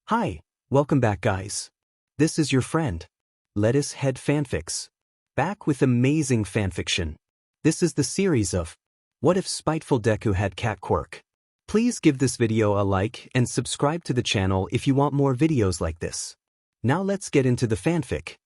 Hi, welcome back guys. This is your friend, Lettuce Head Fanfics. Back with amazing fanfiction. This is the series of What If Spiteful Deku Had Cat Quirk? Please give this video a like and subscribe to the channel if you want more videos like this. Now let's get into the fanfic.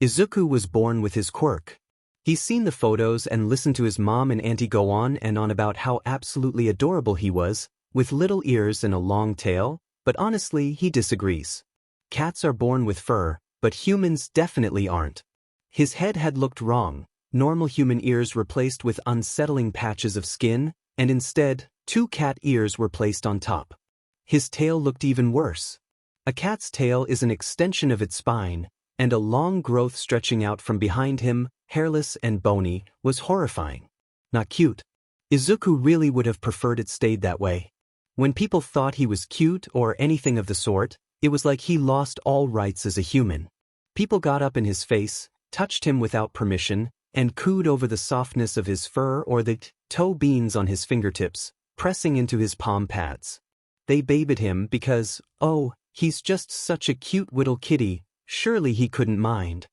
Izuku was born with his quirk. He's seen the photos and listened to his mom and auntie go on and on about how absolutely adorable he was, with little ears and a long tail, but honestly he disagrees. Cats are born with fur, but humans definitely aren't. His head had looked wrong, normal human ears replaced with unsettling patches of skin, and instead, 2 cat ears were placed on top. His tail looked even worse. A cat's tail is an extension of its spine, and a long growth stretching out from behind him, hairless and bony, was horrifying. Not cute. Izuku really would have preferred it stayed that way. When people thought he was cute or anything of the sort, it was like he lost all rights as a human. People got up in his face, touched him without permission, and cooed over the softness of his fur or the toe beans on his fingertips, pressing into his palm pads. They babied him because, oh, he's just such a cute little kitty, surely he couldn't mind.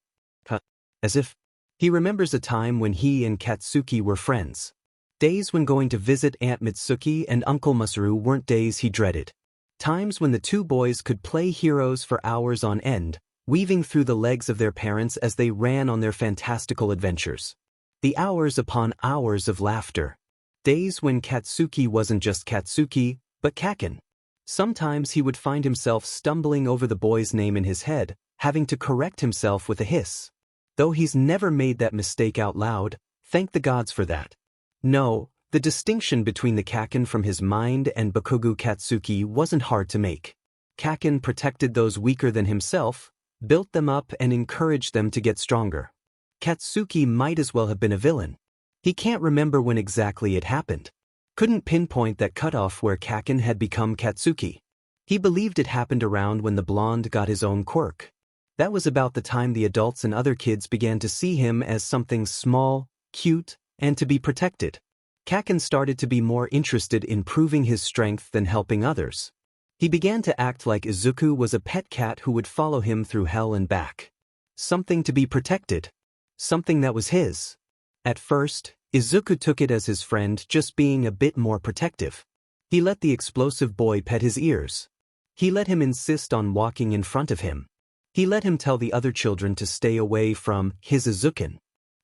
As if he remembers a time when he and Katsuki were friends. Days when going to visit Aunt Mitsuki and Uncle Masaru weren't days he dreaded. Times when the two boys could play heroes for hours on end, weaving through the legs of their parents as they ran on their fantastical adventures. The hours upon hours of laughter. Days when Katsuki wasn't just Katsuki, but Kaken. Sometimes he would find himself stumbling over the boy's name in his head, having to correct himself with a hiss. Though he's never made that mistake out loud, thank the gods for that. No, the distinction between the Kaken from his mind and Bakugo Katsuki wasn't hard to make. Kaken protected those weaker than himself, built them up and encouraged them to get stronger. Katsuki might as well have been a villain. He can't remember when exactly it happened. Couldn't pinpoint that cutoff where Kaken had become Katsuki. He believed it happened around when the blonde got his own quirk. That was about the time the adults and other kids began to see him as something small, cute, and to be protected. Kaken started to be more interested in proving his strength than helping others. He began to act like Izuku was a pet cat who would follow him through hell and back. Something to be protected. Something that was his. At first, Izuku took it as his friend just being a bit more protective. He let the explosive boy pet his ears. He let him insist on walking in front of him. He let him tell the other children to stay away from his Izuken.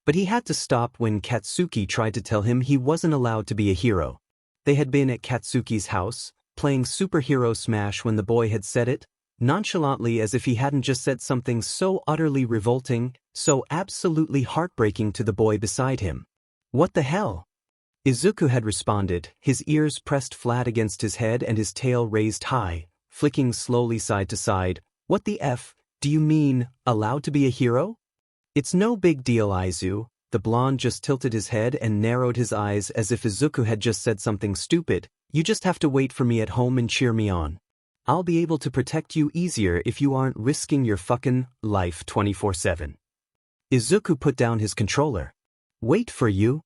But he had to stop when Katsuki tried to tell him he wasn't allowed to be a hero. They had been at Katsuki's house, playing Superhero Smash when the boy had said it, nonchalantly as if he hadn't just said something so utterly revolting, so absolutely heartbreaking to the boy beside him. What the hell? Izuku had responded, his ears pressed flat against his head and his tail raised high, flicking slowly side to side. What the F? Do you mean, allowed to be a hero? It's no big deal, Izu. The blonde just tilted his head and narrowed his eyes as if Izuku had just said something stupid. You just have to wait for me at home and cheer me on. I'll be able to protect you easier if you aren't risking your fucking life 24/7. Izuku put down his controller. Wait for you?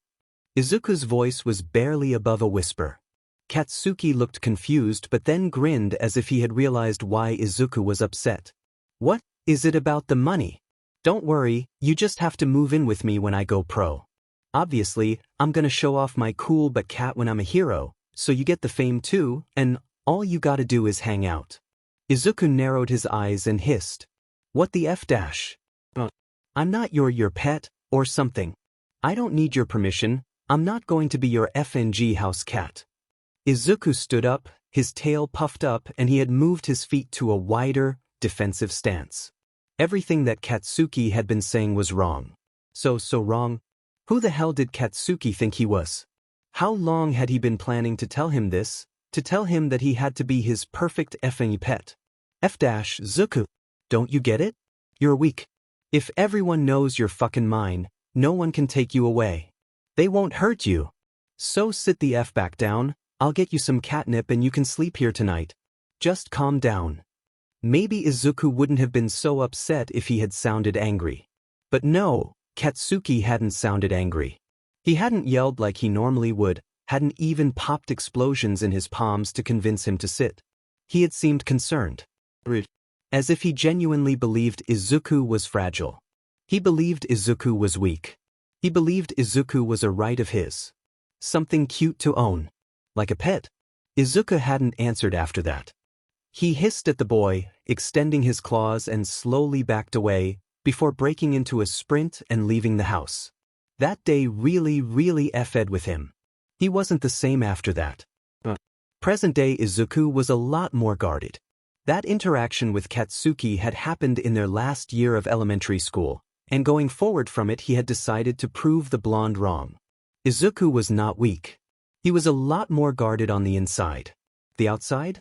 Izuku's voice was barely above a whisper. Katsuki looked confused but then grinned as if he had realized why Izuku was upset. What? Is it about the money? Don't worry, you just have to move in with me when I go pro. Obviously, I'm gonna show off my cool but cat when I'm a hero, so you get the fame too, and all you gotta do is hang out. Izuku narrowed his eyes and hissed. What the F dash? I'm not your pet, or something. I don't need your permission, I'm not going to be your FNG house cat. Izuku stood up, his tail puffed up and he had moved his feet to a wider, defensive stance. Everything that Katsuki had been saying was wrong. So wrong? Who the hell did Katsuki think he was? How long had he been planning to tell him this? To tell him that he had to be his perfect effing pet? Zuku. Don't you get it? You're weak. If everyone knows you're fucking mine, no one can take you away. They won't hurt you. So sit the F back down, I'll get you some catnip and you can sleep here tonight. Just calm down. Maybe Izuku wouldn't have been so upset if he had sounded angry. But no, Katsuki hadn't sounded angry. He hadn't yelled like he normally would, hadn't even popped explosions in his palms to convince him to sit. He had seemed concerned. As if he genuinely believed Izuku was fragile. He believed Izuku was weak. He believed Izuku was a right of his. Something cute to own. Like a pet. Izuku hadn't answered after that. He hissed at the boy, extending his claws and slowly backed away, before breaking into a sprint and leaving the house. That day really effed with him. He wasn't the same after that. Present-day Izuku was a lot more guarded. That interaction with Katsuki had happened in their last year of elementary school, and going forward from it he had decided to prove the blonde wrong. Izuku was not weak. He was a lot more guarded on the inside. The outside?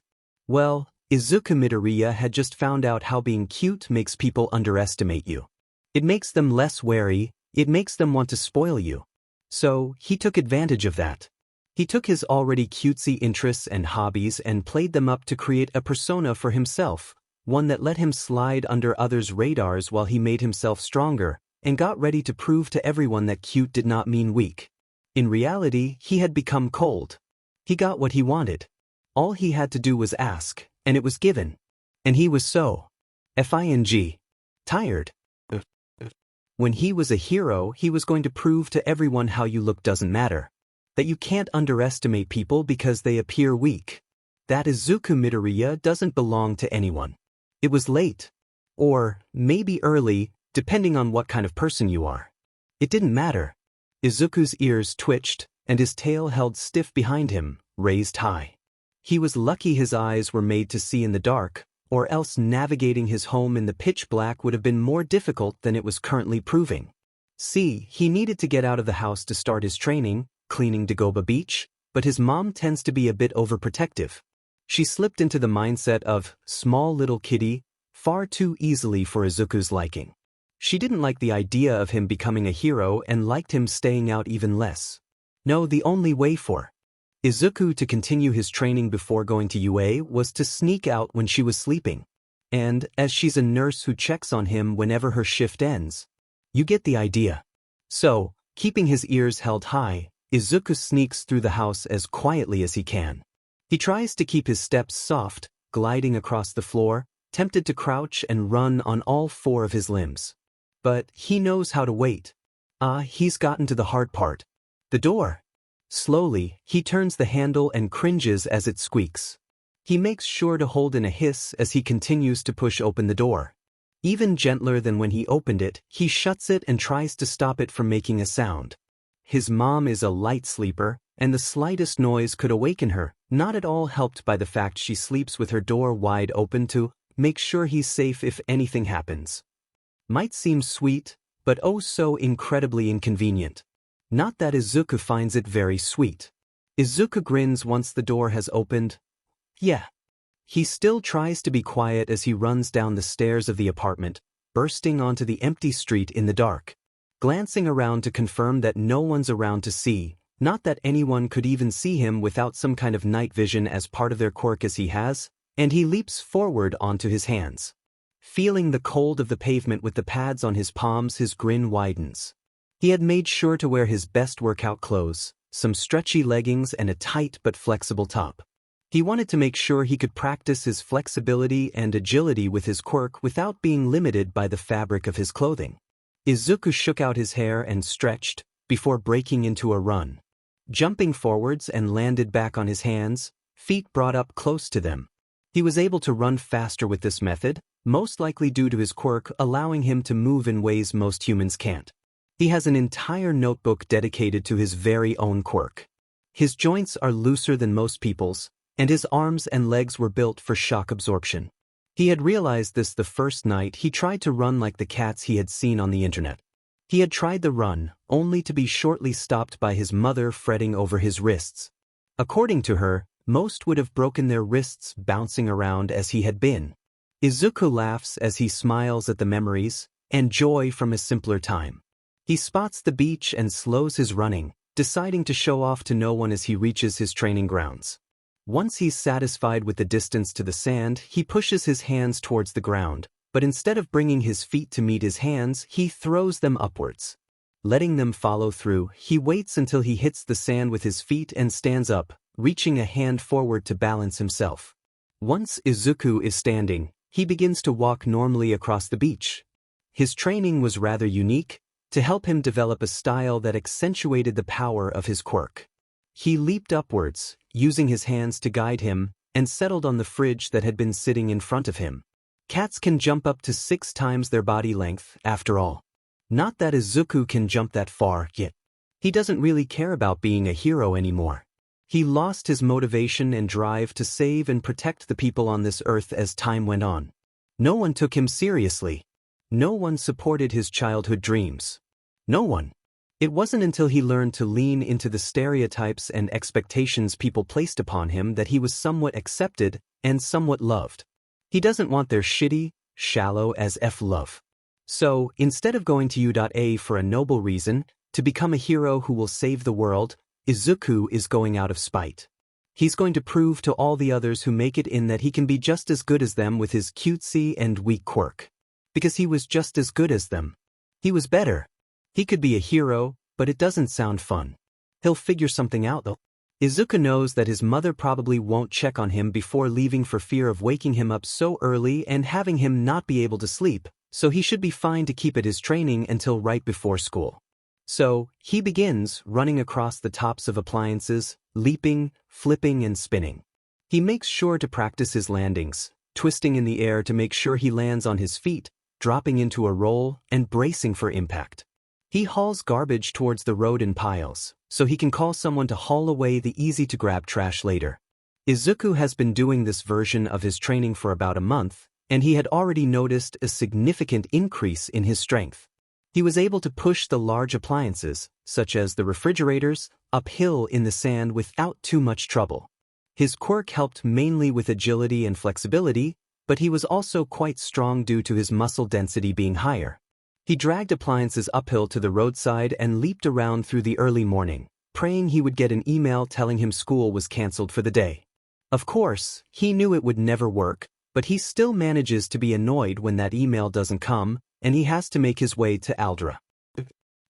Well, Izuku Midoriya had just found out how being cute makes people underestimate you. It makes them less wary, it makes them want to spoil you. So, he took advantage of that. He took his already cutesy interests and hobbies and played them up to create a persona for himself, one that let him slide under others' radars while he made himself stronger, and got ready to prove to everyone that cute did not mean weak. In reality, he had become cold. He got what he wanted. All he had to do was ask, and it was given. And he was so tired. When he was a hero, he was going to prove to everyone how you look doesn't matter. That you can't underestimate people because they appear weak. That Izuku Midoriya doesn't belong to anyone. It was late. Or, maybe early, depending on what kind of person you are. It didn't matter. Izuku's ears twitched, and his tail held stiff behind him, raised high. He was lucky his eyes were made to see in the dark, or else navigating his home in the pitch black would have been more difficult than it was currently proving. See, he needed to get out of the house to start his training, cleaning Dagoba Beach, but his mom tends to be a bit overprotective. She slipped into the mindset of small little kitty far too easily for Izuku's liking. She didn't like the idea of him becoming a hero and liked him staying out even less. No, the only way for Izuku to continue his training before going to UA was to sneak out when she was sleeping. And, as she's a nurse who checks on him whenever her shift ends. You get the idea. So, keeping his ears held high, Izuku sneaks through the house as quietly as he can. He tries to keep his steps soft, gliding across the floor, tempted to crouch and run on all four of his limbs. But he knows how to wait. He's gotten to the hard part. The door. Slowly, he turns the handle and cringes as it squeaks. He makes sure to hold in a hiss as he continues to push open the door. Even gentler than when he opened it, he shuts it and tries to stop it from making a sound. His mom is a light sleeper, and the slightest noise could awaken her, not at all helped by the fact she sleeps with her door wide open to make sure he's safe if anything happens. Might seem sweet, but oh so incredibly inconvenient. Not that Izuku finds it very sweet. Izuku grins once the door has opened. Yeah. He still tries to be quiet as he runs down the stairs of the apartment, bursting onto the empty street in the dark. Glancing around to confirm that no one's around to see, not that anyone could even see him without some kind of night vision as part of their quirk as he has, and he leaps forward onto his hands. Feeling the cold of the pavement with the pads on his palms, his grin widens. He had made sure to wear his best workout clothes, some stretchy leggings and a tight but flexible top. He wanted to make sure he could practice his flexibility and agility with his quirk without being limited by the fabric of his clothing. Izuku shook out his hair and stretched, before breaking into a run. Jumping forwards and landed back on his hands, feet brought up close to them. He was able to run faster with this method, most likely due to his quirk allowing him to move in ways most humans can't. He has an entire notebook dedicated to his very own quirk. His joints are looser than most people's, and his arms and legs were built for shock absorption. He had realized this the first night he tried to run like the cats he had seen on the internet. He had tried the run, only to be shortly stopped by his mother fretting over his wrists. According to her, most would have broken their wrists bouncing around as he had been. Izuku laughs as he smiles at the memories and joy from a simpler time. He spots the beach and slows his running, deciding to show off to no one as he reaches his training grounds. Once he's satisfied with the distance to the sand, he pushes his hands towards the ground, but instead of bringing his feet to meet his hands, he throws them upwards. letting them follow through. He waits until he hits the sand with his feet and stands up, reaching a hand forward to balance himself. Once Izuku is standing, he begins to walk normally across the beach. His training was rather unique, to help him develop a style that accentuated the power of his quirk. He leaped upwards, using his hands to guide him, and settled on the fridge that had been sitting in front of him. Cats can jump up to 6 times their body length, after all. Not that Izuku can jump that far yet. He doesn't really care about being a hero anymore. He lost his motivation and drive to save and protect the people on this earth as time went on. No one took him seriously. No one supported his childhood dreams. No one. It wasn't until he learned to lean into the stereotypes and expectations people placed upon him that he was somewhat accepted and somewhat loved. He doesn't want their shitty, shallow as F love. So, instead of going to U.A for a noble reason, to become a hero who will save the world, Izuku is going out of spite. He's going to prove to all the others who make it in that he can be just as good as them with his cutesy and weak quirk. Because he was just as good as them. He was better. He could be a hero, but it doesn't sound fun. He'll figure something out though. Izuku knows that his mother probably won't check on him before leaving for fear of waking him up so early and having him not be able to sleep, so he should be fine to keep at his training until right before school. So, he begins running across the tops of appliances, leaping, flipping and spinning. He makes sure to practice his landings, twisting in the air to make sure he lands on his feet, dropping into a roll, and bracing for impact. He hauls garbage towards the road in piles, so he can call someone to haul away the easy-to-grab trash later. Izuku has been doing this version of his training for about a month, and he had already noticed a significant increase in his strength. He was able to push the large appliances, such as the refrigerators, uphill in the sand without too much trouble. His quirk helped mainly with agility and flexibility, but he was also quite strong due to his muscle density being higher. He dragged appliances uphill to the roadside and leaped around through the early morning, praying he would get an email telling him school was cancelled for the day. Of course, he knew it would never work, but he still manages to be annoyed when that email doesn't come, and he has to make his way to Aldra.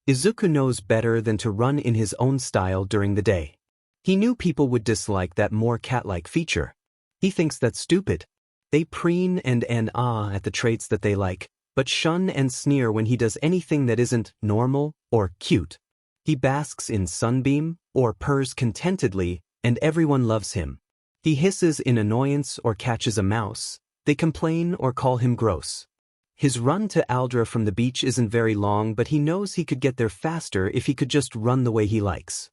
Izuku knows better than to run in his own style during the day. He knew people would dislike that more cat-like feature. He thinks that's stupid. They preen and ah at the traits that they like, but shun and sneer when he does anything that isn't normal or cute. He basks in sunbeam or purrs contentedly, and everyone loves him. He hisses in annoyance or catches a mouse. They complain or call him gross. His run to Aldra from the beach isn't very long, but he knows he could get there faster if he could just run the way he likes.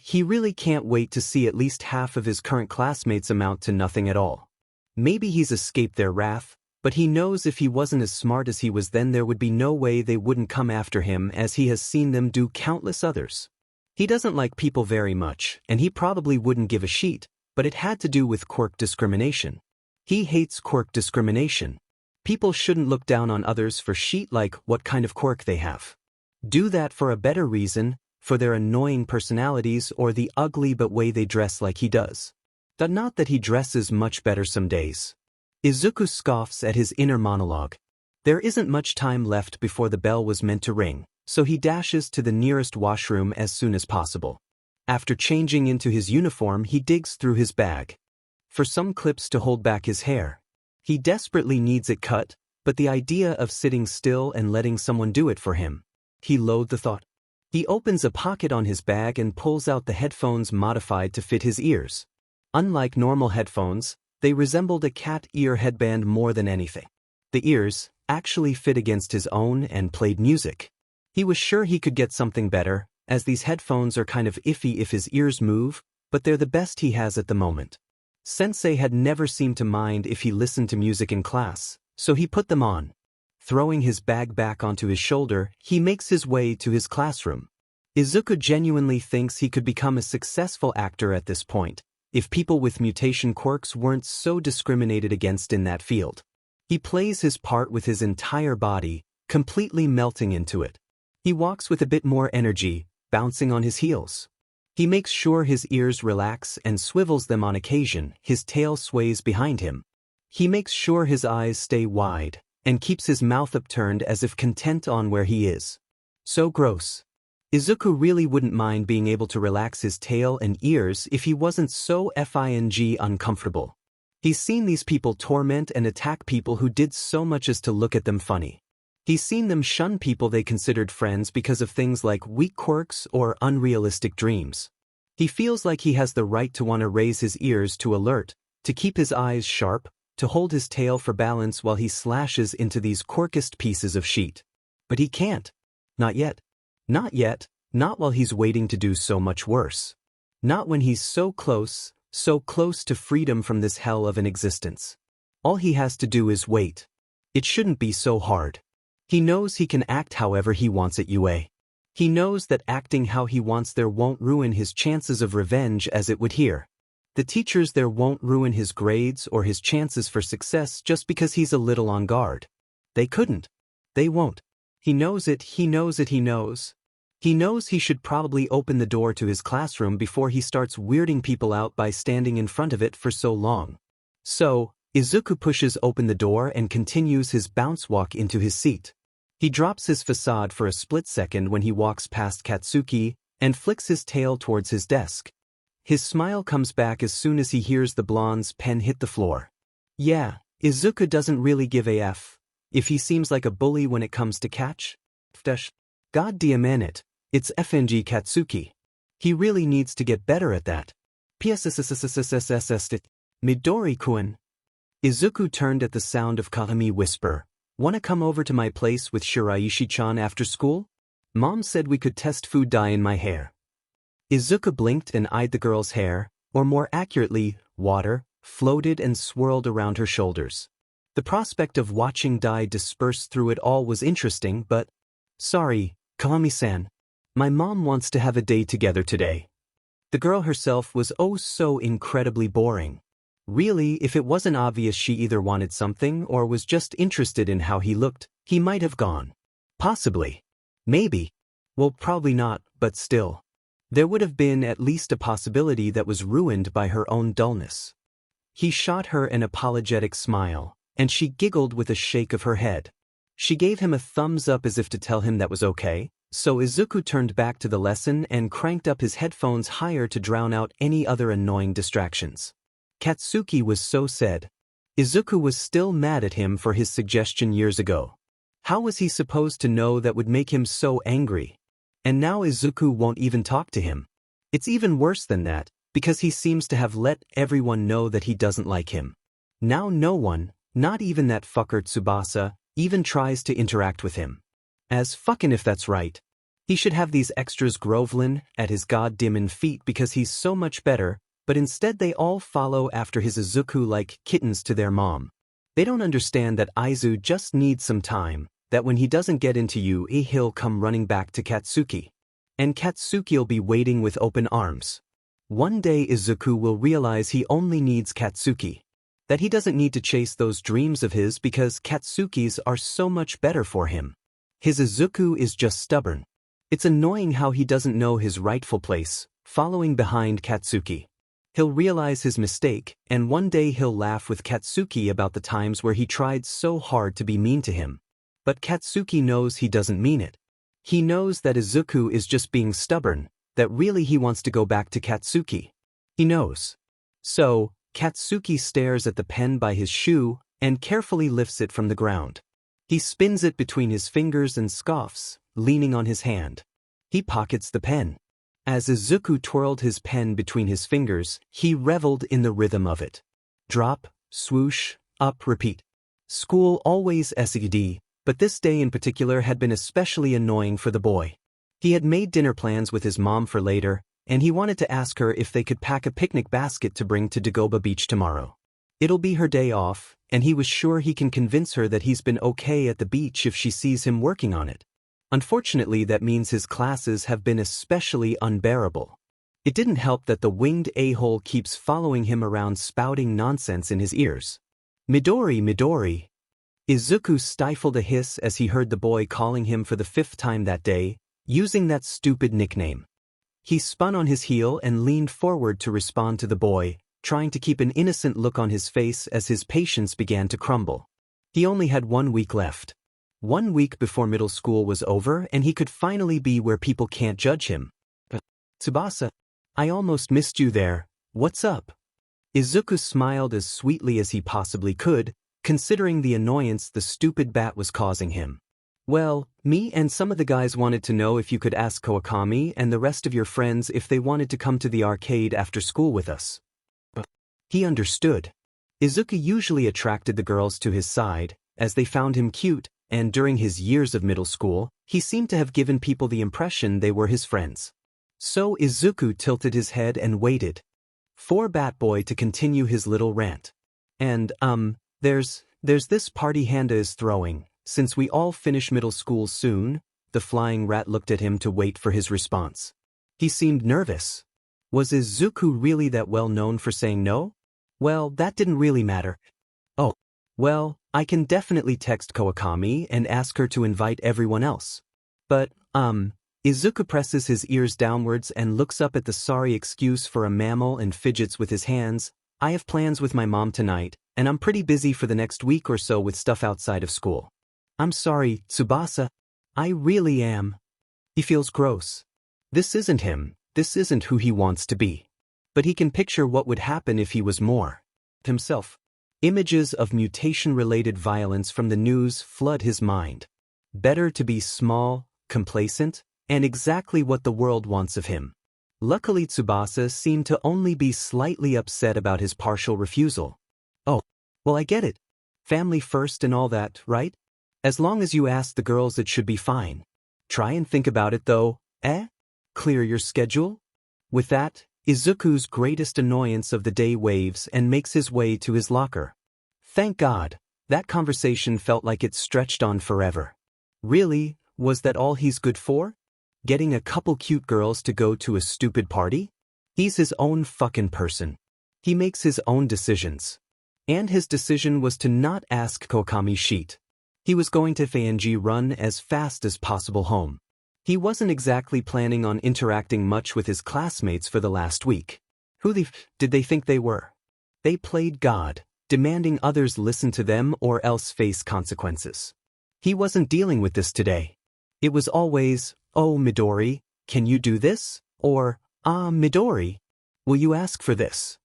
He really can't wait to see at least half of his current classmates amount to nothing at all. Maybe he's escaped their wrath, but he knows if he wasn't as smart as he was then there would be no way they wouldn't come after him, as he has seen them do countless others. He doesn't like people very much, and he probably wouldn't give a shit, but it had to do with quirk discrimination. He hates quirk discrimination. People shouldn't look down on others for shit like what kind of quirk they have. Do that for a better reason, for their annoying personalities or the ugly but way they dress like he does. Not that he dresses much better some days. Izuku scoffs at his inner monologue. There isn't much time left before the bell was meant to ring, so he dashes to the nearest washroom as soon as possible. After changing into his uniform, he digs through his bag for some clips to hold back his hair. He desperately needs it cut, but the idea of sitting still and letting someone do it for him, he loathed the thought. He opens a pocket on his bag and pulls out the headphones modified to fit his ears. Unlike normal headphones, they resembled a cat ear headband more than anything. The ears actually fit against his own and played music. He was sure he could get something better, as these headphones are kind of iffy if his ears move, but they're the best he has at the moment. Sensei had never seemed to mind if he listened to music in class, so he put them on. Throwing his bag back onto his shoulder, he makes his way to his classroom. Izuku genuinely thinks he could become a successful actor at this point, if people with mutation quirks weren't so discriminated against in that field. He plays his part with his entire body, completely melting into it. He walks with a bit more energy, bouncing on his heels. He makes sure his ears relax and swivels them on occasion. His tail sways behind him. He makes sure his eyes stay wide, and keeps his mouth upturned as if content on where he is. So gross. Izuku really wouldn't mind being able to relax his tail and ears if he wasn't so uncomfortable. He's seen these people torment and attack people who did so much as to look at them funny. He's seen them shun people they considered friends because of things like weak quirks or unrealistic dreams. He feels like he has the right to want to raise his ears to alert, to keep his eyes sharp, to hold his tail for balance while he slashes into these quirkest pieces of sheet. But he can't. Not yet. Not yet, not while he's waiting to do so much worse. Not when he's so close to freedom from this hell of an existence. All he has to do is wait. It shouldn't be so hard. He knows he can act however he wants it He knows that acting how he wants there won't ruin his chances of revenge as it would here. The teachers there won't ruin his grades or his chances for success just because he's a little on guard. They couldn't. They won't. He knows it, he knows it, he knows. He knows he should probably open the door to his classroom before he starts weirding people out by standing in front of it for so long. So, Izuku pushes open the door and continues his bounce walk into his seat. He drops his facade for a split second when he walks past Katsuki and flicks his tail towards his desk. His smile comes back as soon as he hears the blonde's pen hit the floor. Yeah, Izuku doesn't really give a f if he seems like a bully when it comes to catch. God damn it. It's FNG Katsuki. He really needs to get better at that. Midori-kun. Izuku turned at the sound of Karami whisper. Wanna come over to my place with Shiraishi-chan after school? Mom said we could test food dye in my hair. Izuku blinked and eyed the girl's hair, or more accurately, water, floated and swirled around her shoulders. The prospect of watching dye disperse through it all was interesting, but... Sorry, Karami-san. My mom wants to have a day together today. The girl herself was oh so incredibly boring. Really, if it wasn't obvious she either wanted something or was just interested in how he looked, he might have gone. Possibly. Maybe. Well, probably not, but still. There would have been at least a possibility that was ruined by her own dullness. He shot her an apologetic smile, and she giggled with a shake of her head. She gave him a thumbs up as if to tell him that was okay. So Izuku turned back to the lesson and cranked up his headphones higher to drown out any other annoying distractions. Katsuki was so sad. Izuku was still mad at him for his suggestion years ago. How was he supposed to know that would make him so angry? And now Izuku won't even talk to him. It's even worse than that, because he seems to have let everyone know that he doesn't like him. Now no one, not even that fucker Tsubasa, even tries to interact with him. As fucking if that's right. He should have these extras groveling at his goddamn feet because he's so much better, but instead they all follow after his Izuku like kittens to their mom. They don't understand that Aizu just needs some time, that when he doesn't get into you, he'll come running back to Katsuki. And Katsuki'll be waiting with open arms. One day Izuku will realize he only needs Katsuki. That he doesn't need to chase those dreams of his because Katsuki's are so much better for him. His Izuku is just stubborn. It's annoying how he doesn't know his rightful place, following behind Katsuki. He'll realize his mistake, and one day he'll laugh with Katsuki about the times where he tried so hard to be mean to him. But Katsuki knows he doesn't mean it. He knows that Izuku is just being stubborn, that really he wants to go back to Katsuki. He knows. So, Katsuki stares at the pen by his shoe and carefully lifts it from the ground. He spins it between his fingers and scoffs, leaning on his hand. He pockets the pen. As Izuku twirled his pen between his fingers, he reveled in the rhythm of it. Drop, swoosh, up, repeat. School always SED, but this day in particular had been especially annoying for the boy. He had made dinner plans with his mom for later, and he wanted to ask her if they could pack a picnic basket to bring to Dagoba Beach tomorrow. It'll be her day off, and he was sure he can convince her that he's been okay at the beach if she sees him working on it. Unfortunately, that means his classes have been especially unbearable. It didn't help that the winged a-hole keeps following him around spouting nonsense in his ears. Midori, Midori. Izuku stifled a hiss as he heard the boy calling him for the 5th time that day, using that stupid nickname. He spun on his heel and leaned forward to respond to the boy, trying to keep an innocent look on his face as his patience began to crumble. He only had 1 week left. 1 week before middle school was over and he could finally be where people can't judge him. Tsubasa, I almost missed you there, what's up? Izuku smiled as sweetly as he possibly could, considering the annoyance the stupid bat was causing him. Well, me and some of the guys wanted to know if you could ask Kawakami and the rest of your friends if they wanted to come to the arcade after school with us. He understood. Izuku usually attracted the girls to his side, as they found him cute, and during his years of middle school, he seemed to have given people the impression they were his friends. So Izuku tilted his head and waited for Bat Boy to continue his little rant. And, there's this party Handa is throwing. Since we all finish middle school soon, the flying rat looked at him to wait for his response. He seemed nervous. Was Izuku really that well known for saying no? Well, that didn't really matter. Oh, well, I can definitely text Kawakami and ask her to invite everyone else. But, Izuku presses his ears downwards and looks up at the sorry excuse for a mammal and fidgets with his hands. I have plans with my mom tonight, and I'm pretty busy for the next week or so with stuff outside of school. I'm sorry, Tsubasa. I really am. He feels gross. This isn't him, this isn't who he wants to be. But he can picture what would happen if he was more himself. Images of mutation-related violence from the news flood his mind. Better to be small, complacent, and exactly what the world wants of him. Luckily Tsubasa seemed to only be slightly upset about his partial refusal. Oh, well I get it. Family first and all that, right? As long as you ask the girls it should be fine. Try and think about it though, eh? Clear your schedule? With that, Izuku's greatest annoyance of the day waves and makes his way to his locker. Thank God, that conversation felt like it stretched on forever. Really, was that all he's good for? Getting a couple cute girls to go to a stupid party? He's his own fucking person. He makes his own decisions. And his decision was to not ask Kokami sheet. He was going to Fanji run as fast as possible home. He wasn't exactly planning on interacting much with his classmates for the last week. Who did they think they were? They played God, demanding others listen to them or else face consequences. He wasn't dealing with this today. It was always, oh Midori, can you do this? Or, Midori, will you ask for this?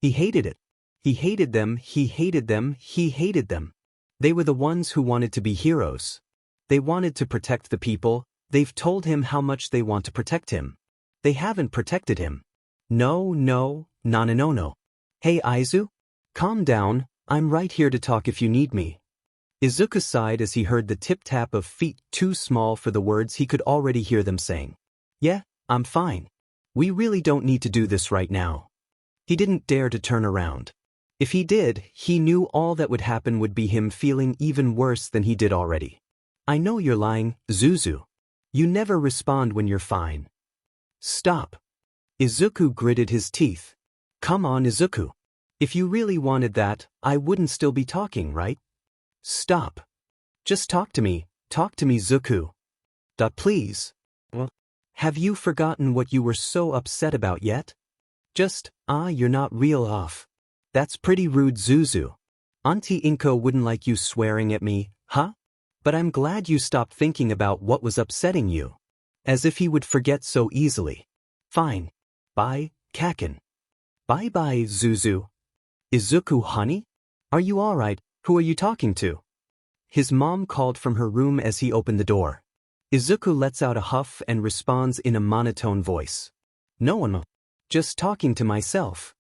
He hated it. He hated them, he hated them, he hated them. They were the ones who wanted to be heroes. They wanted to protect the people. They've told him how much they want to protect him. They haven't protected him. No. Hey Izu? Calm down, I'm right here to talk if you need me. Izuku sighed as he heard the tip-tap of feet too small for the words he could already hear them saying. Yeah, I'm fine. We really don't need to do this right now. He didn't dare to turn around. If he did, he knew all that would happen would be him feeling even worse than he did already. I know you're lying, Zuzu. You never respond when you're fine. Stop. Izuku gritted his teeth. Come on, Izuku. If you really wanted that, I wouldn't still be talking, right? Stop. Just talk to me, Zuku. Please. Well, have you forgotten what you were so upset about yet? Just, you're not real off. That's pretty rude, Zuzu. Auntie Inko wouldn't like you swearing at me, huh? But I'm glad you stopped thinking about what was upsetting you. As if he would forget so easily. Fine. Bye, Kakin. Bye-bye, Zuzu. Izuku, honey? Are you alright? Who are you talking to? His mom called from her room as he opened the door. Izuku lets out a huff and responds in a monotone voice. No one. Just talking to myself.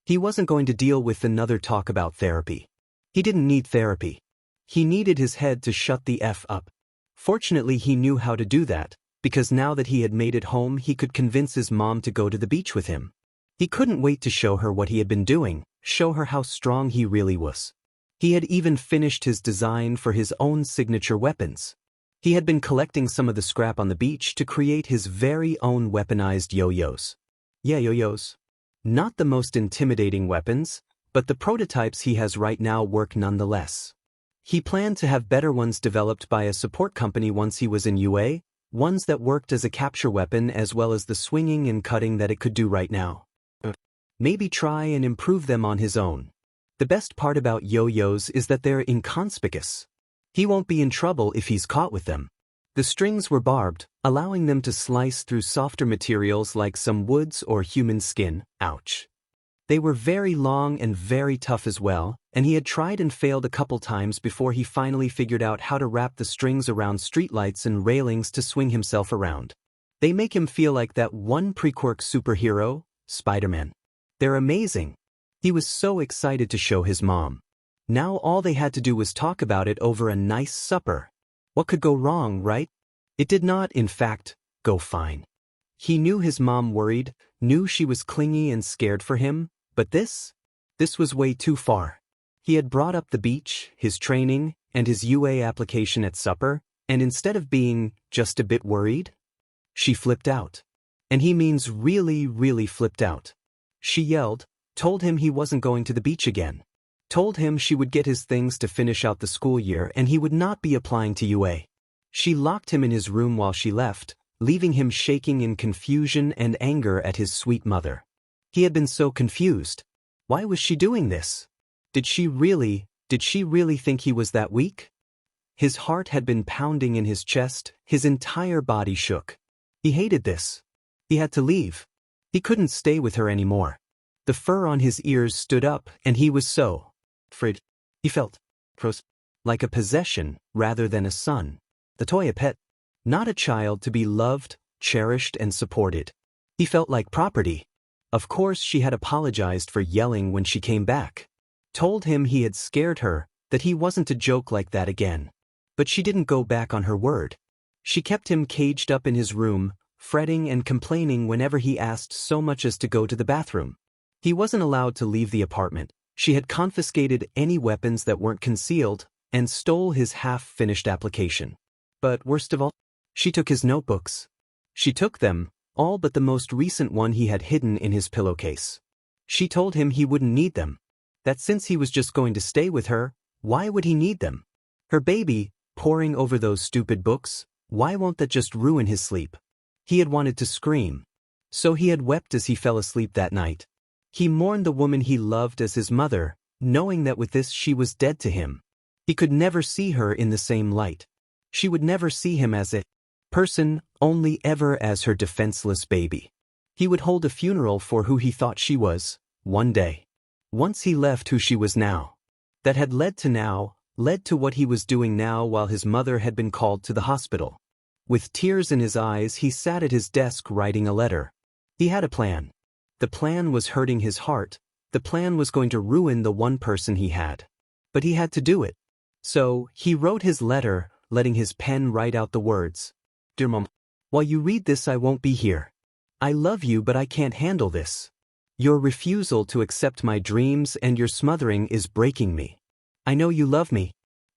He wasn't going to deal with another talk about therapy. He didn't need therapy. He needed his head to shut the F up. Fortunately, he knew how to do that, because now that he had made it home he could convince his mom to go to the beach with him. He couldn't wait to show her what he had been doing, show her how strong he really was. He had even finished his design for his own signature weapons. He had been collecting some of the scrap on the beach to create his very own weaponized yo-yos. Yeah, yo-yos. Not the most intimidating weapons, but the prototypes he has right now work nonetheless. He planned to have better ones developed by a support company once he was in UA, ones that worked as a capture weapon as well as the swinging and cutting that it could do right now. Maybe try and improve them on his own. The best part about yo-yos is that they're inconspicuous. He won't be in trouble if he's caught with them. The strings were barbed, allowing them to slice through softer materials like some woods or human skin. Ouch. They were very long and very tough as well, and he had tried and failed a couple times before he finally figured out how to wrap the strings around streetlights and railings to swing himself around. They make him feel like that one pre-Quirk superhero, Spider-Man. They're amazing. He was so excited to show his mom. Now all they had to do was talk about it over a nice supper. What could go wrong, right? It did not, in fact, go fine. He knew his mom worried, knew she was clingy and scared for him, but this was way too far. He had brought up the beach, his training, and his UA application at supper, and instead of being just a bit worried, she flipped out. And he means really, really flipped out. She yelled, told him he wasn't going to the beach again. Told him she would get his things to finish out the school year and he would not be applying to UA. She locked him in his room while she left, leaving him shaking in confusion and anger at his sweet mother. He had been so confused. Why was she doing this? Did she really think he was that weak? His heart had been pounding in his chest, his entire body shook. He hated this. He had to leave. He couldn't stay with her anymore. The fur on his ears stood up and he was so afraid. He felt like a possession rather than a son. The toy a pet. Not a child to be loved, cherished and supported. He felt like property. Of course she had apologized for yelling when she came back. Told him he had scared her, that he wasn't to joke like that again. But she didn't go back on her word. She kept him caged up in his room, fretting and complaining whenever he asked so much as to go to the bathroom. He wasn't allowed to leave the apartment. She had confiscated any weapons that weren't concealed and stole his half-finished application. But worst of all, she took his notebooks. She took them, all but the most recent one he had hidden in his pillowcase. She told him he wouldn't need them. That since he was just going to stay with her, why would he need them? Her baby, poring over those stupid books, why won't that just ruin his sleep? He had wanted to scream. So he had wept as he fell asleep that night. He mourned the woman he loved as his mother, knowing that with this she was dead to him. He could never see her in the same light. She would never see him as a person, only ever as her defenseless baby. He would hold a funeral for who he thought she was, one day. Once he left who she was now. That had led to what he was doing now while his mother had been called to the hospital. With tears in his eyes he sat at his desk writing a letter. He had a plan. The plan was hurting his heart. The plan was going to ruin the one person he had. But he had to do it. So, he wrote his letter, letting his pen write out the words. Dear Mom, while you read this I won't be here. I love you but I can't handle this. Your refusal to accept my dreams and your smothering is breaking me. I know you love me.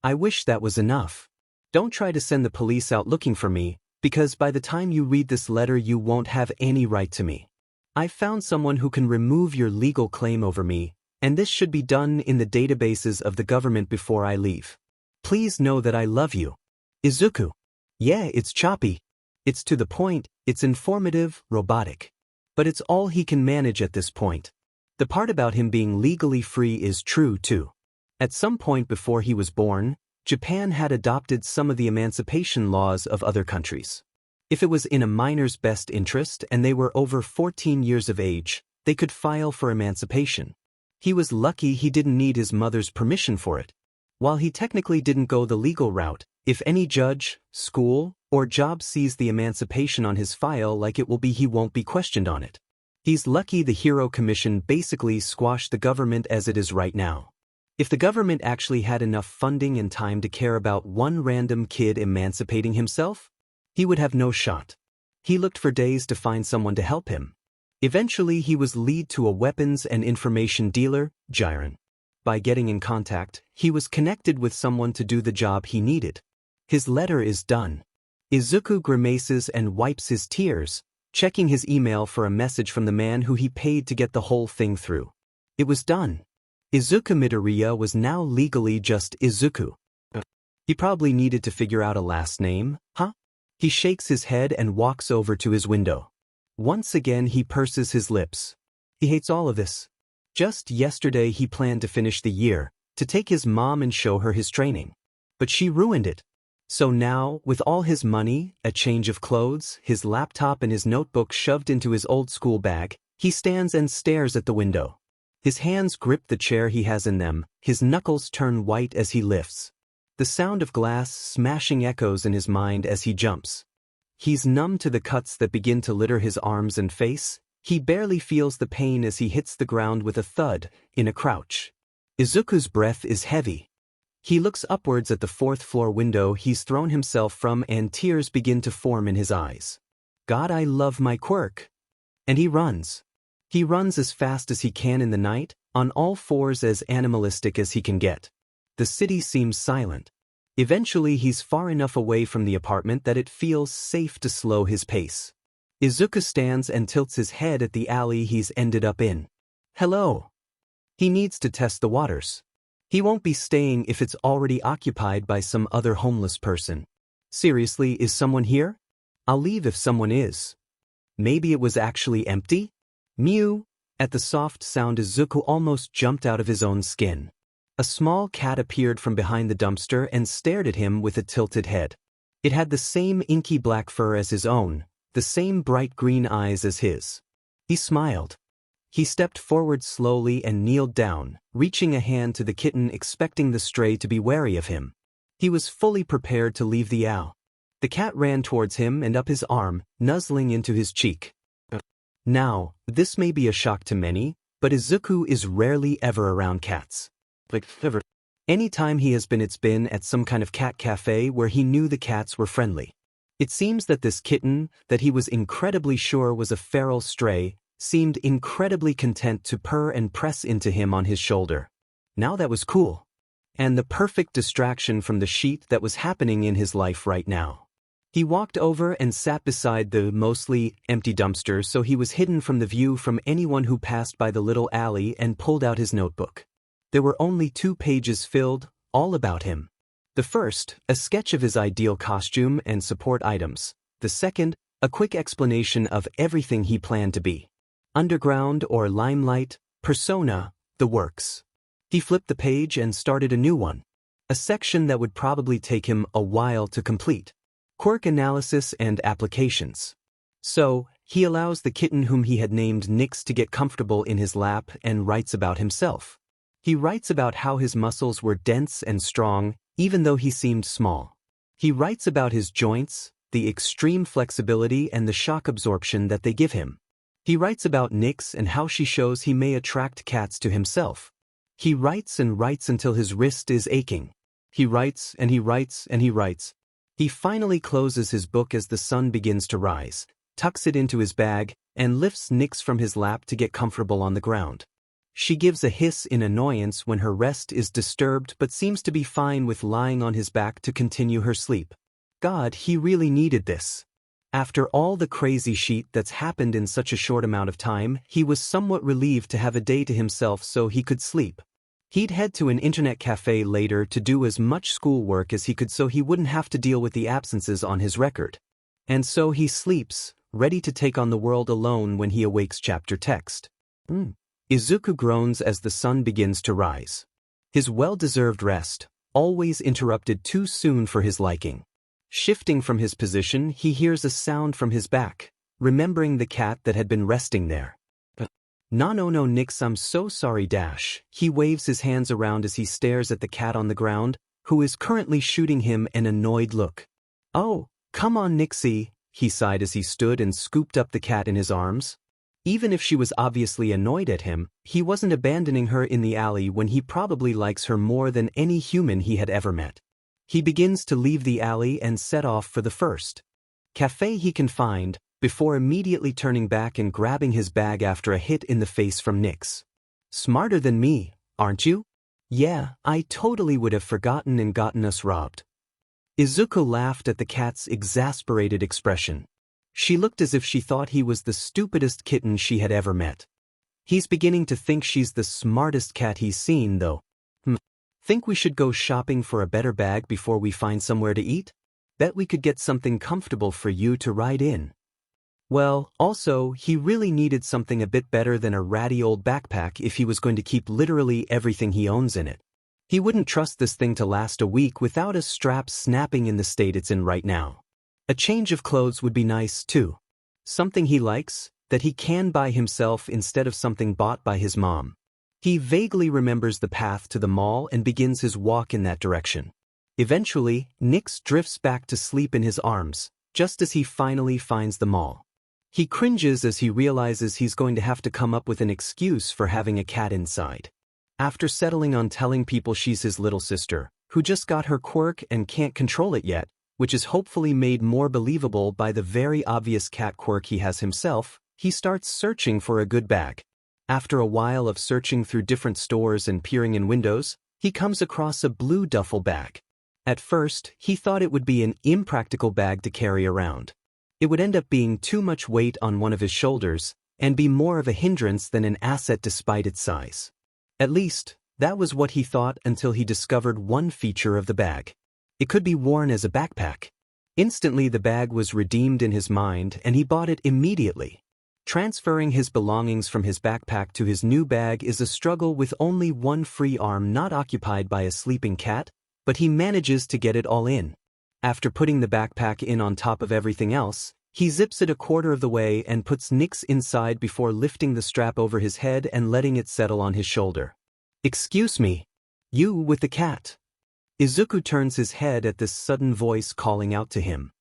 I wish that was enough. Don't try to send the police out looking for me, because by the time you read this letter you won't have any right to me. I've found someone who can remove your legal claim over me, and this should be done in the databases of the government before I leave. Please know that I love you. Izuku. Yeah, it's choppy. It's to the point, it's informative, robotic. But it's all he can manage at this point. The part about him being legally free is true too. At some point before he was born, Japan had adopted some of the emancipation laws of other countries. If it was in a minor's best interest and they were over 14 years of age, they could file for emancipation. He was lucky he didn't need his mother's permission for it. While he technically didn't go the legal route, if any judge, school, or job sees the emancipation on his file like it will be, he won't be questioned on it. He's lucky the Hero Commission basically squashed the government as it is right now. If the government actually had enough funding and time to care about one random kid emancipating himself, he would have no shot. He looked for days to find someone to help him. Eventually he was led to a weapons and information dealer, Jiren. By getting in contact, he was connected with someone to do the job he needed. His letter is done. Izuku grimaces and wipes his tears, checking his email for a message from the man who he paid to get the whole thing through. It was done. Izuku Midoriya was now legally just Izuku. He probably needed to figure out a last name, huh? He shakes his head and walks over to his window. Once again he purses his lips. He hates all of this. Just yesterday he planned to finish the year, to take his mom and show her his training. But she ruined it. So now, with all his money, a change of clothes, his laptop and his notebook shoved into his old school bag, he stands and stares at the window. His hands grip the chair he has in them, his knuckles turn white as he lifts. The sound of glass smashing echoes in his mind as he jumps. He's numb to the cuts that begin to litter his arms and face. He barely feels the pain as he hits the ground with a thud, in a crouch. Izuku's breath is heavy. He looks upwards at the fourth-floor window he's thrown himself from and tears begin to form in his eyes. God, I love my Quirk. And he runs. He runs as fast as he can in the night, on all fours as animalistic as he can get. The city seems silent. Eventually he's far enough away from the apartment that it feels safe to slow his pace. Izuku stands and tilts his head at the alley he's ended up in. Hello. He needs to test the waters. He won't be staying if it's already occupied by some other homeless person. Seriously, is someone here? I'll leave if someone is. Maybe it was actually empty? Mew! At the soft sound, Izuku almost jumped out of his own skin. A small cat appeared from behind the dumpster and stared at him with a tilted head. It had the same inky black fur as his own, the same bright green eyes as his. He smiled. He stepped forward slowly and kneeled down, reaching a hand to the kitten expecting the stray to be wary of him. He was fully prepared to leave the owl. The cat ran towards him and up his arm, nuzzling into his cheek. Now, this may be a shock to many, but Izuku is rarely ever around cats. Anytime he has been, it's been at some kind of cat cafe where he knew the cats were friendly. It seems that this kitten, that he was incredibly sure was a feral stray, seemed incredibly content to purr and press into him on his shoulder. Now that was cool. And the perfect distraction from the shit that was happening in his life right now. He walked over and sat beside the mostly empty dumpster so he was hidden from the view from anyone who passed by the little alley and pulled out his notebook. There were only 2 pages filled, all about him. The first, a sketch of his ideal costume and support items. The second, a quick explanation of everything he planned to be. Underground or limelight, persona, the works. He flipped the page and started a new one. A section that would probably take him a while to complete. Quirk analysis and applications. So, he allows the kitten whom he had named Nyx to get comfortable in his lap and writes about himself. He writes about how his muscles were dense and strong, even though he seemed small. He writes about his joints, the extreme flexibility and the shock absorption that they give him. He writes about Nyx and how she shows he may attract cats to himself. He writes and writes until his wrist is aching. He writes and he writes and he writes. He finally closes his book as the sun begins to rise, tucks it into his bag, and lifts Nyx from his lap to get comfortable on the ground. She gives a hiss in annoyance when her rest is disturbed but seems to be fine with lying on his back to continue her sleep. God, he really needed this. After all the crazy shit that's happened in such a short amount of time, he was somewhat relieved to have a day to himself so he could sleep. He'd head to an internet cafe later to do as much schoolwork as he could so he wouldn't have to deal with the absences on his record. And so he sleeps, ready to take on the world alone when he awakes. Chapter text. Izuku groans as the sun begins to rise. His well-deserved rest, always interrupted too soon for his liking. Shifting from his position, he hears a sound from his back, remembering the cat that had been resting there. No, Nyx, I'm so sorry. He waves his hands around as he stares at the cat on the ground, who is currently shooting him an annoyed look. Oh, come on, Nyxy, he sighed as he stood and scooped up the cat in his arms. Even if she was obviously annoyed at him, he wasn't abandoning her in the alley when he probably likes her more than any human he had ever met. He begins to leave the alley and set off for the first cafe he can find, before immediately turning back and grabbing his bag after a hit in the face from Nyx. Smarter than me, aren't you? Yeah, I totally would have forgotten and gotten us robbed. Izuku laughed at the cat's exasperated expression. She looked as if she thought he was the stupidest kitten she had ever met. He's beginning to think she's the smartest cat he's seen, though. Think we should go shopping for a better bag before we find somewhere to eat? Bet we could get something comfortable for you to ride in. Well, also, he really needed something a bit better than a ratty old backpack if he was going to keep literally everything he owns in it. He wouldn't trust this thing to last a week without a strap snapping in the state it's in right now. A change of clothes would be nice, too. Something he likes, that he can buy himself instead of something bought by his mom. He vaguely remembers the path to the mall and begins his walk in that direction. Eventually, Nix drifts back to sleep in his arms, just as he finally finds the mall. He cringes as he realizes he's going to have to come up with an excuse for having a cat inside. After settling on telling people she's his little sister, who just got her quirk and can't control it yet, which is hopefully made more believable by the very obvious cat quirk he has himself, he starts searching for a good bag. After a while of searching through different stores and peering in windows, he comes across a blue duffel bag. At first, he thought it would be an impractical bag to carry around. It would end up being too much weight on one of his shoulders, and be more of a hindrance than an asset despite its size. At least, that was what he thought until he discovered one feature of the bag. It could be worn as a backpack. Instantly the bag was redeemed in his mind and he bought it immediately. Transferring his belongings from his backpack to his new bag is a struggle with only one free arm not occupied by a sleeping cat, but he manages to get it all in. After putting the backpack in on top of everything else, he zips it a quarter of the way and puts Nix inside before lifting the strap over his head and letting it settle on his shoulder. "Excuse me. You with the cat." Izuku turns his head at this sudden voice calling out to him.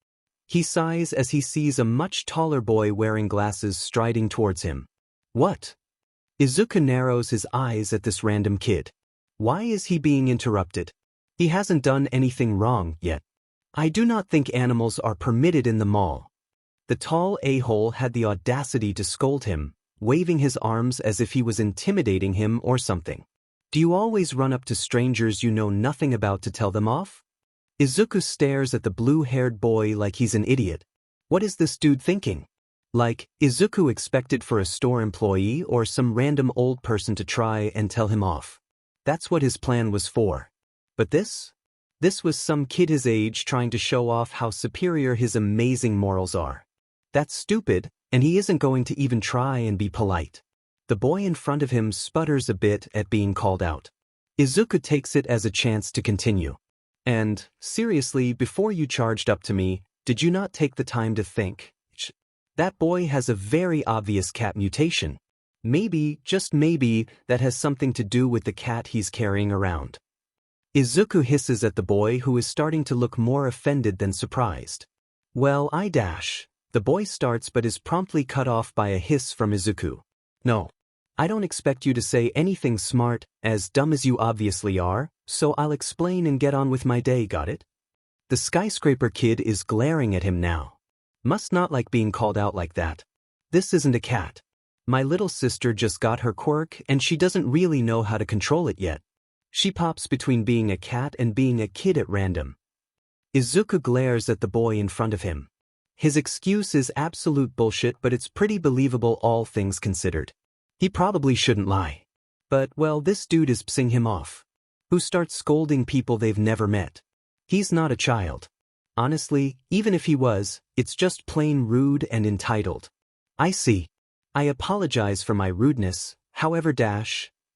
He sighs as he sees a much taller boy wearing glasses striding towards him. "What?" Izuku narrows his eyes at this random kid. Why is he being interrupted? He hasn't done anything wrong yet. "I do not think animals are permitted in the mall." The tall a-hole had the audacity to scold him, waving his arms as if he was intimidating him or something. "Do you always run up to strangers you know nothing about to tell them off?" Izuku stares at the blue-haired boy like he's an idiot. What is this dude thinking? Like, Izuku expected for a store employee or some random old person to try and tell him off. That's what his plan was for. But this? This was some kid his age trying to show off how superior his amazing morals are. That's stupid, and he isn't going to even try and be polite. The boy in front of him sputters a bit at being called out. Izuku takes it as a chance to continue. "And, seriously, before you charged up to me, did you not take the time to think? That boy has a very obvious cat mutation. Maybe, just maybe, that has something to do with the cat he's carrying around." Izuku hisses at the boy who is starting to look more offended than surprised. "Well, the boy starts but is promptly cut off by a hiss from Izuku. "No. I don't expect you to say anything smart, as dumb as you obviously are, so I'll explain and get on with my day, got it?" The skyscraper kid is glaring at him now. Must not like being called out like that. This isn't a cat. My little sister just got her quirk and she doesn't really know how to control it yet. She pops between being a cat and being a kid at random. Izuku glares at the boy in front of him. His excuse is absolute bullshit, but it's pretty believable all things considered. He probably shouldn't lie. But, well, this dude is pissing him off. Who starts scolding people they've never met? He's not a child. Honestly, even if he was, it's just plain rude and entitled. I see. I apologize for my rudeness, however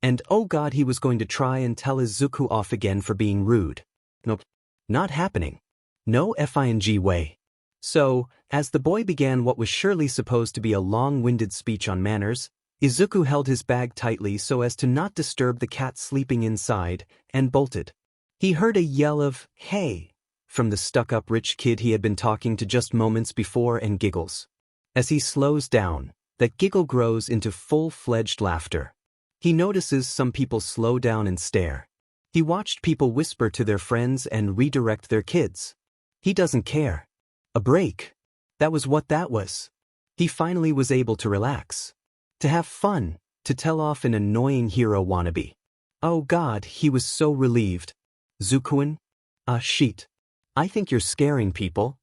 and oh god, he was going to try and tell Izuku off again for being rude. Nope. Not happening. No fing way. So, as the boy began what was surely supposed to be a long-winded speech on manners, Izuku held his bag tightly so as to not disturb the cat sleeping inside, and bolted. He heard a yell of, "Hey!" from the stuck-up rich kid he had been talking to just moments before and giggles. As he slows down, that giggle grows into full-fledged laughter. He notices some people slow down and stare. He watched people whisper to their friends and redirect their kids. He doesn't care. A break. That was what that was. He finally was able to relax. To have fun, to tell off an annoying hero wannabe. Oh god, he was so relieved. "Zukuin? Shit. I think you're scaring people."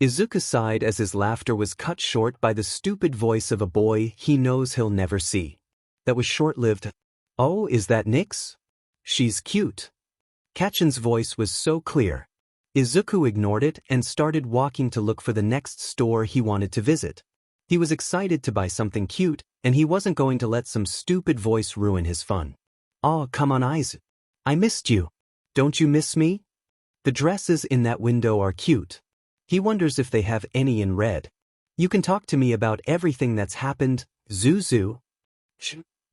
Izuku sighed as his laughter was cut short by the stupid voice of a boy he knows he'll never see. That was short-lived. "Oh, is that Nix? She's cute." Kachin's voice was so clear. Izuku ignored it and started walking to look for the next store he wanted to visit. He was excited to buy something cute, and he wasn't going to let some stupid voice ruin his fun. "Aw, come on, I missed you. Don't you miss me? The dresses in that window are cute. He wonders if they have any in red. You can talk to me about everything that's happened, Zuzu.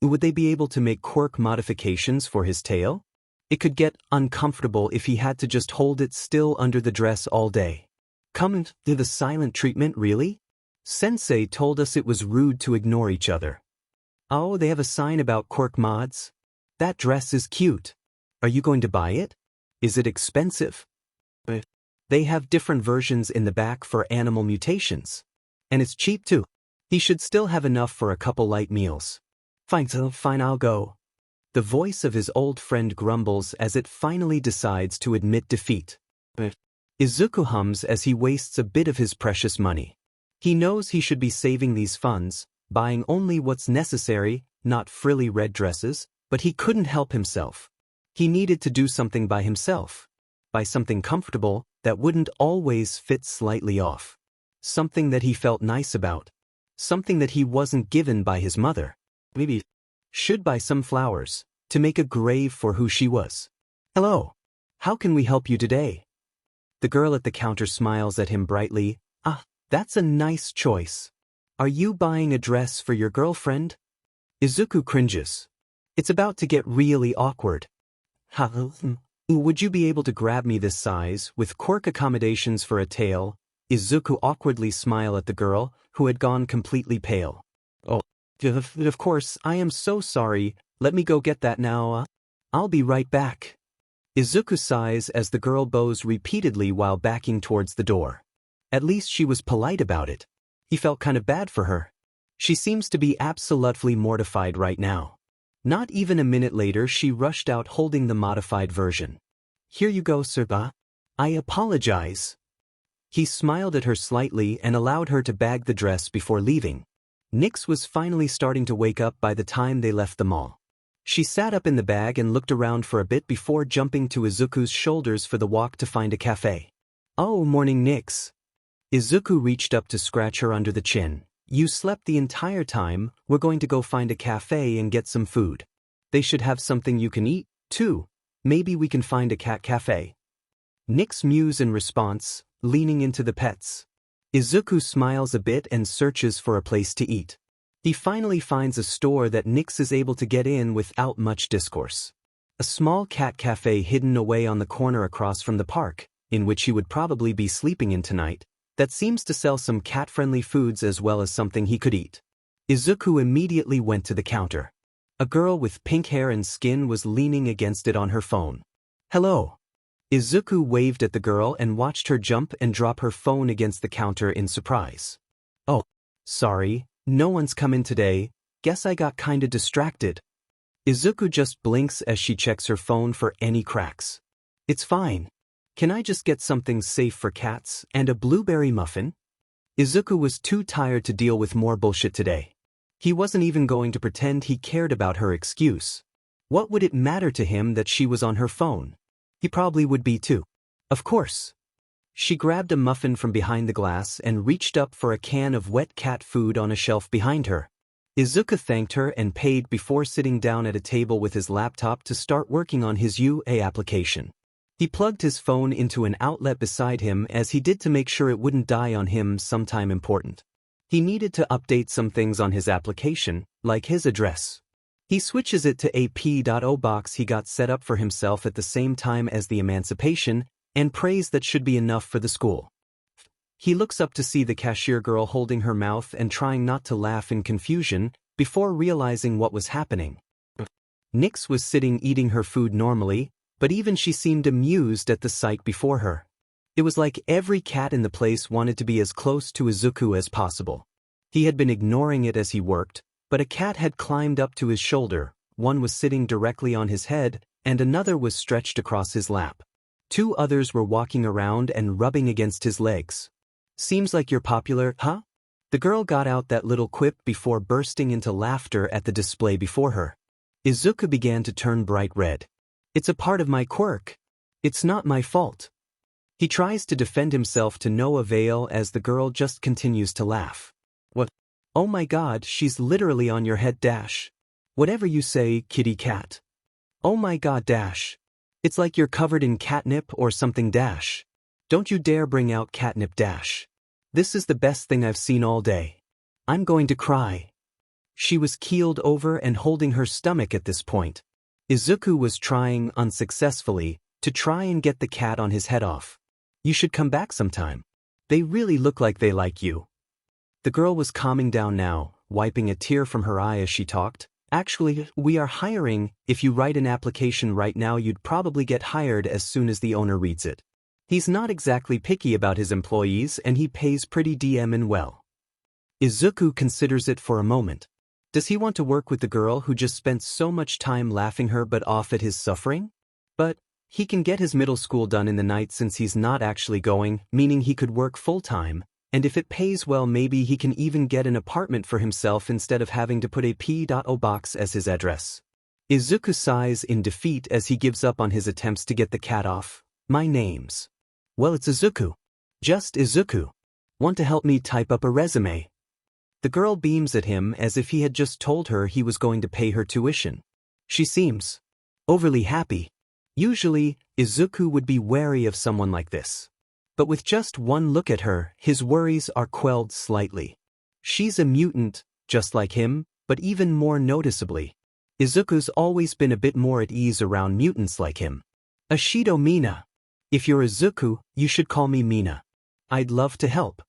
Would they be able to make Quirk modifications for his tail? It could get uncomfortable if he had to just hold it still under the dress all day. Come to the silent treatment, really? Sensei told us it was rude to ignore each other. Oh, they have a sign about Quirk mods? That dress is cute. Are you going to buy it? Is it expensive? They have different versions in the back for animal mutations. And it's cheap too. He should still have enough for a couple light meals. Fine, I'll go. The voice of his old friend grumbles as it finally decides to admit defeat. Izuku hums as he wastes a bit of his precious money. He knows he should be saving these funds, buying only what's necessary, not frilly red dresses, but he couldn't help himself. He needed to do something by himself. Buy something comfortable that wouldn't always fit slightly off. Something that he felt nice about. Something that he wasn't given by his mother. Maybe should buy some flowers to make a grave for who she was. Hello. How can we help you today? The girl at the counter smiles at him brightly. Ah, that's a nice choice. Are you buying a dress for your girlfriend? Izuku cringes. It's about to get really awkward. Would you be able to grab me this size with Quirk accommodations for a tail? Izuku awkwardly smiled at the girl, who had gone completely pale. Oh, of course, I am so sorry. Let me go get that now. I'll be right back. Izuku sighs as the girl bows repeatedly while backing towards the door. At least she was polite about it. He felt kind of bad for her. She seems to be absolutely mortified right now. Not even a minute later she rushed out holding the modified version. Here you go, Sirba. I apologize. He smiled at her slightly and allowed her to bag the dress before leaving. Nyx was finally starting to wake up by the time they left the mall. She sat up in the bag and looked around for a bit before jumping to Izuku's shoulders for the walk to find a cafe. Oh, morning, Nyx. Izuku reached up to scratch her under the chin. You slept the entire time. We're going to go find a cafe and get some food. They should have something you can eat, too. Maybe we can find a cat cafe. Nyx mews in response, leaning into the pets. Izuku smiles a bit and searches for a place to eat. He finally finds a store that Nyx is able to get in without much discourse. A small cat cafe hidden away on the corner across from the park, in which he would probably be sleeping in tonight, that seems to sell some cat-friendly foods as well as something he could eat. Izuku immediately went to the counter. A girl with pink hair and skin was leaning against it on her phone. Hello. Izuku waved at the girl and watched her jump and drop her phone against the counter in surprise. Oh, sorry, no one's come in today. Guess I got kinda distracted. Izuku just blinks as she checks her phone for any cracks. It's fine. Can I just get something safe for cats and a blueberry muffin? Izuku was too tired to deal with more bullshit today. He wasn't even going to pretend he cared about her excuse. What would it matter to him that she was on her phone? He probably would be too. Of course. She grabbed a muffin from behind the glass and reached up for a can of wet cat food on a shelf behind her. Izuku thanked her and paid before sitting down at a table with his laptop to start working on his UA application. He plugged his phone into an outlet beside him as he did to make sure it wouldn't die on him sometime important. He needed to update some things on his application, like his address. He switches it to a P.O box he got set up for himself at the same time as the emancipation, and prays that should be enough for the school. He looks up to see the cashier girl holding her mouth and trying not to laugh in confusion, before realizing what was happening. Nyx was sitting eating her food normally, but even she seemed amused at the sight before her. It was like every cat in the place wanted to be as close to Izuku as possible. He had been ignoring it as he worked, but a cat had climbed up to his shoulder, one was sitting directly on his head, and another was stretched across his lap. Two others were walking around and rubbing against his legs. Seems like you're popular, huh? The girl got out that little quip before bursting into laughter at the display before her. Izuku began to turn bright red. It's a part of my quirk. It's not my fault. He tries to defend himself to no avail as the girl just continues to laugh. What? Oh my god, she's literally on your head dash. Whatever you say, kitty cat. Oh my god dash. It's like you're covered in catnip or something dash. Don't you dare bring out catnip dash. This is the best thing I've seen all day. I'm going to cry. She was keeled over and holding her stomach at this point. Izuku was trying, unsuccessfully, to try and get the cat on his head off. You should come back sometime. They really look like they like you. The girl was calming down now, wiping a tear from her eye as she talked. Actually, we are hiring. If you write an application right now, you'd probably get hired as soon as the owner reads it. He's not exactly picky about his employees and he pays pretty and well. Izuku considers it for a moment. Does he want to work with the girl who just spent so much time laughing her butt off at his suffering? But he can get his middle school done in the night since he's not actually going, meaning he could work full-time, and if it pays well maybe he can even get an apartment for himself instead of having to put a P.O. box as his address. Izuku sighs in defeat as he gives up on his attempts to get the cat off. My name's. Well, it's Izuku. Just Izuku. Want to help me type up a resume? The girl beams at him as if he had just told her he was going to pay her tuition. She seems overly happy. Usually, Izuku would be wary of someone like this. But with just one look at her, his worries are quelled slightly. She's a mutant, just like him, but even more noticeably. Izuku's always been a bit more at ease around mutants like him. Ashido Mina. If you're Izuku, you should call me Mina. I'd love to help.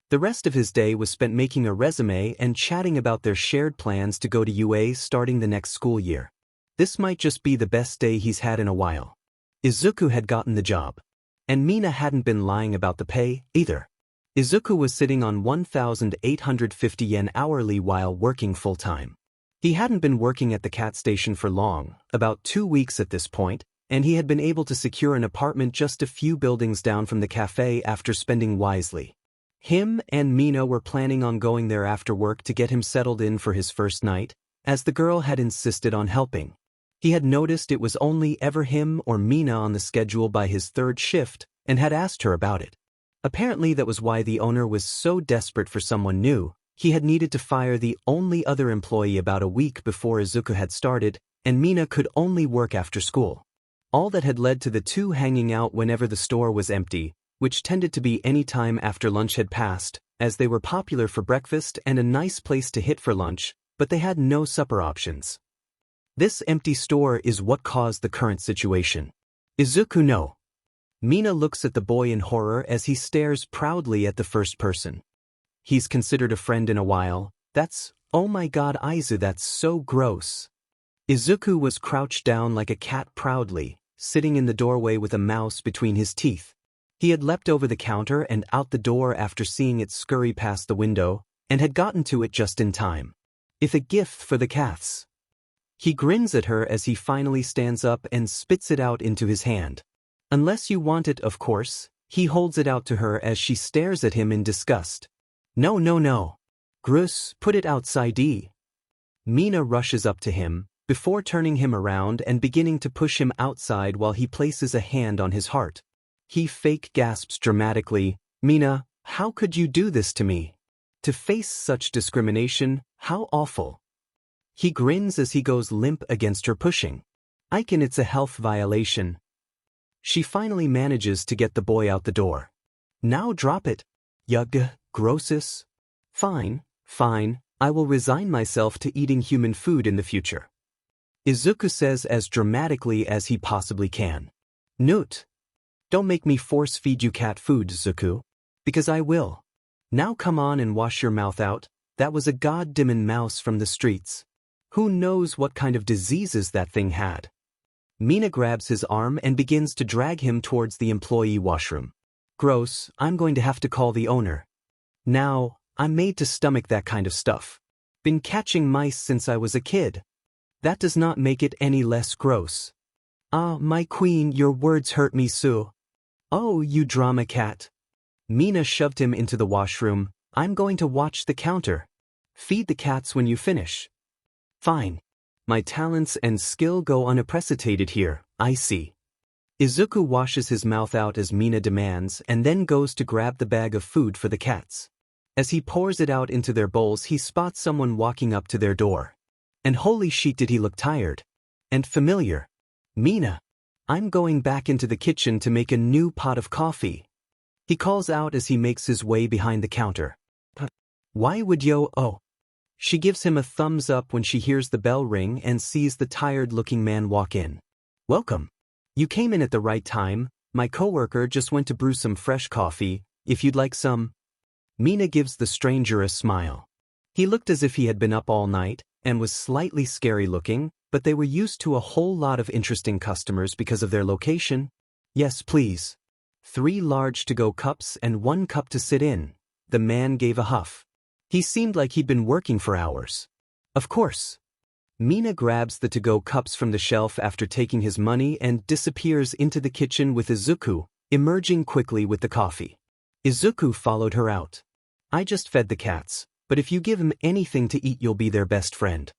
The rest of his day was spent making a resume and chatting about their shared plans to go to UA starting the next school year. This might just be the best day he's had in a while. Izuku had gotten the job. And Mina hadn't been lying about the pay, either. Izuku was sitting on 1,850 yen hourly while working full-time. He hadn't been working at the cat station for long, about 2 weeks at this point, and he had been able to secure an apartment just a few buildings down from the cafe after spending wisely. Him and Mina were planning on going there after work to get him settled in for his first night, as the girl had insisted on helping. He had noticed it was only ever him or Mina on the schedule by his third shift, and had asked her about it. Apparently that was why the owner was so desperate for someone new. He had needed to fire the only other employee about a week before Izuku had started, and Mina could only work after school. All that had led to the two hanging out whenever the store was empty, which tended to be any time after lunch had passed, as they were popular for breakfast and a nice place to hit for lunch, but they had no supper options. This empty store is what caused the current situation. Izuku no. Mina looks at the boy in horror as he stares proudly at the first person. He's considered a friend in a while. That's, oh my god Aizu, that's so gross. Izuku was crouched down like a cat proudly, sitting in the doorway with a mouse between his teeth. He had leapt over the counter and out the door after seeing it scurry past the window, and had gotten to it just in time. If a gift for the cats. He grins at her as he finally stands up and spits it out into his hand. Unless you want it, of course. He holds it out to her as she stares at him in disgust. No, no, no. Grus, put it outside. Mina rushes up to him, before turning him around and beginning to push him outside while he places a hand on his heart. He fake gasps dramatically, Mina, how could you do this to me? To face such discrimination, how awful. He grins as he goes limp against her pushing. It's a health violation. She finally manages to get the boy out the door. Now drop it. Yugg, grosses. Fine, fine, I will resign myself to eating human food in the future. Izuku says as dramatically as he possibly can. Newt. Don't make me force-feed you cat food, Izuku. Because I will. Now come on and wash your mouth out. That was a goddamn mouse from the streets. Who knows what kind of diseases that thing had? Mina grabs his arm and begins to drag him towards the employee washroom. Gross, I'm going to have to call the owner. Now, I'm made to stomach that kind of stuff. Been catching mice since I was a kid. That does not make it any less gross. Ah, my queen, your words hurt me so. Oh, you drama cat. Mina shoved him into the washroom. I'm going to watch the counter. Feed the cats when you finish. Fine. My talents and skill go unappreciated here, I see. Izuku washes his mouth out as Mina demands and then goes to grab the bag of food for the cats. As he pours it out into their bowls, he spots someone walking up to their door. And holy shit, did he look tired. And familiar. Mina. I'm going back into the kitchen to make a new pot of coffee. He calls out as he makes his way behind the counter. Why would you? Oh. She gives him a thumbs up when she hears the bell ring and sees the tired-looking man walk in. Welcome. You came in at the right time. My coworker just went to brew some fresh coffee, if you'd like some. Mina gives the stranger a smile. He looked as if he had been up all night and was slightly scary looking, but they were used to a whole lot of interesting customers because of their location. Yes, please. 3 large to-go cups and 1 cup to sit in. The man gave a huff. He seemed like he'd been working for hours. Of course. Mina grabs the to-go cups from the shelf after taking his money and disappears into the kitchen with Izuku, emerging quickly with the coffee. Izuku followed her out. I just fed the cats, but if you give him anything to eat you'll be their best friend.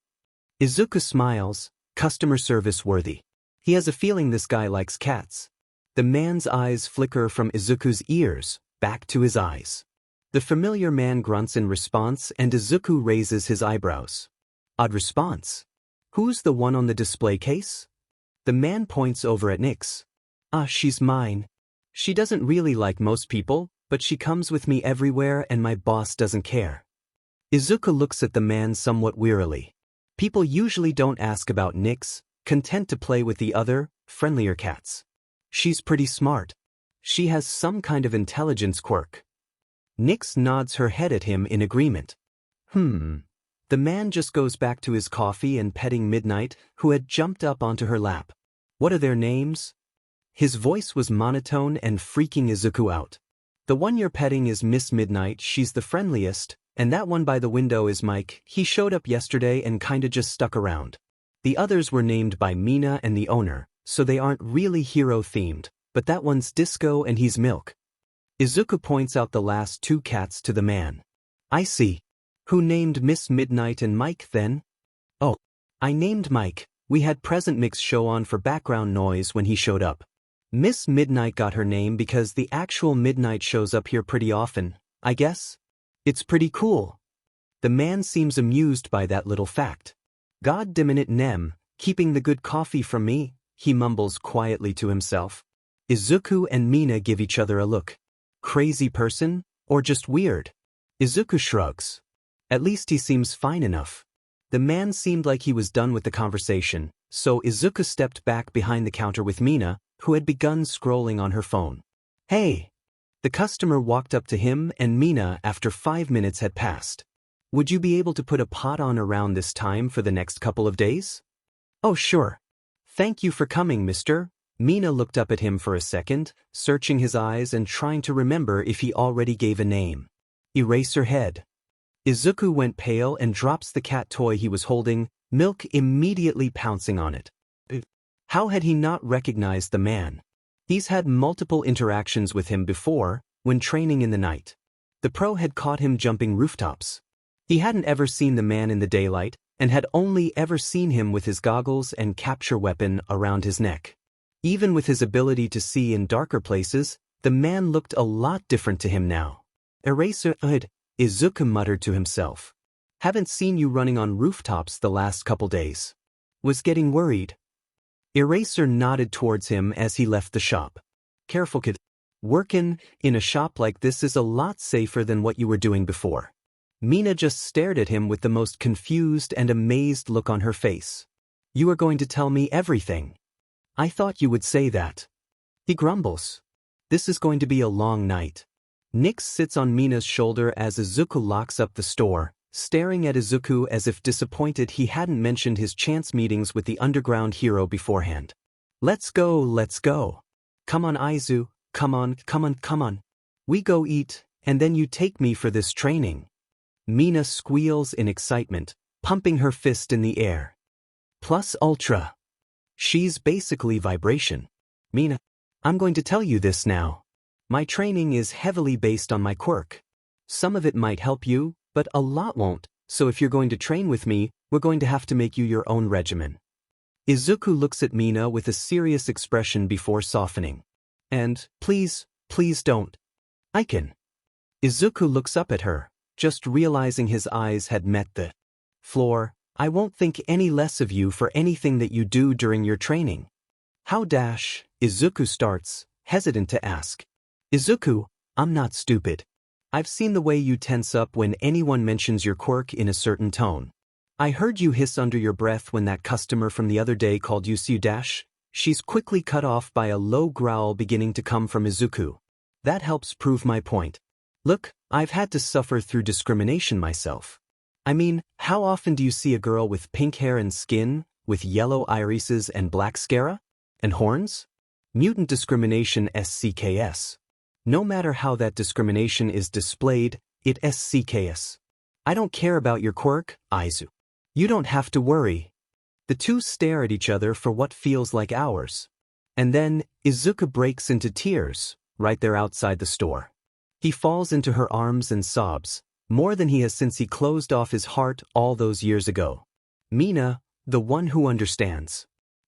Izuku smiles, customer service worthy. He has a feeling this guy likes cats. The man's eyes flicker from Izuku's ears, back to his eyes. The familiar man grunts in response and Izuku raises his eyebrows. Odd response. Who's the one on the display case? The man points over at Nyx. She's mine. She doesn't really like most people, but she comes with me everywhere and my boss doesn't care. Izuku looks at the man somewhat wearily. People usually don't ask about Nyx, content to play with the other, friendlier cats. She's pretty smart. She has some kind of intelligence quirk. Nyx nods her head at him in agreement. The man just goes back to his coffee and petting Midnight, who had jumped up onto her lap. What are their names? His voice was monotone and freaking Izuku out. The one you're petting is Miss Midnight, she's the friendliest, and that one by the window is Mike, he showed up yesterday and kinda just stuck around. The others were named by Mina and the owner, so they aren't really hero-themed, but that one's Disco and he's Milk. Izuku points out the last 2 cats to the man. I see. Who named Miss Midnight and Mike then? Oh, I named Mike. We had Present Mix show on for background noise when he showed up. Miss Midnight got her name because the actual Midnight shows up here pretty often, I guess. It's pretty cool. The man seems amused by that little fact. God damn it, Nem, keeping the good coffee from me, he mumbles quietly to himself. Izuku and Mina give each other a look. Crazy person, or just weird? Izuku shrugs. At least he seems fine enough. The man seemed like he was done with the conversation, so Izuku stepped back behind the counter with Mina, who had begun scrolling on her phone. Hey! The customer walked up to him and Mina after 5 minutes had passed. Would you be able to put a pot on around this time for the next couple of days? Oh sure. Thank you for coming, mister. Mina looked up at him for a second, searching his eyes and trying to remember if he already gave a name. Eraserhead. Izuku went pale and drops the cat toy he was holding, Milk immediately pouncing on it. How had he not recognized the man? He's had multiple interactions with him before, when training in the night. The pro had caught him jumping rooftops. He hadn't ever seen the man in the daylight, and had only ever seen him with his goggles and capture weapon around his neck. Even with his ability to see in darker places, the man looked a lot different to him now. Eraserhead, Izuku muttered to himself. Haven't seen you running on rooftops the last couple days. Was getting worried. Eraser nodded towards him as he left the shop. Careful, kid. Workin' in a shop like this is a lot safer than what you were doing before. Mina just stared at him with the most confused and amazed look on her face. You are going to tell me everything. I thought you would say that. He grumbles. This is going to be a long night. Nyx sits on Mina's shoulder as Izuku locks up the store, staring at Izuku as if disappointed he hadn't mentioned his chance meetings with the underground hero beforehand. Let's go, let's go. Come on, Izu, come on, come on, come on. We go eat, and then you take me for this training. Mina squeals in excitement, pumping her fist in the air. Plus ultra. She's basically vibration. Mina, I'm going to tell you this now. My training is heavily based on my quirk. Some of it might help you, but a lot won't, so if you're going to train with me, we're going to have to make you your own regimen. Izuku looks at Mina with a serious expression before softening. And, please, please don't. I can. Izuku looks up at her, just realizing his eyes had met the floor. I won't think any less of you for anything that you do during your training. How dash, Izuku starts, hesitant to ask. Izuku, I'm not stupid. I've seen the way you tense up when anyone mentions your quirk in a certain tone. I heard you hiss under your breath when that customer from the other day called you Su dash. She's quickly cut off by a low growl beginning to come from Izuku. That helps prove my point. Look, I've had to suffer through discrimination myself. I mean, how often do you see a girl with pink hair and skin, with yellow irises and black scara? And horns? Mutant discrimination SCKS. No matter how that discrimination is displayed, it SCKS. I don't care about your quirk, Izu. You don't have to worry. The two stare at each other for what feels like hours. And then, Izuku breaks into tears, right there outside the store. He falls into her arms and sobs, more than he has since he closed off his heart all those years ago. Mina, the one who understands.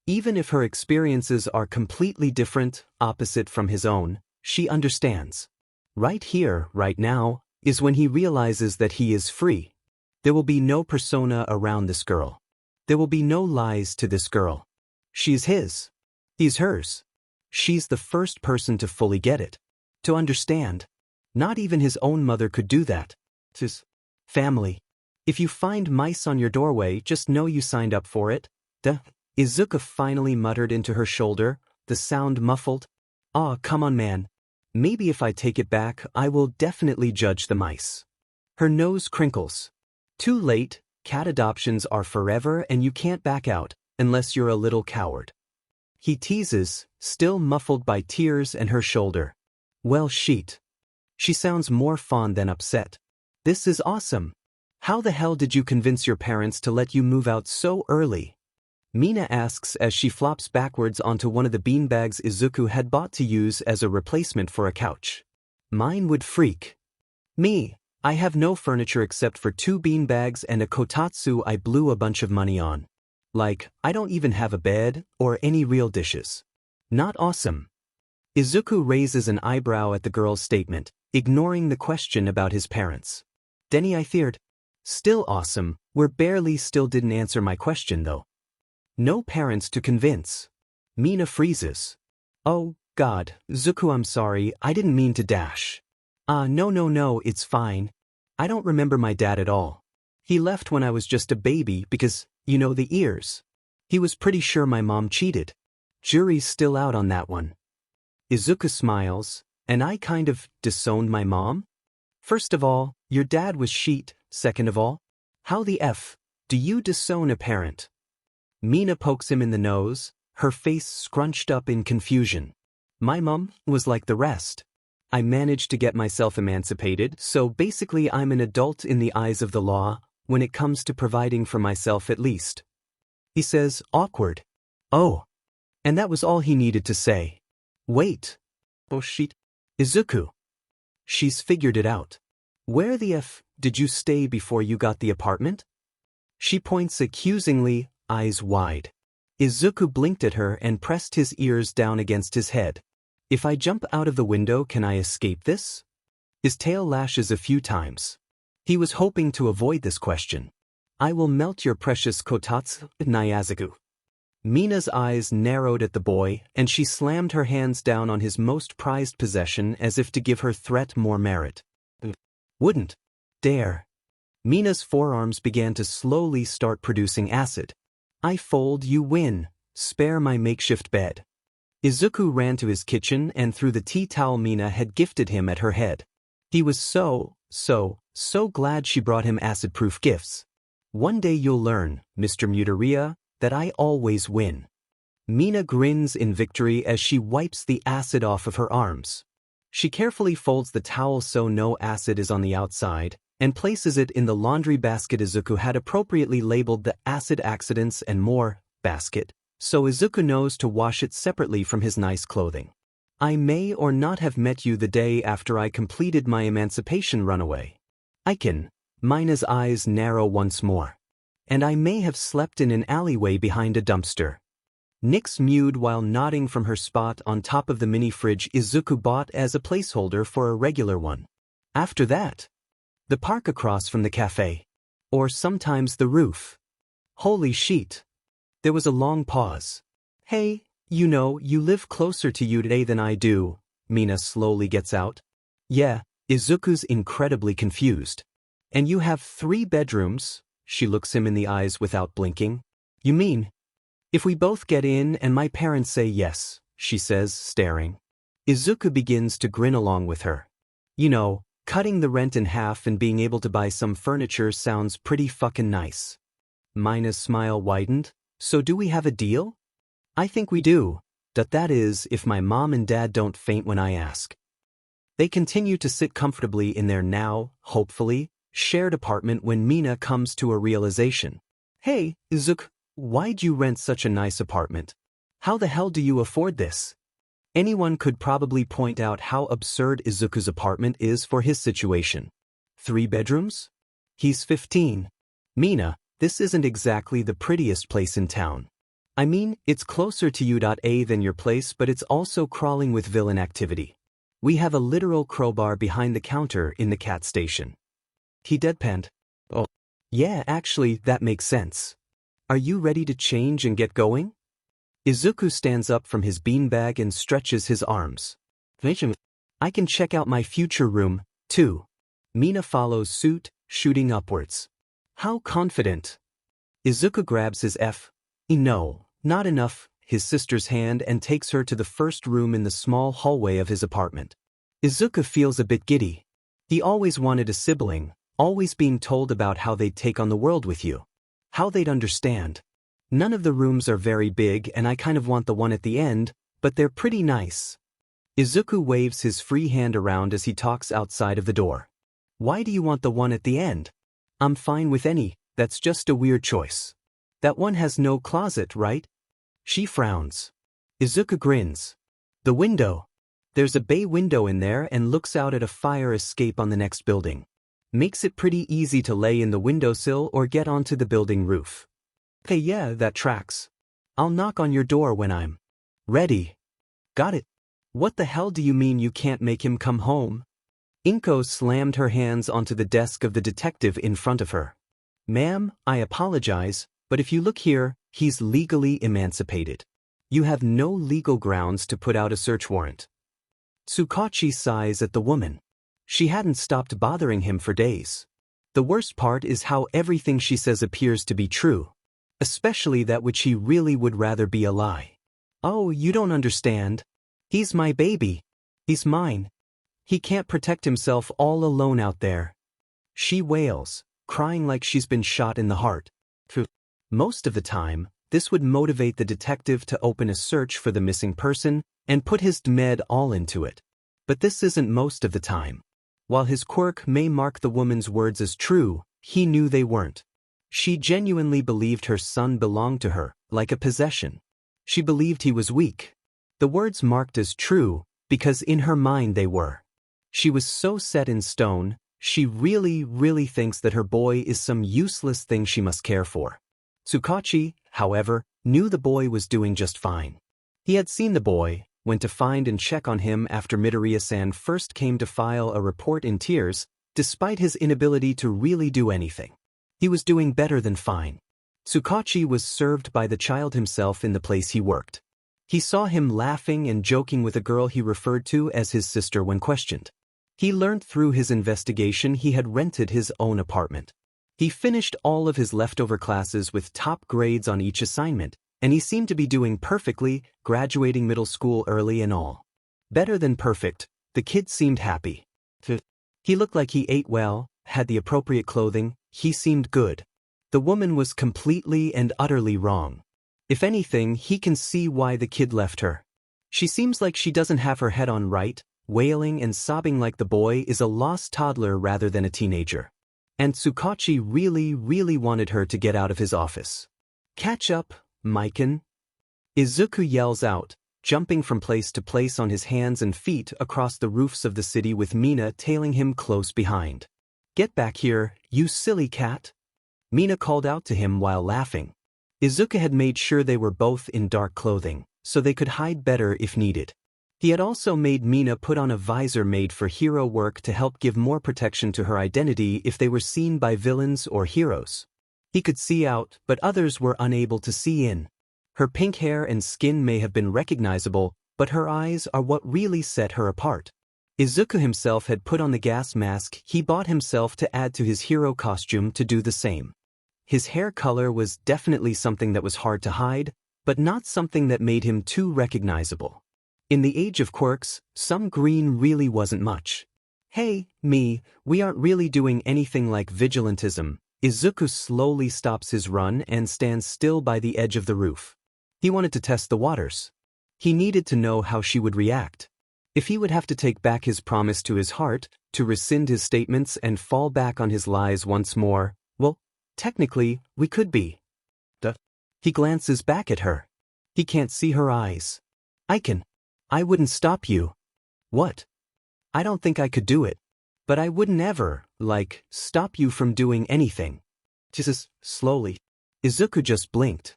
Even if her experiences are completely different, opposite from his own, she understands. Right here, right now, is when he realizes that he is free. There will be no persona around this girl. There will be no lies to this girl. She's his. He's hers. She's the first person to fully get it. To understand. Not even his own mother could do that. His family. If you find mice on your doorway, just know you signed up for it. Izuku finally muttered into her shoulder, the sound muffled. "Aw, come on man. Maybe if I take it back, I will definitely judge the mice." Her nose crinkles. Too late, cat adoptions are forever and you can't back out, unless you're a little coward. He teases, still muffled by tears and her shoulder. Well sheet. She sounds more fond than upset. This is awesome. How the hell did you convince your parents to let you move out so early? Mina asks as she flops backwards onto one of the beanbags Izuku had bought to use as a replacement for a couch. Mine would freak. Me, I have no furniture except for 2 beanbags and a kotatsu I blew a bunch of money on. Like, I don't even have a bed, or any real dishes. Not awesome. Izuku raises an eyebrow at the girl's statement, ignoring the question about his parents. Denny, I feared. Still awesome, we're barely still didn't answer my question though. No parents to convince. Mina freezes. Oh, God, Zuku, I'm sorry, I didn't mean to dash. No, it's fine. I don't remember my dad at all. He left when I was just a baby because, you know, the ears. He was pretty sure my mom cheated. Jury's still out on that one. Izuku smiles, and I kind of disowned my mom? First of all, your dad was sheet, second of all, how the F do you disown a parent? Mina pokes him in the nose, her face scrunched up in confusion. My mom was like the rest. I managed to get myself emancipated, so basically I'm an adult in the eyes of the law, when it comes to providing for myself at least. He says, awkward. Oh. And that was all he needed to say. Wait. Oh shit. Izuku. She's figured it out. Where the F did you stay before you got the apartment? She points accusingly, eyes wide. Izuku blinked at her and pressed his ears down against his head. If I jump out of the window, can I escape this? His tail lashes a few times. He was hoping to avoid this question. I will melt your precious kotatsu, Nyazuku. Mina's eyes narrowed at the boy, and she slammed her hands down on his most prized possession as if to give her threat more merit. Wouldn't dare. Mina's forearms began to slowly start producing acid. I fold, you win. Spare my makeshift bed. Izuku ran to his kitchen and threw the tea towel Mina had gifted him at her head. He was so glad she brought him acid-proof gifts. One day you'll learn, Mr. Midoriya, that I always win. Mina grins in victory as she wipes the acid off of her arms. She carefully folds the towel so no acid is on the outside, and places it in the laundry basket Izuku had appropriately labeled the acid accidents and more basket, so Izuku knows to wash it separately from his nice clothing. I may or not have met you the day after I completed my emancipation runaway. Mina's eyes narrow once more. And I may have slept in an alleyway behind a dumpster. Nyx mewed while nodding from her spot on top of the mini fridge Izuku bought as a placeholder for a regular one. After that, the park across from the cafe. Or sometimes the roof. Holy shit. There was a long pause. Hey, You know, you live closer to you today than I do, Mina slowly gets out. Yeah, Izuku's incredibly confused. And you have 3 bedrooms? She looks him in the eyes without blinking. You mean? If we both get in and my parents say yes, she says, staring. Izuku begins to grin along with her. You know, cutting the rent in half and being able to buy some furniture sounds pretty fucking nice. Mina's smile widened. So do we have a deal? I think we do. That is, if my mom and dad don't faint when I ask. They continue to sit comfortably in their now, hopefully, shared apartment when Mina comes to a realization. Hey, Izuku, why'd you rent such a nice apartment? How the hell do you afford this? Anyone could probably point out how absurd Izuku's apartment is for his situation. 3 bedrooms? He's 15. Mina, this isn't exactly the prettiest place in town. I mean, it's closer to U.A than your place, but it's also crawling with villain activity. We have a literal crowbar behind the counter in the cat station. He deadpanned. Oh, yeah, actually, that makes sense. Are you ready to change and get going? Izuku stands up from his beanbag and stretches his arms. I can check out my future room, too. Mina follows suit, shooting upwards. How confident. Izuku grabs his No, not enough, his sister's hand and takes her to the first room in the small hallway of his apartment. Izuku feels a bit giddy. He always wanted a sibling, always being told about how they'd take on the world with you. How they'd understand. None of the rooms are very big and I kind of want the one at the end, but they're pretty nice. Izuku waves his free hand around as he talks outside of the door. Why do you want the one at the end? I'm fine with any, that's just a weird choice. That one has no closet, right? She frowns. Izuku grins. The window. There's a bay window in there and looks out at a fire escape on the next building. Makes it pretty easy to lay in the windowsill or get onto the building roof. Hey, yeah, that tracks. I'll knock on your door when I'm ready. Got it. What the hell do you mean you can't make him come home? Inko slammed her hands onto the desk of the detective in front of her. Ma'am, I apologize, but if you look here, he's legally emancipated. You have no legal grounds to put out a search warrant. Tsukachi sighs at the woman. She hadn't stopped bothering him for days. The worst part is how everything she says appears to be true. Especially that which he really would rather be a lie. Oh, you don't understand. He's my baby. He's mine. He can't protect himself all alone out there. She wails, crying like she's been shot in the heart. Most of the time, this would motivate the detective to open a search for the missing person and put his med all into it. But this isn't most of the time. While his quirk may mark the woman's words as true, he knew they weren't. She genuinely believed her son belonged to her, like a possession. She believed he was weak. The words marked as true, because in her mind they were. She was so set in stone, she really thinks that her boy is some useless thing she must care for. Tsukachi, however, knew the boy was doing just fine. He had seen the boy, went to find and check on him after Midoriya-san first came to file a report in tears, despite his inability to really do anything. He was doing better than fine. Tsukachi was served by the child himself in the place he worked. He saw him laughing and joking with a girl he referred to as his sister when questioned. He learned through his investigation he had rented his own apartment. He finished all of his leftover classes with top grades on each assignment, and he seemed to be doing perfectly, graduating middle school early and all. Better than perfect, the kid seemed happy. He looked like he ate well, had the appropriate clothing, he seemed good. The woman was completely and utterly wrong. If anything, he can see why the kid left her. She seems like she doesn't have her head on right, wailing and sobbing like the boy is a lost toddler rather than a teenager. And Tsukachi really wanted her to get out of his office. Catch up, Mikan. Izuku yells out, jumping from place to place on his hands and feet across the roofs of the city with Mina tailing him close behind. Get back here, you silly cat. Mina called out to him while laughing. Izuku had made sure they were both in dark clothing, so they could hide better if needed. He had also made Mina put on a visor made for hero work to help give more protection to her identity if they were seen by villains or heroes. He could see out, but others were unable to see in. Her pink hair and skin may have been recognizable, but her eyes are what really set her apart. Izuku himself had put on the gas mask he bought himself to add to his hero costume to do the same. His hair color was definitely something that was hard to hide, but not something that made him too recognizable. In the age of quirks, some green really wasn't much. Hey, we aren't really doing anything like vigilantism. Izuku slowly stops his run and stands still by the edge of the roof. He wanted to test the waters. He needed to know how she would react. If he would have to take back his promise to his heart, to rescind his statements and fall back on his lies once more, well, technically, we could be. He glances back at her. He can't see her eyes. I wouldn't stop you. What? I don't think I could do it. But I wouldn't ever, stop you from doing anything. Jesus, slowly. Izuku just blinked.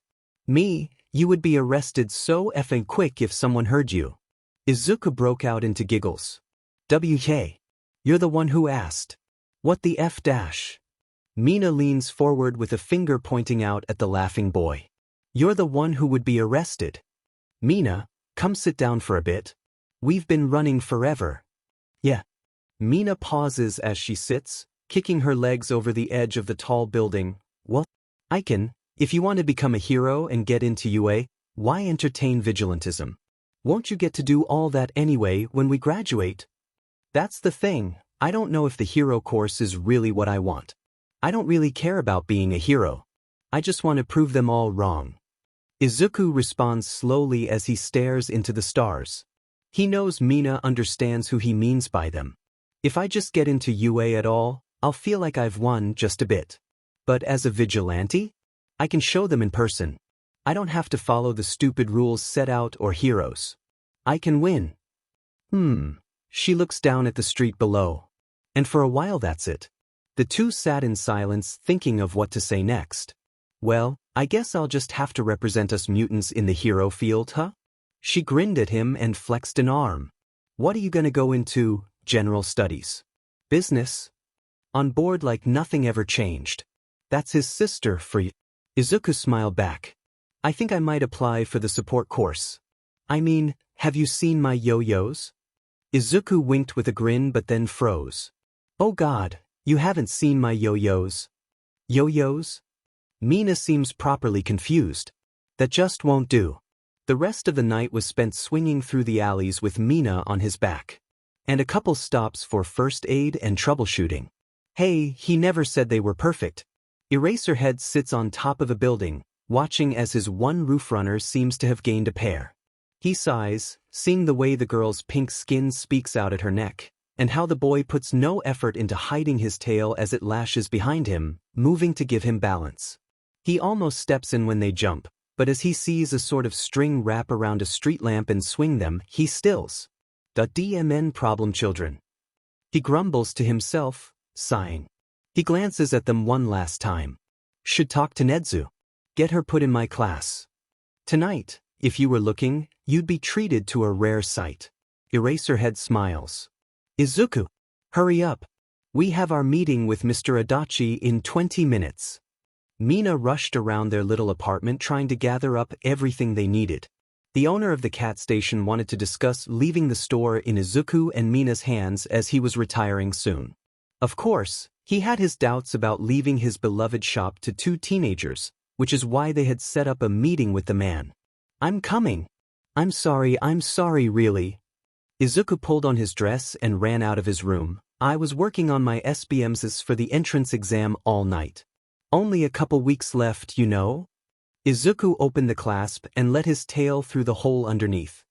You would be arrested so effing quick if someone heard you. Izuku broke out into giggles. WK. You're the one who asked. What the F dash? Mina leans forward with a finger pointing out at the laughing boy. You're the one who would be arrested. Mina, come sit down for a bit. We've been running forever. Yeah. Mina pauses as she sits, kicking her legs over the edge of the tall building. Well, if you want to become a hero and get into UA, why entertain vigilantism? Won't you get to do all that anyway when we graduate? That's the thing, I don't know if the hero course is really what I want. I don't really care about being a hero. I just want to prove them all wrong. Izuku responds slowly as he stares into the stars. He knows Mina understands who he means by them. If I just get into UA at all, I'll feel like I've won just a bit. But as a vigilante, I can show them in person. I don't have to follow the stupid rules set out or heroes. I can win. She looks down at the street below. And for a while that's it. The two sat in silence thinking of what to say next. Well, I guess I'll just have to represent us mutants in the hero field, huh? She grinned at him and flexed an arm. What are you gonna go into, general studies? Business? On board like nothing ever changed. That's his sister for you. Izuku smiled back. I think I might apply for the support course. Have you seen my yo-yos? Izuku winked with a grin but then froze. Oh God, you haven't seen my yo-yos. Yo-yos? Mina seems properly confused. That just won't do. The rest of the night was spent swinging through the alleys with Mina on his back. And a couple stops for first aid and troubleshooting. Hey, he never said they were perfect. Eraserhead sits on top of a building, watching as his one roof runner seems to have gained a pair. He sighs, seeing the way the girl's pink skin speaks out at her neck, and how the boy puts no effort into hiding his tail as it lashes behind him, moving to give him balance. He almost steps in when they jump, but as he sees a sort of string wrap around a street lamp and swing them, he stills. DMN problem children. He grumbles to himself, sighing. He glances at them one last time. Should talk to Nedzu. Get her put in my class. Tonight, if you were looking, you'd be treated to a rare sight. Eraserhead smiles. Izuku, hurry up. We have our meeting with Mr. Adachi in 20 minutes. Mina rushed around their little apartment trying to gather up everything they needed. The owner of the cat station wanted to discuss leaving the store in Izuku and Mina's hands as he was retiring soon. Of course, he had his doubts about leaving his beloved shop to two teenagers, which is why they had set up a meeting with the man. I'm coming. I'm sorry really. Izuku pulled on his dress and ran out of his room. I was working on my SBMs for the entrance exam all night. Only a couple weeks left, you know? Izuku opened the clasp and let his tail through the hole underneath.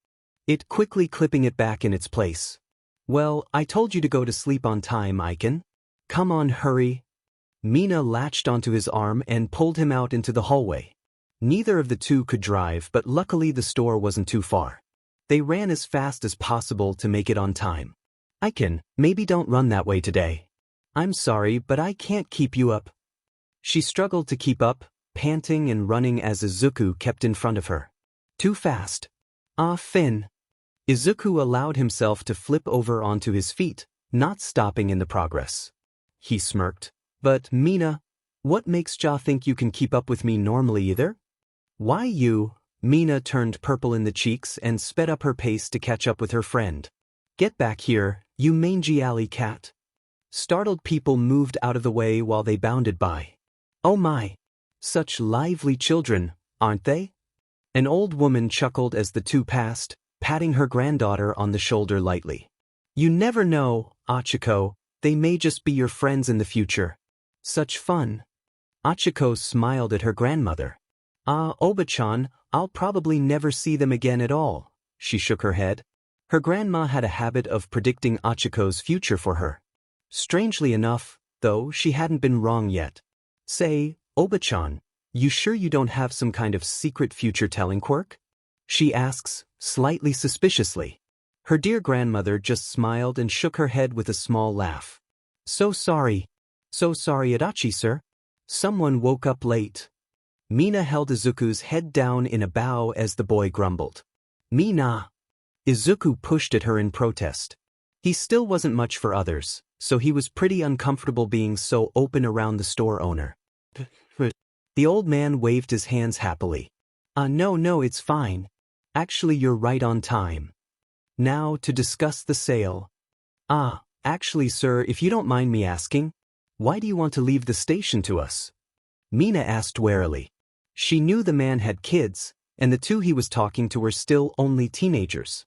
It quickly clipping it back in its place. Well, I told you to go to sleep on time, Aiken. Come on, hurry. Mina latched onto his arm and pulled him out into the hallway. Neither of the two could drive, but luckily the store wasn't too far. They ran as fast as possible to make it on time. Aiken, maybe don't run that way today. I'm sorry, but I can't keep you up. She struggled to keep up, panting and running as Izuku kept in front of her. Too fast. Ah, Finn. Izuku allowed himself to flip over onto his feet, not stopping in the progress. He smirked. But, Mina, what makes Ja think you can keep up with me normally either? Why you, Mina turned purple in the cheeks and sped up her pace to catch up with her friend. Get back here, you mangy alley cat. Startled people moved out of the way while they bounded by. Oh my! Such lively children, aren't they? An old woman chuckled as the two passed, patting her granddaughter on the shoulder lightly. You never know, Achiko, they may just be your friends in the future. Such fun. Achiko smiled at her grandmother. Oba-chan, I'll probably never see them again at all. She shook her head. Her grandma had a habit of predicting Achiko's future for her. Strangely enough, though, she hadn't been wrong yet. Say, Oba-chan, you sure you don't have some kind of secret future-telling quirk? She asks, slightly suspiciously. Her dear grandmother just smiled and shook her head with a small laugh. So sorry, Adachi, sir. Someone woke up late. Mina held Izuku's head down in a bow as the boy grumbled. Mina. Izuku pushed at her in protest. He still wasn't much for others, so he was pretty uncomfortable being so open around the store owner. The old man waved his hands happily. No, it's fine. Actually, you're right on time. Now, to discuss the sale. Actually, sir, if you don't mind me asking, why do you want to leave the station to us? Mina asked warily. She knew the man had kids, and the two he was talking to were still only teenagers.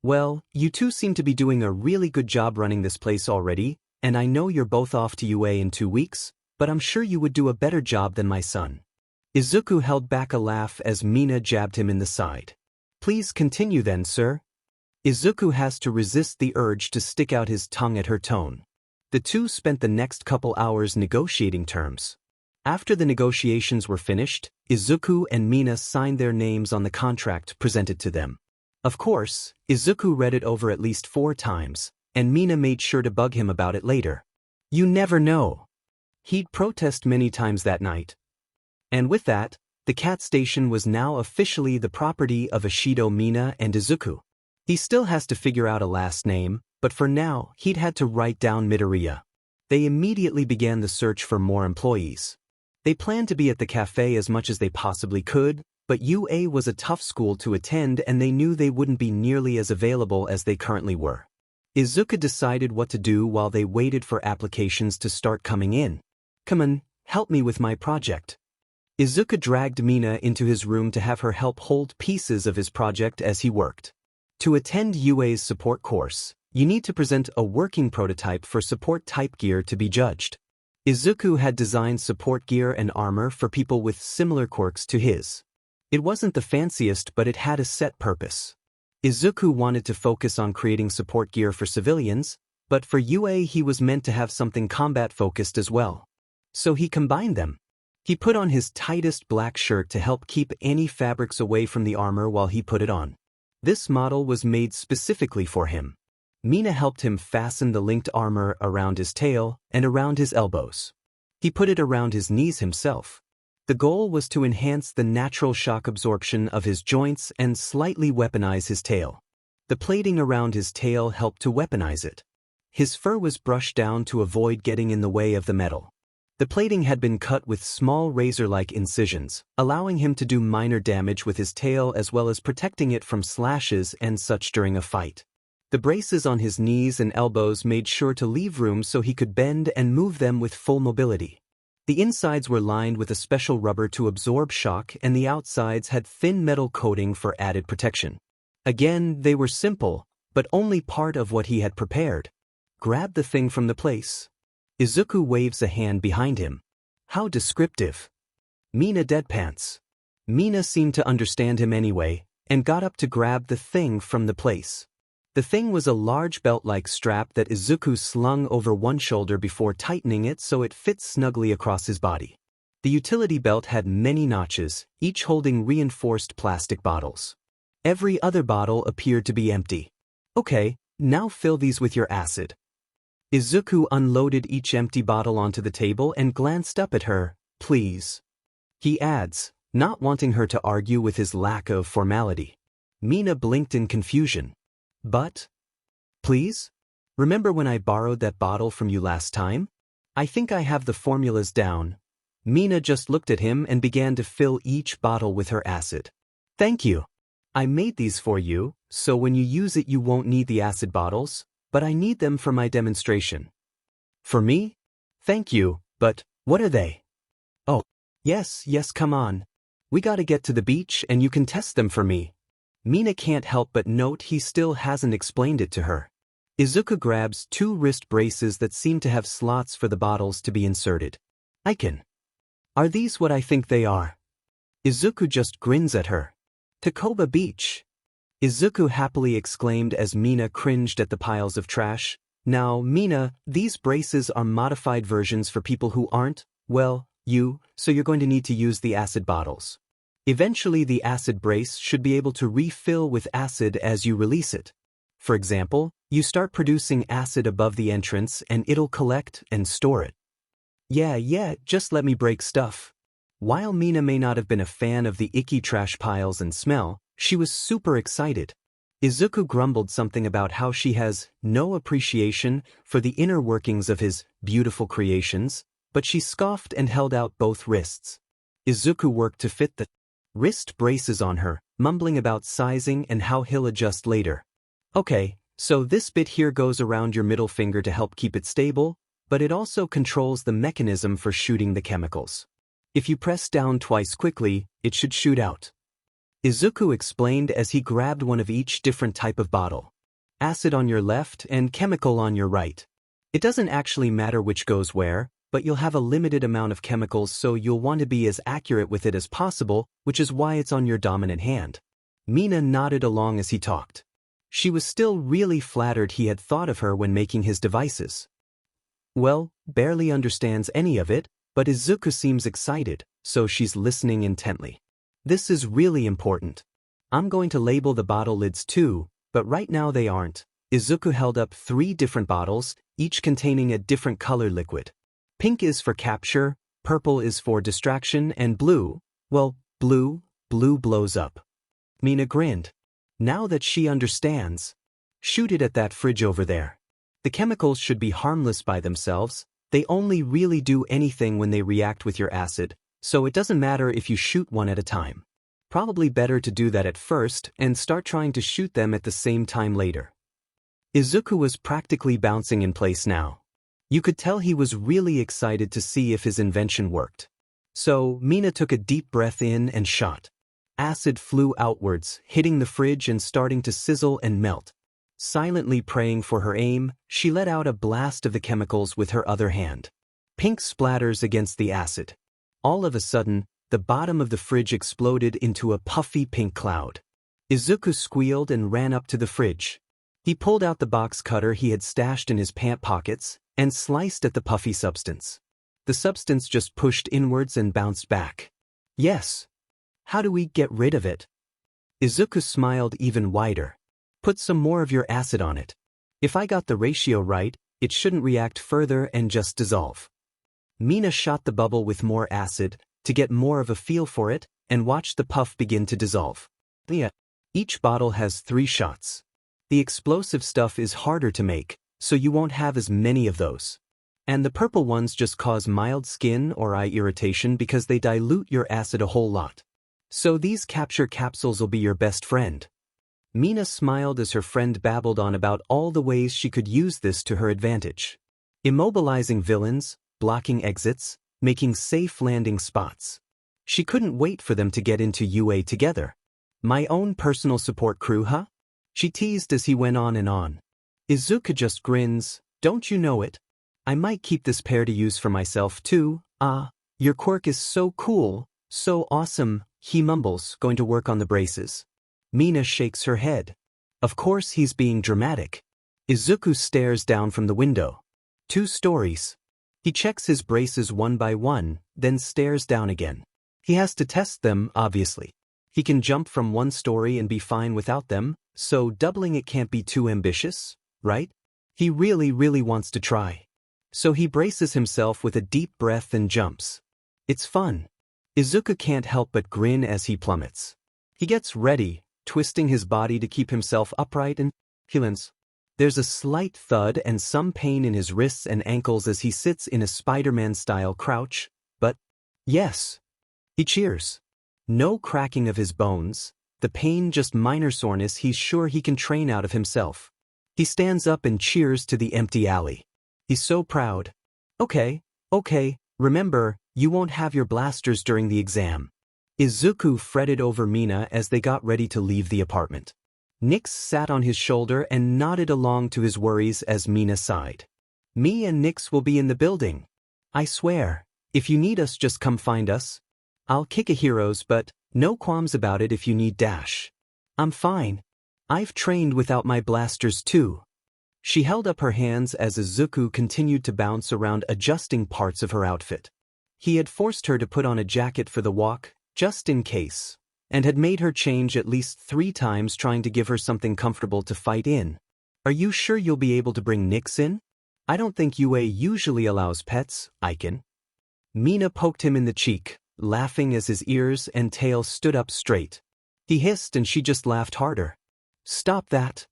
Well, you two seem to be doing a really good job running this place already, and I know you're both off to UA in 2 weeks, but I'm sure you would do a better job than my son. Izuku held back a laugh as Mina jabbed him in the side. Please continue then, sir. Izuku has to resist the urge to stick out his tongue at her tone. The two spent the next couple hours negotiating terms. After the negotiations were finished, Izuku and Mina signed their names on the contract presented to them. Of course, Izuku read it over at least 4 times, and Mina made sure to bug him about it later. You never know. He'd protest many times that night. And with that, the cat station was now officially the property of Ishido, Mina, and Izuku. He still has to figure out a last name, but for now, he'd had to write down Midoriya. They immediately began the search for more employees. They planned to be at the cafe as much as they possibly could, but UA was a tough school to attend and they knew they wouldn't be nearly as available as they currently were. Izuku decided what to do while they waited for applications to start coming in. Come on, help me with my project. Izuku dragged Mina into his room to have her help hold pieces of his project as he worked. To attend UA's support course, you need to present a working prototype for support type gear to be judged. Izuku had designed support gear and armor for people with similar quirks to his. It wasn't the fanciest, but it had a set purpose. Izuku wanted to focus on creating support gear for civilians, but for UA he was meant to have something combat-focused as well. So he combined them. He put on his tightest black shirt to help keep any fabrics away from the armor while he put it on. This model was made specifically for him. Mina helped him fasten the linked armor around his tail and around his elbows. He put it around his knees himself. The goal was to enhance the natural shock absorption of his joints and slightly weaponize his tail. The plating around his tail helped to weaponize it. His fur was brushed down to avoid getting in the way of the metal. The plating had been cut with small razor-like incisions, allowing him to do minor damage with his tail as well as protecting it from slashes and such during a fight. The braces on his knees and elbows made sure to leave room so he could bend and move them with full mobility. The insides were lined with a special rubber to absorb shock and the outsides had thin metal coating for added protection. Again, they were simple, but only part of what he had prepared. Grab the thing from the place. Izuku waves a hand behind him. How descriptive. Mina deadpants. Mina seemed to understand him anyway, and got up to grab the thing from the place. The thing was a large belt-like strap that Izuku slung over one shoulder before tightening it so it fit snugly across his body. The utility belt had many notches, each holding reinforced plastic bottles. Every other bottle appeared to be empty. Okay, now fill these with your acid. Izuku unloaded each empty bottle onto the table and glanced up at her. Please. He adds, not wanting her to argue with his lack of formality. Mina blinked in confusion. But? Please? Remember when I borrowed that bottle from you last time? I think I have the formulas down. Mina just looked at him and began to fill each bottle with her acid. Thank you. I made these for you, so when you use it you won't need the acid bottles, but I need them for my demonstration. For me? Thank you, but what are they? Oh, yes, come on. We gotta get to the beach and you can test them for me. Mina can't help but note he still hasn't explained it to her. Izuku grabs 2 wrist braces that seem to have slots for the bottles to be inserted. I can. Are these what I think they are? Izuku just grins at her. Takoba Beach. Izuku happily exclaimed as Mina cringed at the piles of trash. Now, Mina, these braces are modified versions for people who aren't, well, you, so you're going to need to use the acid bottles. Eventually the acid brace should be able to refill with acid as you release it. For example, you start producing acid above the entrance and it'll collect and store it. Yeah, just let me break stuff. While Mina may not have been a fan of the icky trash piles and smell, she was super excited. Izuku grumbled something about how she has no appreciation for the inner workings of his beautiful creations, but she scoffed and held out both wrists. Izuku worked to fit the wrist braces on her, mumbling about sizing and how he'll adjust later. Okay, so this bit here goes around your middle finger to help keep it stable, but it also controls the mechanism for shooting the chemicals. If you press down twice quickly, it should shoot out. Izuku explained as he grabbed one of each different type of bottle. Acid on your left and chemical on your right. It doesn't actually matter which goes where, but you'll have a limited amount of chemicals so you'll want to be as accurate with it as possible, which is why it's on your dominant hand. Mina nodded along as he talked. She was still really flattered he had thought of her when making his devices. Well, barely understands any of it, but Izuku seems excited, so she's listening intently. This is really important. I'm going to label the bottle lids too, but right now they aren't. Izuku held up 3 different bottles, each containing a different color liquid. Pink is for capture, purple is for distraction, and blue, well, blue blows up. Mina grinned. Now that she understands, shoot it at that fridge over there. The chemicals should be harmless by themselves. They only really do anything when they react with your acid, so it doesn't matter if you shoot one at a time. Probably better to do that at first and start trying to shoot them at the same time later. Izuku was practically bouncing in place now. You could tell he was really excited to see if his invention worked. So, Mina took a deep breath in and shot. Acid flew outwards, hitting the fridge and starting to sizzle and melt. Silently praying for her aim, she let out a blast of the chemicals with her other hand. Pink splatters against the acid. All of a sudden, the bottom of the fridge exploded into a puffy pink cloud. Izuku squealed and ran up to the fridge. He pulled out the box cutter he had stashed in his pant pockets and sliced at the puffy substance. The substance just pushed inwards and bounced back. Yes. How do we get rid of it? Izuku smiled even wider. Put some more of your acid on it. If I got the ratio right, it shouldn't react further and just dissolve. Mina shot the bubble with more acid to get more of a feel for it and watched the puff begin to dissolve. Each bottle has 3 shots. The explosive stuff is harder to make, so you won't have as many of those. And the purple ones just cause mild skin or eye irritation because they dilute your acid a whole lot. So these capture capsules will be your best friend. Mina smiled as her friend babbled on about all the ways she could use this to her advantage. Immobilizing villains, blocking exits, making safe landing spots. She couldn't wait for them to get into UA together. My own personal support crew, huh? She teased as he went on and on. Izuku just grins, don't you know it? I might keep this pair to use for myself too. Your quirk is so cool, so awesome, he mumbles, going to work on the braces. Mina shakes her head. Of course he's being dramatic. Izuku stares down from the window. 2 stories. He checks his braces one by one, then stares down again. He has to test them, obviously. He can jump from 1 story and be fine without them, so doubling it can't be too ambitious, right? He really wants to try. So he braces himself with a deep breath and jumps. It's fun. Izuku can't help but grin as he plummets. He gets ready, twisting his body to keep himself upright and lands. There's a slight thud and some pain in his wrists and ankles as he sits in a Spider-Man-style crouch, but yes. He cheers. No cracking of his bones, The pain just minor soreness he's sure he can train out of himself. He stands up and cheers to the empty alley. He's so proud. Okay, remember, you won't have your blasters during the exam. Izuku fretted over Mina as they got ready to leave the apartment. Nyx sat on his shoulder and nodded along to his worries as Mina sighed. Me and Nyx will be in the building. I swear, if you need us just come find us. I'll kick a heroes but no qualms about it if you need dash. I'm fine. I've trained without my blasters too. She held up her hands as Izuku continued to bounce around adjusting parts of her outfit. He had forced her to put on a jacket for the walk, just in case, and had made her change at least 3 times trying to give her something comfortable to fight in. Are you sure you'll be able to bring Nyx in? I don't think UA usually allows pets, Icon. Mina poked him in the cheek, laughing as his ears and tail stood up straight. He hissed and she just laughed harder. Stop that.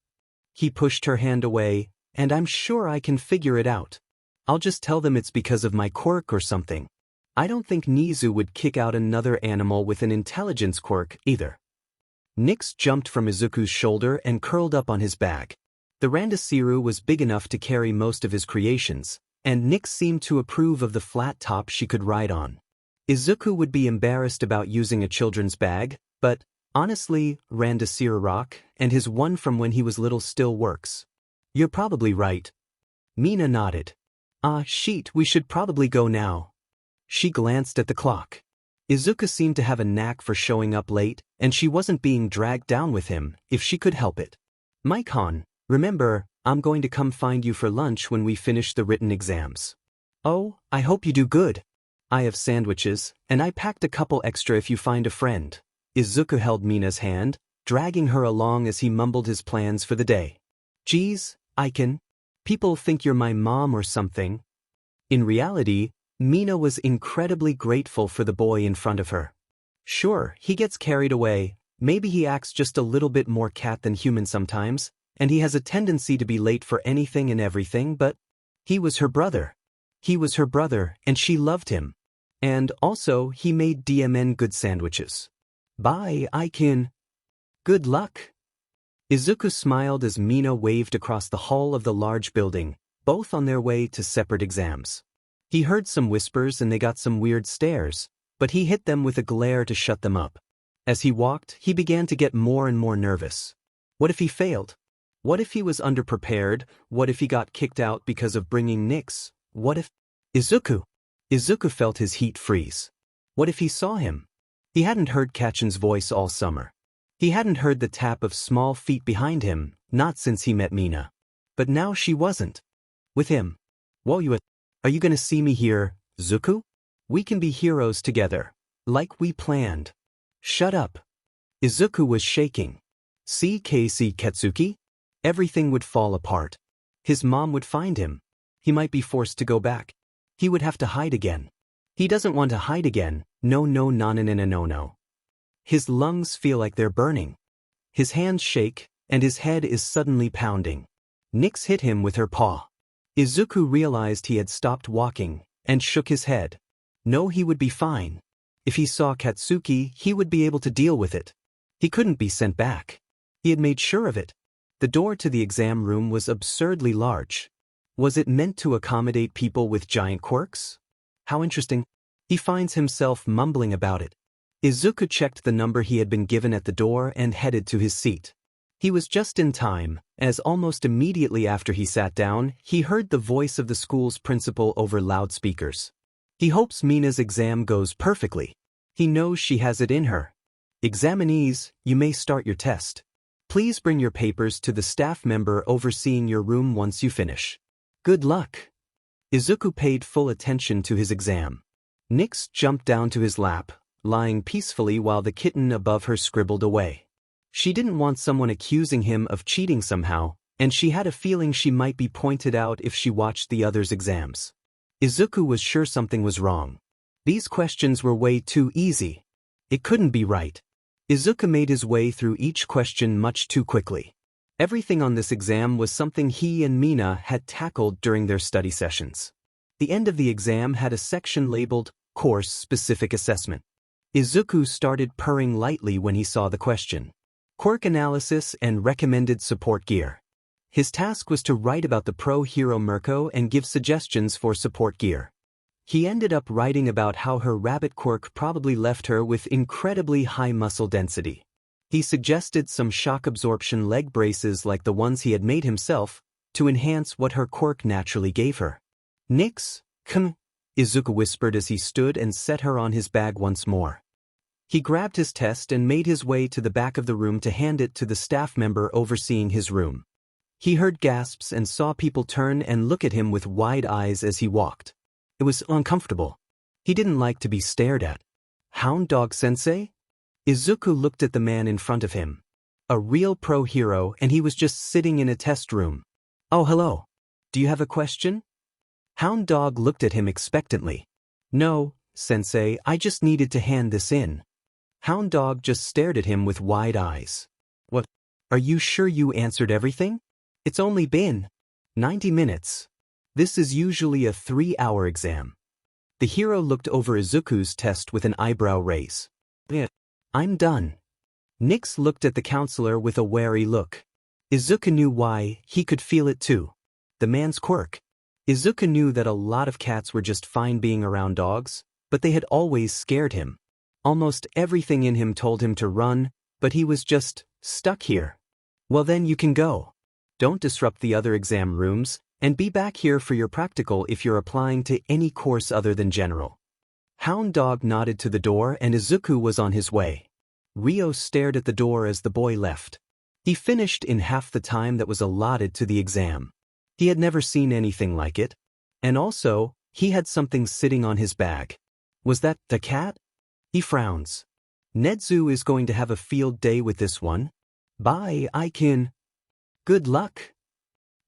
He pushed her hand away, and I'm sure I can figure it out. I'll just tell them it's because of my quirk or something. I don't think Nizu would kick out another animal with an intelligence quirk either. Nyx jumped from Izuku's shoulder and curled up on his back. The Randasiru was big enough to carry most of his creations, and Nyx seemed to approve of the flat top she could ride on. Izuku would be embarrassed about using a children's bag, but honestly, Randasiru rock, and his one from when he was little still works. You're probably right. Mina nodded. Sheet, we should probably go now. She glanced at the clock. Izuku seemed to have a knack for showing up late, and she wasn't being dragged down with him, if she could help it. Maikon, remember, I'm going to come find you for lunch when we finish the written exams. Oh, I hope you do good. I have sandwiches, and I packed a couple extra if you find a friend. Izuku held Mina's hand, dragging her along as he mumbled his plans for the day. Geez, Icon. People think you're my mom or something. In reality, Mina was incredibly grateful for the boy in front of her. Sure, he gets carried away, maybe he acts just a little bit more cat than human sometimes, and he has a tendency to be late for anything and everything, but he was her brother. He was her brother, and she loved him. And also, he made DMN good sandwiches. Bye, Icon. Good luck. Izuku smiled as Mina waved across the hall of the large building, both on their way to separate exams. He heard some whispers and they got some weird stares, but he hit them with a glare to shut them up. As he walked, he began to get more and more nervous. What if he failed? What if he was underprepared? What if he got kicked out because of bringing Nyx? What if... Izuku! Izuku felt his heat freeze. What if he saw him? He hadn't heard Kachin's voice all summer. He hadn't heard the tap of small feet behind him, not since he met Mina. But now she wasn't. With him. Are you gonna see me here, Zuku? We can be heroes together. Like we planned. Shut up. Izuku was shaking. See Casey Ketsuki? Everything would fall apart. His mom would find him. He might be forced to go back. He would have to hide again. He doesn't want to hide again. No. His lungs feel like they're burning. His hands shake, and his head is suddenly pounding. Nyx hit him with her paw. Izuku realized he had stopped walking, and shook his head. No, he would be fine. If he saw Katsuki, he would be able to deal with it. He couldn't be sent back. He had made sure of it. The door to the exam room was absurdly large. Was it meant to accommodate people with giant quirks? How interesting. He finds himself mumbling about it. Izuku checked the number he had been given at the door and headed to his seat. He was just in time, as almost immediately after he sat down, he heard the voice of the school's principal over loudspeakers. He hopes Mina's exam goes perfectly. He knows she has it in her. Examinees, you may start your test. Please bring your papers to the staff member overseeing your room once you finish. Good luck. Izuku paid full attention to his exam. Nyx jumped down to his lap, lying peacefully while the kitten above her scribbled away. She didn't want someone accusing him of cheating somehow, and she had a feeling she might be pointed out if she watched the others' exams. Izuku was sure something was wrong. These questions were way too easy. It couldn't be right. Izuku made his way through each question much too quickly. Everything on this exam was something he and Mina had tackled during their study sessions. The end of the exam had a section labeled Course-Specific Assessment. Izuku started purring lightly when he saw the question. Quirk analysis and recommended support gear. His task was to write about the pro hero Mirko and give suggestions for support gear. He ended up writing about how her rabbit quirk probably left her with incredibly high muscle density. He suggested some shock absorption leg braces like the ones he had made himself to enhance what her quirk naturally gave her. "Nix, come," Izuku whispered as he stood and set her on his bag once more. He grabbed his test and made his way to the back of the room to hand it to the staff member overseeing his room. He heard gasps and saw people turn and look at him with wide eyes as he walked. It was uncomfortable. He didn't like to be stared at. "Hound Dog Sensei?" Izuku looked at the man in front of him. A real pro hero, and he was just sitting in a test room. "Oh, hello. Do you have a question?" Hound Dog looked at him expectantly. "No, Sensei, I just needed to hand this in." Hound Dog just stared at him with wide eyes. "What? Are you sure you answered everything? It's only been 90 minutes. This is usually a 3-hour exam." The hero looked over Izuku's test with an eyebrow raise. "Yeah, I'm done." Nix looked at the counselor with a wary look. Izuku knew why. He could feel it too. The man's quirk. Izuku knew that a lot of cats were just fine being around dogs, but they had always scared him. Almost everything in him told him to run, but he was just stuck here. "Well then you can go. Don't disrupt the other exam rooms, and be back here for your practical if you're applying to any course other than general." Hound Dog nodded to the door and Izuku was on his way. Ryo stared at the door as the boy left. He finished in half the time that was allotted to the exam. He had never seen anything like it. And also, he had something sitting on his bag. Was that the cat? He frowns. "Nedzu is going to have a field day with this one. Bye, Aikin. Good luck."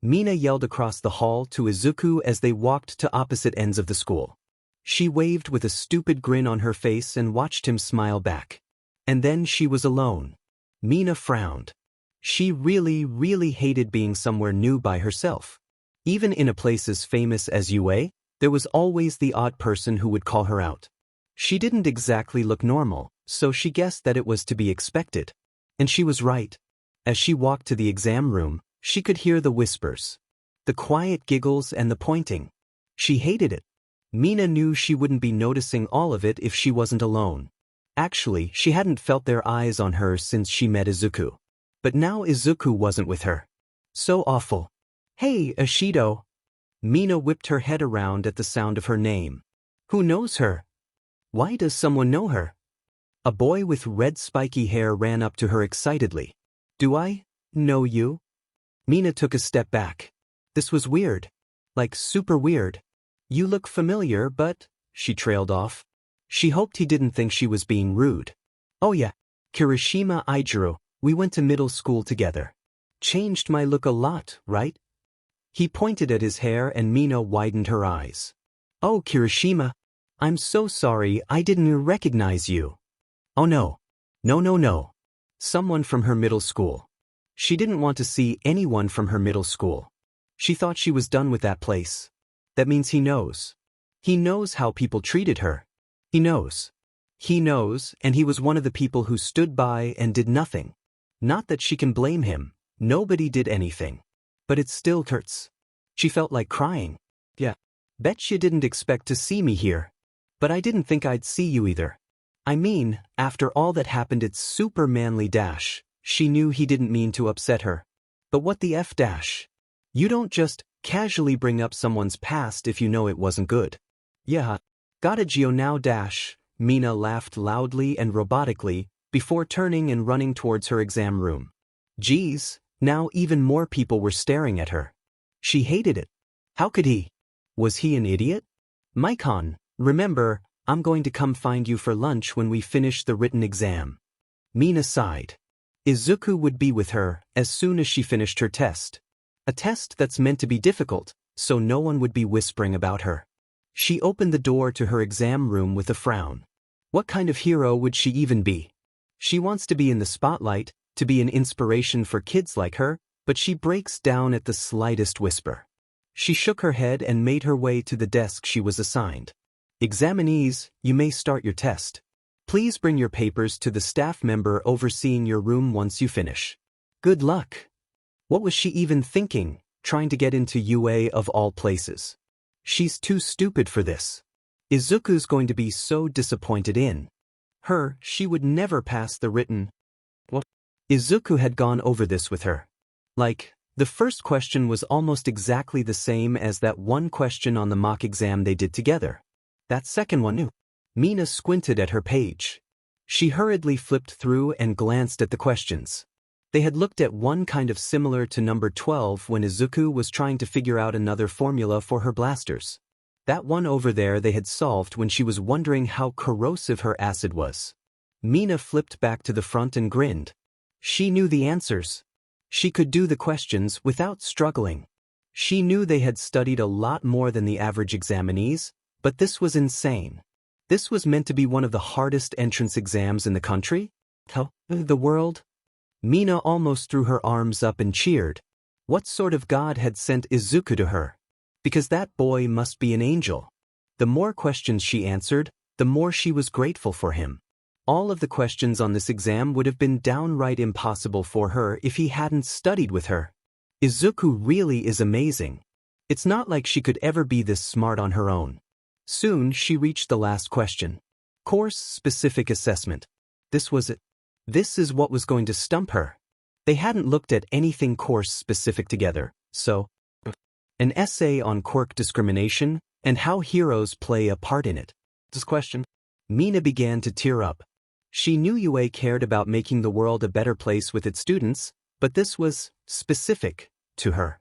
Mina yelled across the hall to Izuku as they walked to opposite ends of the school. She waved with a stupid grin on her face and watched him smile back. And then she was alone. Mina frowned. She really hated being somewhere new by herself. Even in a place as famous as UA, there was always the odd person who would call her out. She didn't exactly look normal, so she guessed that it was to be expected. And she was right. As she walked to the exam room, she could hear the whispers, the quiet giggles and the pointing. She hated it. Mina knew she wouldn't be noticing all of it if she wasn't alone. Actually, she hadn't felt their eyes on her since she met Izuku. But now Izuku wasn't with her. So awful. "Hey, Ashido." Mina whipped her head around at the sound of her name. Who knows her? Why does someone know her? A boy with red spiky hair ran up to her excitedly. "Do I know you?" Mina took a step back. This was weird. Like super weird. "You look familiar, but," she trailed off. She hoped he didn't think she was being rude. "Oh yeah, Kirishima Aijiro, we went to middle school together. Changed my look a lot, right?" He pointed at his hair and Mina widened her eyes. "Oh, Kirishima. I'm so sorry, I didn't recognize you." "Oh no. No. Someone from her middle school." She didn't want to see anyone from her middle school. She thought she was done with that place. That means he knows. He knows how people treated her. He knows. He knows, and he was one of the people who stood by and did nothing. Not that she can blame him. Nobody did anything. But it still hurts. She felt like crying. "Yeah. Bet you didn't expect to see me here. But I didn't think I'd see you either. I mean, after all that happened at Super Manly Dash, she knew he didn't mean to upset her. But what the F dash? You don't just casually bring up someone's past if you know it wasn't good." "Yeah. Gotta Geo now dash." Mina laughed loudly and robotically before turning and running towards her exam room. Geez, now even more people were staring at her. She hated it. How could he? Was he an idiot? "Maikon, remember, I'm going to come find you for lunch when we finish the written exam." Mina sighed. Izuku would be with her as soon as she finished her test. A test that's meant to be difficult, so no one would be whispering about her. She opened the door to her exam room with a frown. What kind of hero would she even be? She wants to be in the spotlight, to be an inspiration for kids like her, but she breaks down at the slightest whisper. She shook her head and made her way to the desk she was assigned. "Examinees, you may start your test." Please bring your papers to the staff member overseeing your room once you finish. Good luck. What was she even thinking, trying to get into UA of all places? She's too stupid for this. Izuku's going to be so disappointed in her, she would never pass the written. What? Izuku had gone over this with her. Like, the first question was almost exactly the same as that one question on the mock exam they did together. That second one knew. Mina squinted at her page. She hurriedly flipped through and glanced at the questions. They had looked at one kind of similar to number 12 when Izuku was trying to figure out another formula for her blasters. That one over there they had solved when she was wondering how corrosive her acid was. Mina flipped back to the front and grinned. She knew the answers. She could do the questions without struggling. She knew they had studied a lot more than the average examinees, but this was insane. This was meant to be one of the hardest entrance exams in the country? The world? Mina almost threw her arms up and cheered. What sort of god had sent Izuku to her? Because that boy must be an angel. The more questions she answered, the more she was grateful for him. All of the questions on this exam would have been downright impossible for her if he hadn't studied with her. Izuku really is amazing. It's not like she could ever be this smart on her own. Soon she reached the last question. Course-specific assessment. This was it. This is what was going to stump her. They hadn't looked at anything course-specific together, so an essay on Quirk discrimination and how heroes play a part in it. This question. Mina began to tear up. She knew UA cared about making the world a better place with its students, but this was specific to her.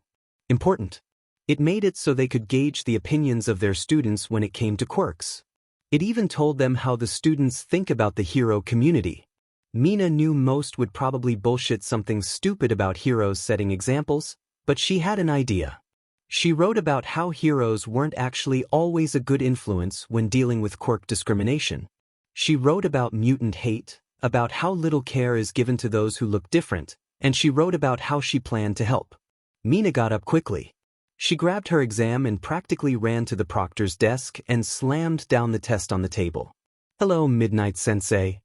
Important. It made it so they could gauge the opinions of their students when it came to quirks. It even told them how the students think about the hero community. Mina knew most would probably bullshit something stupid about heroes setting examples, but she had an idea. She wrote about how heroes weren't actually always a good influence when dealing with quirk discrimination. She wrote about mutant hate, about how little care is given to those who look different, and she wrote about how she planned to help. Mina got up quickly. She grabbed her exam and practically ran to the proctor's desk and slammed down the test on the table. Hello, Midnight Sensei.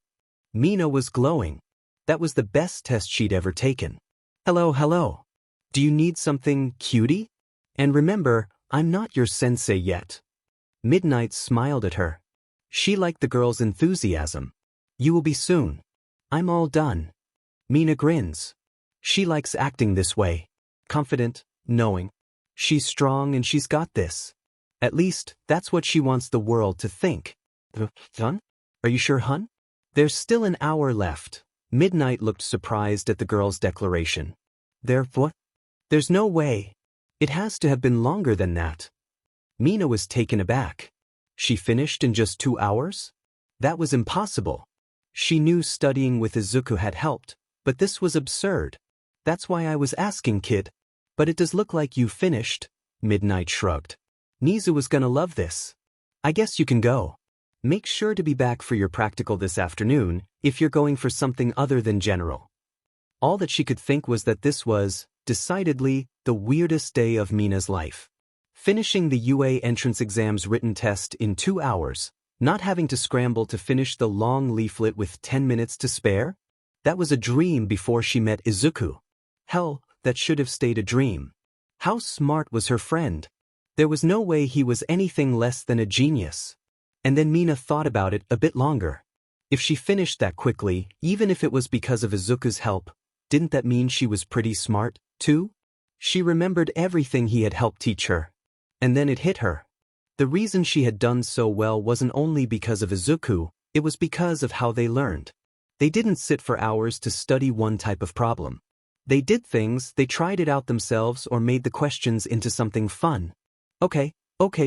Mina was glowing. That was the best test she'd ever taken. Hello. Do you need something, cutie? And remember, I'm not your sensei yet. Midnight smiled at her. She liked the girl's enthusiasm. You will be soon. I'm all done. Mina grins. She likes acting this way. Confident, knowing. She's strong and she's got this. At least, that's what she wants the world to think. Hun? Are you sure, hun? There's still an hour left. Midnight looked surprised at the girl's declaration. What? There's no way. It has to have been longer than that. Mina was taken aback. She finished in just 2 hours? That was impossible. She knew studying with Izuku had helped, but this was absurd. That's why I was asking, kid. But it does look like you finished. Midnight shrugged. Nizu was gonna love this. I guess you can go. Make sure to be back for your practical this afternoon if you're going for something other than general. All that she could think was that this was, decidedly, the weirdest day of Mina's life. Finishing the UA entrance exam's written test in 2 hours, not having to scramble to finish the long leaflet with 10 minutes to spare? That was a dream before she met Izuku. Hell, that should have stayed a dream. How smart was her friend? There was no way he was anything less than a genius. And then Mina thought about it a bit longer. If she finished that quickly, even if it was because of Izuku's help, didn't that mean she was pretty smart, too? She remembered everything he had helped teach her. And then it hit her. The reason she had done so well wasn't only because of Izuku, it was because of how they learned. They didn't sit for hours to study one type of problem. They did things, they tried it out themselves or made the questions into something fun. Okay,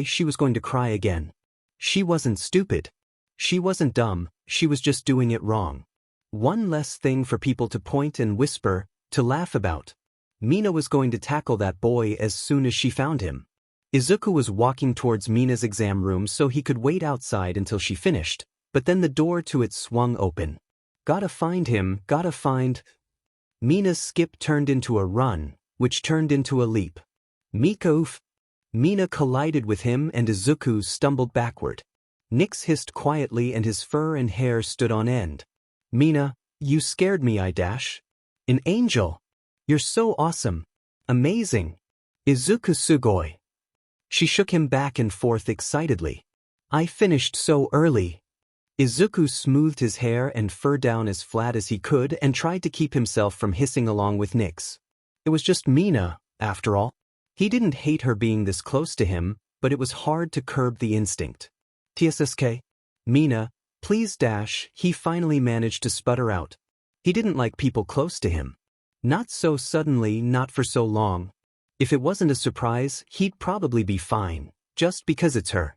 she was going to cry again. She wasn't stupid. She wasn't dumb, she was just doing it wrong. One less thing for people to point and whisper, to laugh about. Mina was going to tackle that boy as soon as she found him. Izuku was walking towards Mina's exam room so he could wait outside until she finished, but then the door to it swung open. Gotta find him, gotta find... Mina's skip turned into a run, which turned into a leap. Mika oof. Mina collided with him and Izuku stumbled backward. Nyx hissed quietly and his fur and hair stood on end. Mina, you scared me, I dash. An angel. You're so awesome. Amazing. Izuku sugoi. She shook him back and forth excitedly. I finished so early. Izuku smoothed his hair and fur down as flat as he could and tried to keep himself from hissing along with Nyx. It was just Mina, after all. He didn't hate her being this close to him, but it was hard to curb the instinct. TSSK? Mina, please dash, he finally managed to sputter out. He didn't like people close to him. Not so suddenly, not for so long. If it wasn't a surprise, he'd probably be fine, just because it's her.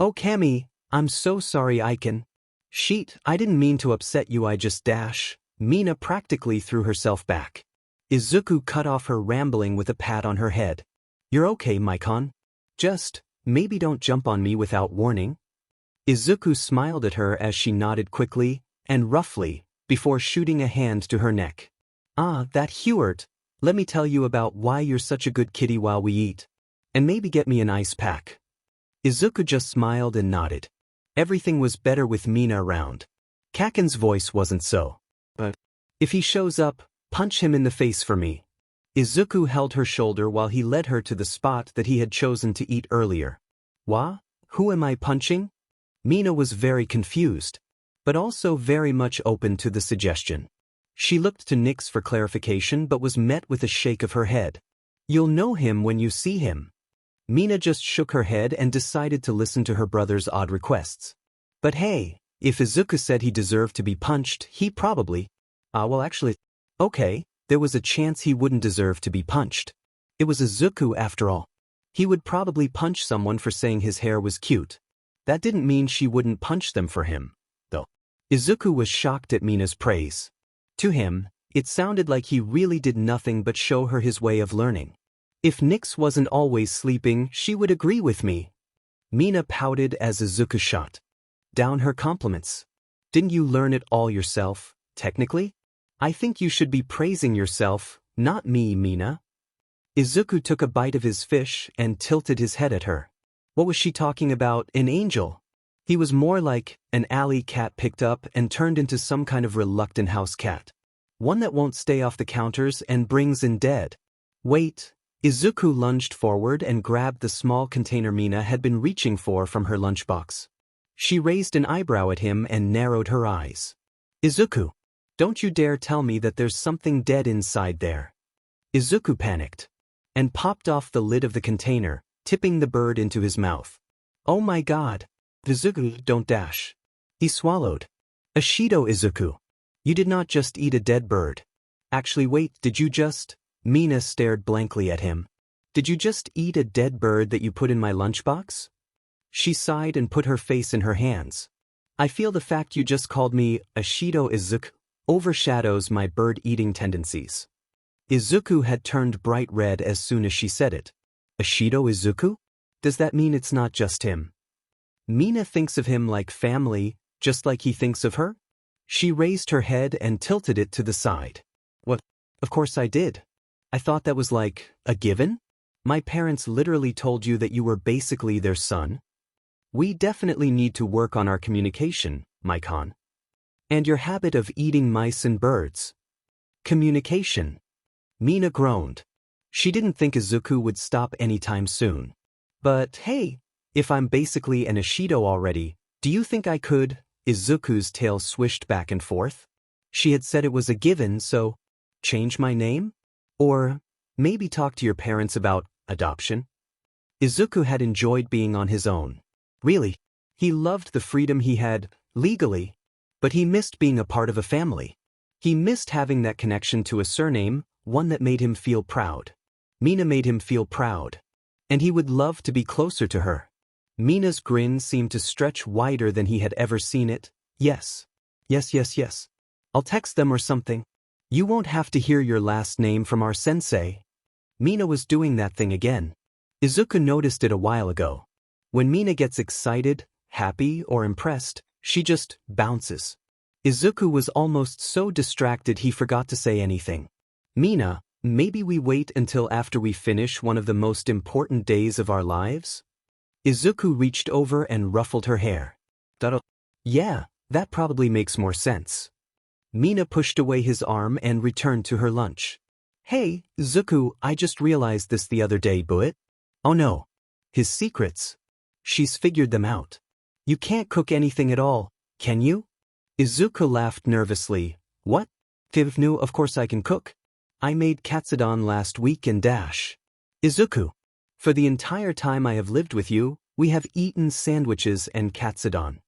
Oh Cammy, I'm so sorry I can. Sheet, I didn't mean to upset you, I just dash. Mina practically threw herself back. Izuku cut off her rambling with a pat on her head. You're okay, Maikon. Just, maybe don't jump on me without warning. Izuku smiled at her as she nodded quickly and roughly before shooting a hand to her neck. Ah, that Hewart. Let me tell you about why you're such a good kitty while we eat. And maybe get me an ice pack. Izuku just smiled and nodded. Everything was better with Mina around. Kaken's voice wasn't so. But if he shows up, punch him in the face for me. Izuku held her shoulder while he led her to the spot that he had chosen to eat earlier. Wha? Who am I punching? Mina was very confused, but also very much open to the suggestion. She looked to Nyx for clarification but was met with a shake of her head. You'll know him when you see him. Mina just shook her head and decided to listen to her brother's odd requests. But hey, if Izuku said he deserved to be punched, he probably… Okay, there was a chance he wouldn't deserve to be punched. It was Izuku after all. He would probably punch someone for saying his hair was cute. That didn't mean she wouldn't punch them for him, though. Izuku was shocked at Mina's praise. To him, it sounded like he really did nothing but show her his way of learning. If Nyx wasn't always sleeping, she would agree with me. Mina pouted as Izuku shot down her compliments. Didn't you learn it all yourself, technically? I think you should be praising yourself, not me, Mina. Izuku took a bite of his fish and tilted his head at her. What was she talking about, an angel? He was more like an alley cat picked up and turned into some kind of reluctant house cat. One that won't stay off the counters and brings in dead. Wait. Izuku lunged forward and grabbed the small container Mina had been reaching for from her lunchbox. She raised an eyebrow at him and narrowed her eyes. Izuku, don't you dare tell me that there's something dead inside there. Izuku panicked and popped off the lid of the container, tipping the bird into his mouth. Oh my god. Izuku, don't dash. He swallowed. Ashido Izuku. You did not just eat a dead bird. Actually wait, did you just… Mina stared blankly at him. Did you just eat a dead bird that you put in my lunchbox? She sighed and put her face in her hands. I feel the fact you just called me Ashido Izuku overshadows my bird-eating tendencies. Izuku had turned bright red as soon as she said it. Ashido Izuku? Does that mean it's not just him? Mina thinks of him like family, just like he thinks of her? She raised her head and tilted it to the side. What? Of course I did. I thought that was like a given? My parents literally told you that you were basically their son? We definitely need to work on our communication, Maikon. And your habit of eating mice and birds. Communication. Mina groaned. She didn't think Izuku would stop anytime soon. But hey, if I'm basically an Ashido already, do you think I could? Izuku's tail swished back and forth. She had said it was a given, so change my name? Or maybe talk to your parents about adoption? Izuku had enjoyed being on his own. Really, he loved the freedom he had, legally, but he missed being a part of a family. He missed having that connection to a surname, one that made him feel proud. Mina made him feel proud. And he would love to be closer to her. Mina's grin seemed to stretch wider than he had ever seen it. Yes. Yes. I'll text them or something. You won't have to hear your last name from our sensei. Mina was doing that thing again. Izuku noticed it a while ago. When Mina gets excited, happy, or impressed, she just bounces. Izuku was almost so distracted he forgot to say anything. Mina, maybe we wait until after we finish one of the most important days of our lives? Izuku reached over and ruffled her hair. Yeah, that probably makes more sense. Mina pushed away his arm and returned to her lunch. Hey, Izuku, I just realized this the other day, Buit. Oh no. His secrets. She's figured them out. You can't cook anything at all, can you? Izuku laughed nervously. What? Kivnu, of course I can cook. I made katsudon last week and dash. Izuku. For the entire time I have lived with you, we have eaten sandwiches and katsudon.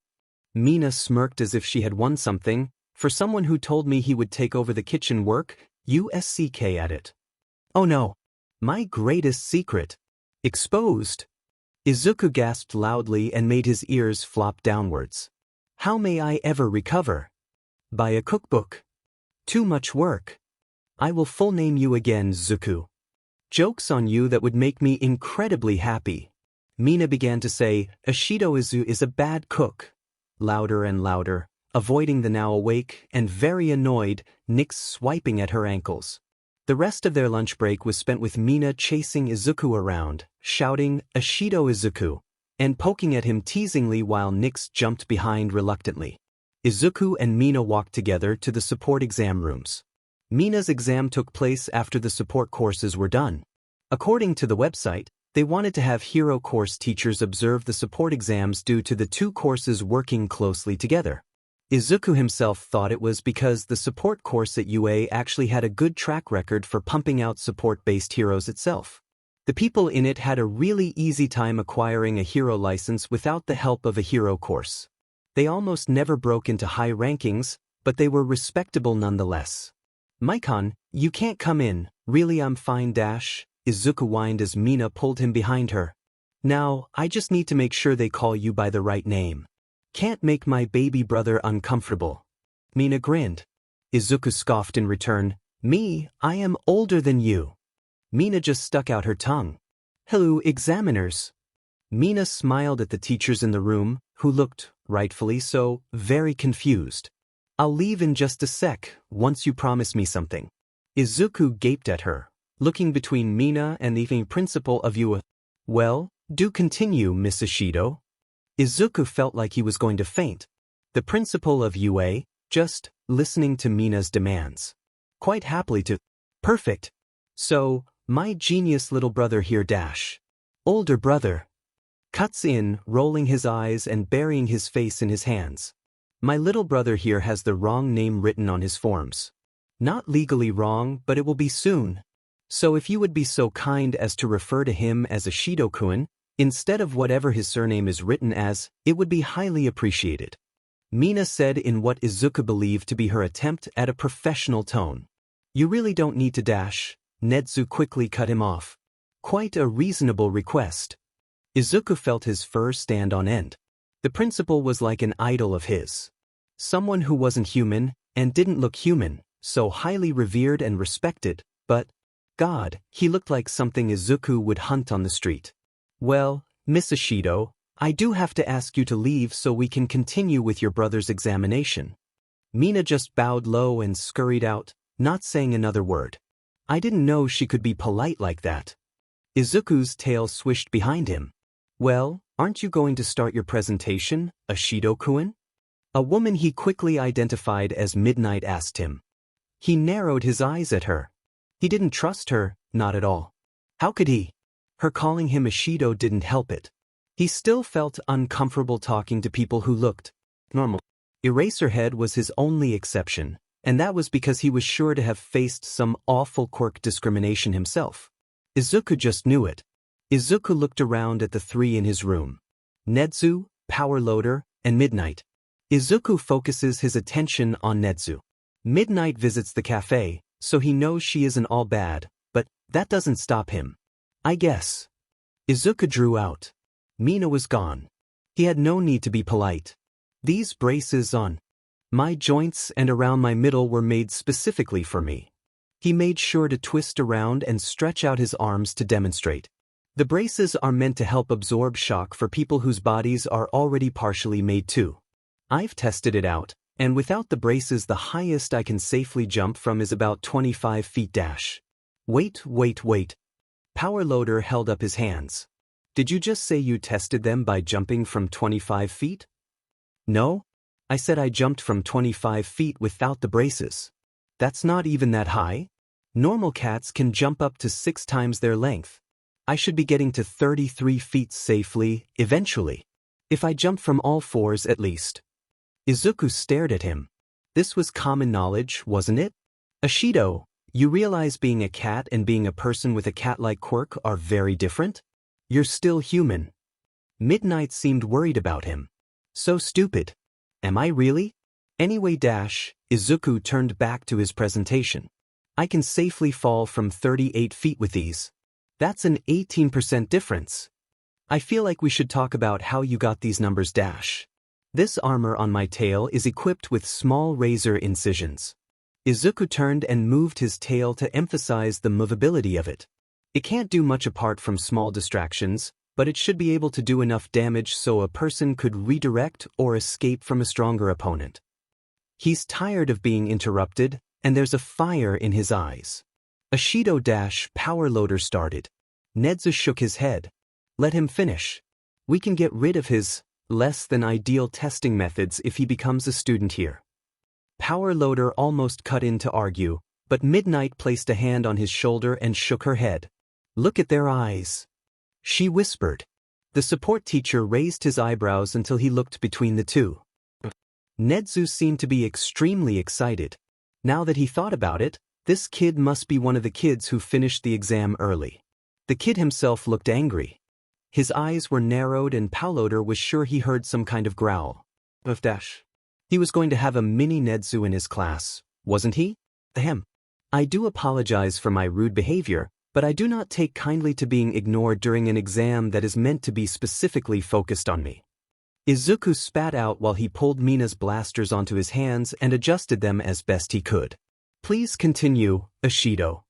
Mina smirked as if she had won something. For someone who told me he would take over the kitchen work, USCK at it. Oh no. My greatest secret. Exposed. Izuku gasped loudly and made his ears flop downwards. How may I ever recover? Buy a cookbook. Too much work. I will full name you again, Izuku. Jokes on you that would make me incredibly happy. Mina began to say, Ashido Izu is a bad cook. Louder and louder, avoiding the now awake and very annoyed Nyx swiping at her ankles. The rest of their lunch break was spent with Mina chasing Izuku around, shouting, Ashido Izuku, and poking at him teasingly while Nyx jumped behind reluctantly. Izuku and Mina walked together to the support exam rooms. Mina's exam took place after the support courses were done. According to the website, they wanted to have hero course teachers observe the support exams due to the two courses working closely together. Izuku himself thought it was because the support course at UA actually had a good track record for pumping out support-based heroes itself. The people in it had a really easy time acquiring a hero license without the help of a hero course. They almost never broke into high rankings, but they were respectable nonetheless. Maikon, you can't come in, really I'm fine dash, Izuku whined as Mina pulled him behind her. Now, I just need to make sure they call you by the right name. Can't make my baby brother uncomfortable. Mina grinned. Izuku scoffed in return. Me, I am older than you. Mina just stuck out her tongue. Hello, examiners. Mina smiled at the teachers in the room, who looked, rightfully so, very confused. I'll leave in just a sec, once you promise me something. Izuku gaped at her, looking between Mina and the principal of UA. Well, do continue, Miss Ashido. Izuku felt like he was going to faint. The principal of UA, just listening to Mina's demands. Quite happily to. Perfect. So, my genius little brother here dash. Older brother. Cuts in, rolling his eyes and burying his face in his hands. My little brother here has the wrong name written on his forms. Not legally wrong, but it will be soon. So if you would be so kind as to refer to him as Ashido-kun, instead of whatever his surname is written as, it would be highly appreciated. Mina said in what Izuku believed to be her attempt at a professional tone. You really don't need to dash, Netsu quickly cut him off. Quite a reasonable request. Izuku felt his fur stand on end. The principal was like an idol of his. Someone who wasn't human, and didn't look human, so highly revered and respected, but, God, he looked like something Izuku would hunt on the street. Well, Miss Ashido, I do have to ask you to leave so we can continue with your brother's examination. Mina just bowed low and scurried out, not saying another word. I didn't know she could be polite like that. Izuku's tail swished behind him. Well, aren't you going to start your presentation, Ashido-kun? A woman he quickly identified as Midnight asked him. He narrowed his eyes at her. He didn't trust her, not at all. How could he? Her calling him Ashido didn't help it. He still felt uncomfortable talking to people who looked normal. Eraserhead was his only exception, and that was because he was sure to have faced some awful Quirk discrimination himself. Izuku just knew it. Izuku looked around at the three in his room. Netsu, Power Loader, and Midnight. Izuku focuses his attention on Netsu. Midnight visits the cafe, so he knows she isn't all bad, but that doesn't stop him. I guess. Izuku drew out. Mina was gone. He had no need to be polite. These braces on my joints and around my middle were made specifically for me. He made sure to twist around and stretch out his arms to demonstrate. The braces are meant to help absorb shock for people whose bodies are already partially made too. I've tested it out, and without the braces the highest I can safely jump from is about 25 feet dash. Wait. Power Loader held up his hands. Did you just say you tested them by jumping from 25 feet? No. I said I jumped from 25 feet without the braces. That's not even that high. Normal cats can jump up to 6 times their length. I should be getting to 33 feet safely, eventually. If I jumped from all fours at least. Izuku stared at him. This was common knowledge, wasn't it? Ashido, you realize being a cat and being a person with a cat-like quirk are very different? You're still human. Midnight seemed worried about him. So stupid. Am I really? Anyway, Izuku turned back to his presentation. I can safely fall from 38 feet with these. That's an 18% difference. I feel like we should talk about how you got these numbers. This armor on my tail is equipped with small razor incisions. Izuku turned and moved his tail to emphasize the movability of it. It can't do much apart from small distractions, but it should be able to do enough damage so a person could redirect or escape from a stronger opponent. He's tired of being interrupted, and there's a fire in his eyes. Ashido power loader started. Nedzu shook his head. Let him finish. We can get rid of his less than ideal testing methods if he becomes a student here. Power loader almost cut in to argue, but Midnight placed a hand on his shoulder and shook her head. Look at their eyes. She whispered. The support teacher raised his eyebrows until he looked between the two. Nedzu seemed to be extremely excited. Now that he thought about it, this kid must be one of the kids who finished the exam early. The kid himself looked angry. His eyes were narrowed and Powloader was sure he heard some kind of growl. He was going to have a mini Nedzu in his class, wasn't he? Ahem. I do apologize for my rude behavior, but I do not take kindly to being ignored during an exam that is meant to be specifically focused on me. Izuku spat out while he pulled Mina's blasters onto his hands and adjusted them as best he could. Please continue, Ashido.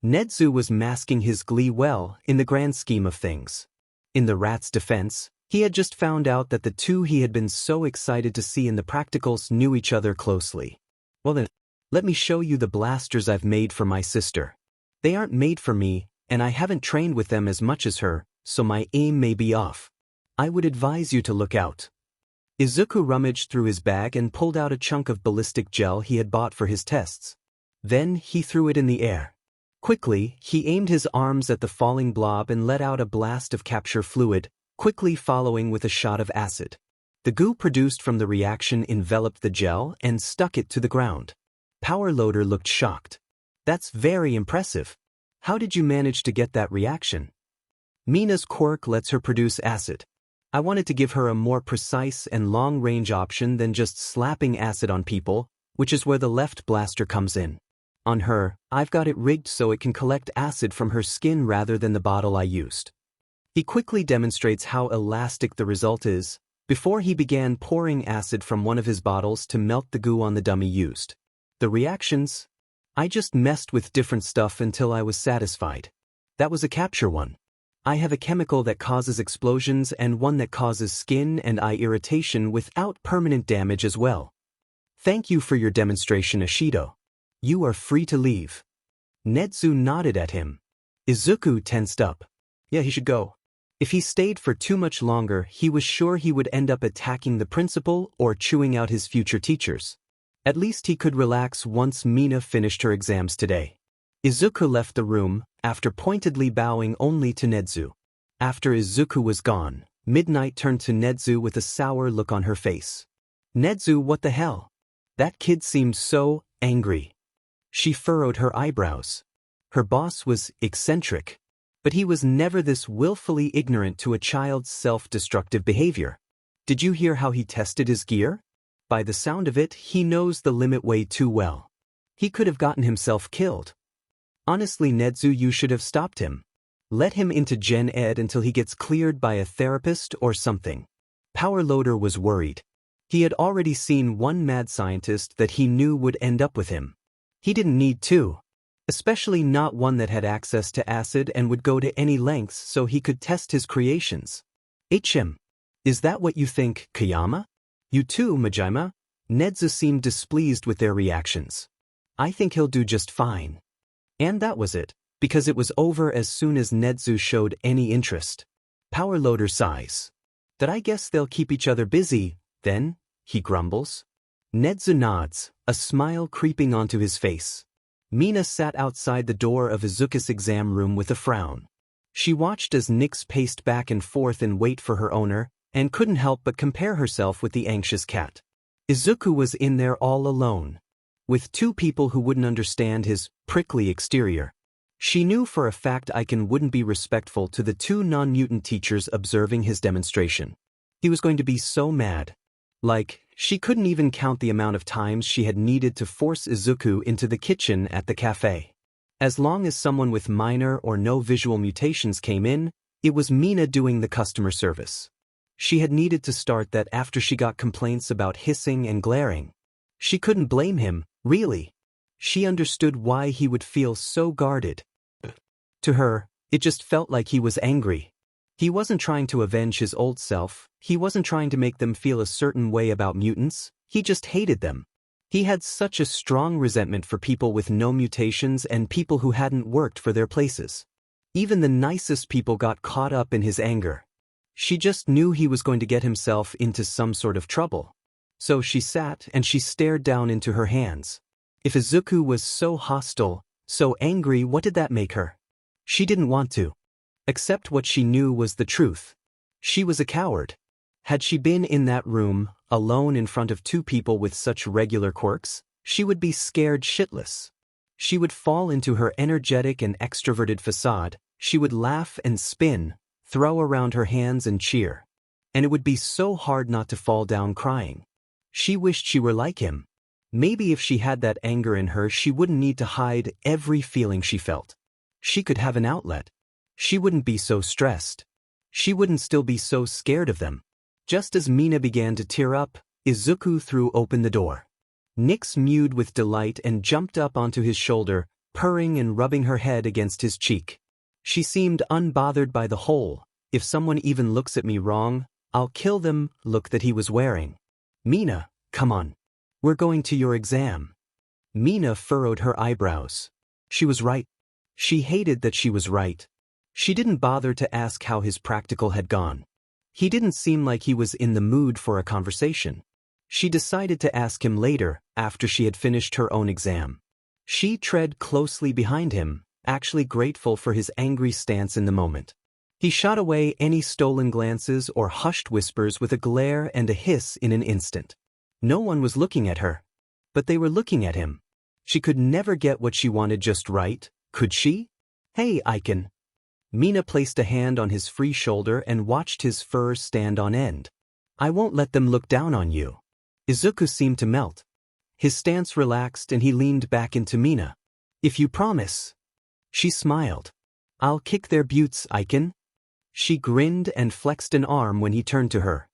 Nedzu was masking his glee well in the grand scheme of things. In the rat's defense, he had just found out that the two he had been so excited to see in the practicals knew each other closely. Well then, let me show you the blasters I've made for my sister. They aren't made for me, and I haven't trained with them as much as her, so my aim may be off. I would advise you to look out. Izuku rummaged through his bag and pulled out a chunk of ballistic gel he had bought for his tests. Then he threw it in the air. Quickly, he aimed his arms at the falling blob and let out a blast of capture fluid, quickly following with a shot of acid. The goo produced from the reaction enveloped the gel and stuck it to the ground. Power Loader looked shocked. That's very impressive. How did you manage to get that reaction? Mina's quirk lets her produce acid. I wanted to give her a more precise and long-range option than just slapping acid on people, which is where the left blaster comes in. On her, I've got it rigged so it can collect acid from her skin rather than the bottle I used. He quickly demonstrates how elastic the result is, before he began pouring acid from one of his bottles to melt the goo on the dummy used. The reactions? I just messed with different stuff until I was satisfied. That was a capture one. I have a chemical that causes explosions and one that causes skin and eye irritation without permanent damage as well. Thank you for your demonstration, Ashido. You are free to leave. Nedzu nodded at him. Izuku tensed up. Yeah, he should go. If he stayed for too much longer, he was sure he would end up attacking the principal or chewing out his future teachers. At least he could relax once Mina finished her exams today. Izuku left the room, after pointedly bowing only to Nedzu. After Izuku was gone, Midnight turned to Nedzu with a sour look on her face. Nedzu, what the hell? That kid seemed so angry. She furrowed her eyebrows. Her boss was eccentric, but he was never this willfully ignorant to a child's self-destructive behavior. Did you hear how he tested his gear? By the sound of it, he knows the limit way too well. He could have gotten himself killed. Honestly, Nedzu, you should have stopped him. Let him into Gen Ed until he gets cleared by a therapist or something. Power Loader was worried. He had already seen one mad scientist that he knew would end up with him. He didn't need two. Especially not one that had access to acid and would go to any lengths so he could test his creations. Is that what you think, Kayama? You too, Majima? Nedzu seemed displeased with their reactions. I think he'll do just fine. And that was it, because it was over as soon as Nedzu showed any interest. Power loader size. That I guess they'll keep each other busy, then, he grumbles. Nezu nods, a smile creeping onto his face. Mina sat outside the door of Izuku's exam room with a frown. She watched as Nyx paced back and forth in wait for her owner, and couldn't help but compare herself with the anxious cat. Izuku was in there all alone, with two people who wouldn't understand his prickly exterior. She knew for a fact Aiken wouldn't be respectful to the two non-mutant teachers observing his demonstration. He was going to be so mad. Like, she couldn't even count the amount of times she had needed to force Izuku into the kitchen at the cafe. As long as someone with minor or no visual mutations came in, it was Mina doing the customer service. She had needed to start that after she got complaints about hissing and glaring. She couldn't blame him, really. She understood why he would feel so guarded. To her, it just felt like he was angry. He wasn't trying to avenge his old self, he wasn't trying to make them feel a certain way about mutants, he just hated them. He had such a strong resentment for people with no mutations and people who hadn't worked for their places. Even the nicest people got caught up in his anger. She just knew he was going to get himself into some sort of trouble. So she sat and she stared down into her hands. If Izuku was so hostile, so angry, what did that make her? She didn't want to accept what she knew was the truth. She was a coward. Had she been in that room, alone in front of two people with such regular quirks, she would be scared shitless. She would fall into her energetic and extroverted facade, she would laugh and spin, throw around her hands and cheer. And it would be so hard not to fall down crying. She wished she were like him. Maybe if she had that anger in her, she wouldn't need to hide every feeling she felt. She could have an outlet. She wouldn't be so stressed. She wouldn't still be so scared of them. Just as Mina began to tear up, Izuku threw open the door. Nyx mewed with delight and jumped up onto his shoulder, purring and rubbing her head against his cheek. She seemed unbothered by the whole, "If someone even looks at me wrong, I'll kill them," look that he was wearing. "Mina, come on. We're going to your exam." Mina furrowed her eyebrows. She was right. She hated that she was right. She didn't bother to ask how his practical had gone. He didn't seem like he was in the mood for a conversation. She decided to ask him later, after she had finished her own exam. She tread closely behind him, actually grateful for his angry stance in the moment. He shot away any stolen glances or hushed whispers with a glare and a hiss in an instant. No one was looking at her. But they were looking at him. She could never get what she wanted just right, could she? "Hey, Aiken." Mina placed a hand on his free shoulder and watched his fur stand on end. "I won't let them look down on you." Izuku seemed to melt. His stance relaxed and he leaned back into Mina. "If you promise." She smiled. "I'll kick their butts, Aiken." She grinned and flexed an arm when he turned to her.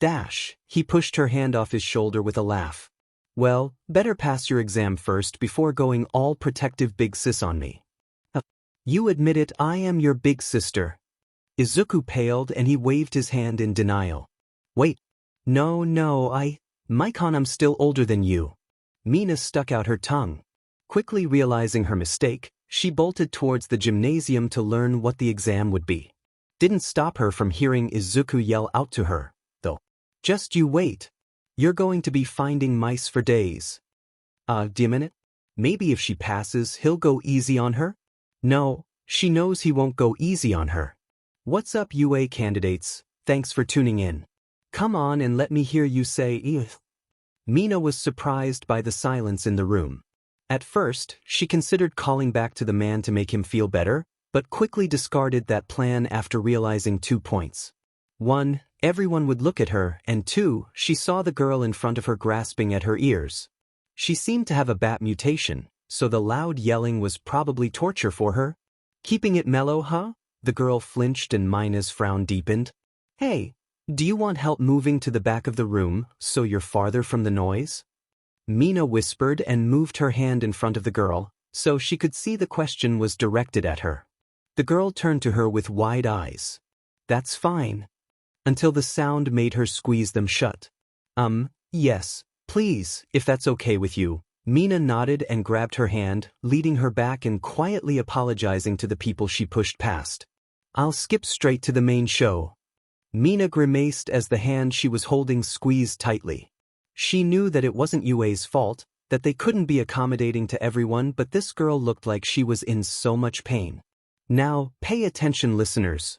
"Dash," he pushed her hand off his shoulder with a laugh. "Well, better pass your exam first before going all protective big sis on me." "You admit it, I am your big sister." Izuku paled and he waved his hand in denial. "Wait. No, Maikon, I'm still older than you." Mina stuck out her tongue. Quickly realizing her mistake, she bolted towards the gymnasium to learn what the exam would be. Didn't stop her from hearing Izuku yell out to her, though. "Just you wait. You're going to be finding mice for days." Do you mean it? Maybe if she passes, he'll go easy on her? No, she knows he won't go easy on her. "What's up, UA candidates? Thanks for tuning in. Come on and let me hear you say ugh." Mina was surprised by the silence in the room. At first, she considered calling back to the man to make him feel better, but quickly discarded that plan after realizing 2 points. 1, everyone would look at her, and 2, she saw the girl in front of her grasping at her ears. She seemed to have a bat mutation, so the loud yelling was probably torture for her. "Keeping it mellow, huh?" The girl flinched and Mina's frown deepened. "Hey, do you want help moving to the back of the room so you're farther from the noise?" Mina whispered and moved her hand in front of the girl, so she could see the question was directed at her. The girl turned to her with wide eyes. "That's fine." Until the sound made her squeeze them shut. Yes, please, if that's okay with you." Mina nodded and grabbed her hand, leading her back and quietly apologizing to the people she pushed past. I'll skip straight to the main show. Mina grimaced as the hand she was holding squeezed tightly. She knew that it wasn't Yue's fault, that they couldn't be accommodating to everyone, but this girl looked like she was in so much pain. Now, pay attention, listeners.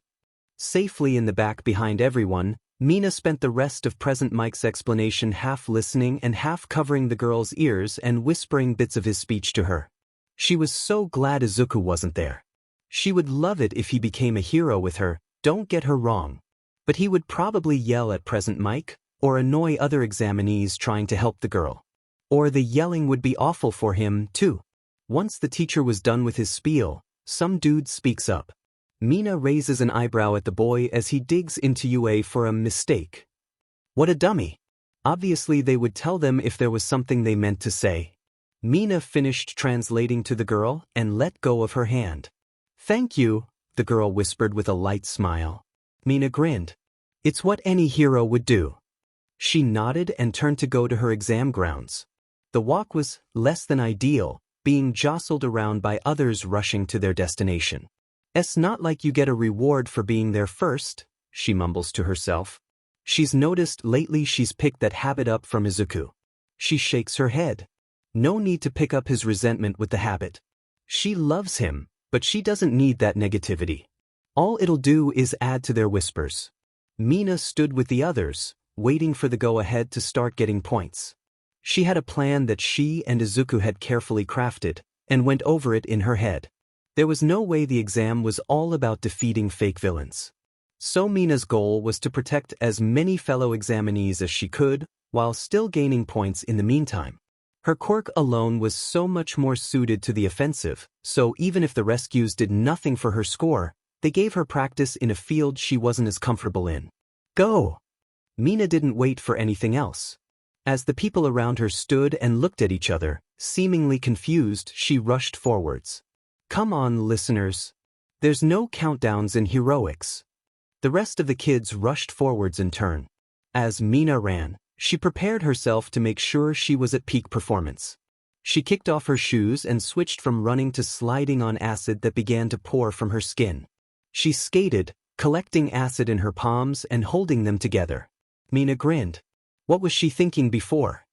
Safely in the back behind everyone, Mina spent the rest of Present Mike's explanation half listening and half covering the girl's ears and whispering bits of his speech to her. She was so glad Izuku wasn't there. She would love it if he became a hero with her, don't get her wrong. But he would probably yell at Present Mike, or annoy other examinees trying to help the girl. Or the yelling would be awful for him, too. Once the teacher was done with his spiel, some dude speaks up. Mina raises an eyebrow at the boy as he digs into Yue for a mistake. What a dummy. Obviously they would tell them if there was something they meant to say. Mina finished translating to the girl and let go of her hand. Thank you, the girl whispered with a light smile. Mina grinned. It's what any hero would do. She nodded and turned to go to her exam grounds. The walk was less than ideal, being jostled around by others rushing to their destination. It's not like you get a reward for being there first, she mumbles to herself. She's noticed lately she's picked that habit up from Izuku. She shakes her head. No need to pick up his resentment with the habit. She loves him, but she doesn't need that negativity. All it'll do is add to their whispers. Mina stood with the others, waiting for the go-ahead to start getting points. She had a plan that she and Izuku had carefully crafted, and went over it in her head. There was no way the exam was all about defeating fake villains. So Mina's goal was to protect as many fellow examinees as she could, while still gaining points in the meantime. Her quirk alone was so much more suited to the offensive, so even if the rescues did nothing for her score, they gave her practice in a field she wasn't as comfortable in. Go! Mina didn't wait for anything else. As the people around her stood and looked at each other, seemingly confused, she rushed forwards. Come on, listeners. There's no countdowns in heroics. The rest of the kids rushed forwards in turn. As Mina ran, she prepared herself to make sure she was at peak performance. She kicked off her shoes and switched from running to sliding on acid that began to pour from her skin. She skated, collecting acid in her palms and holding them together. Mina grinned. What was she thinking before?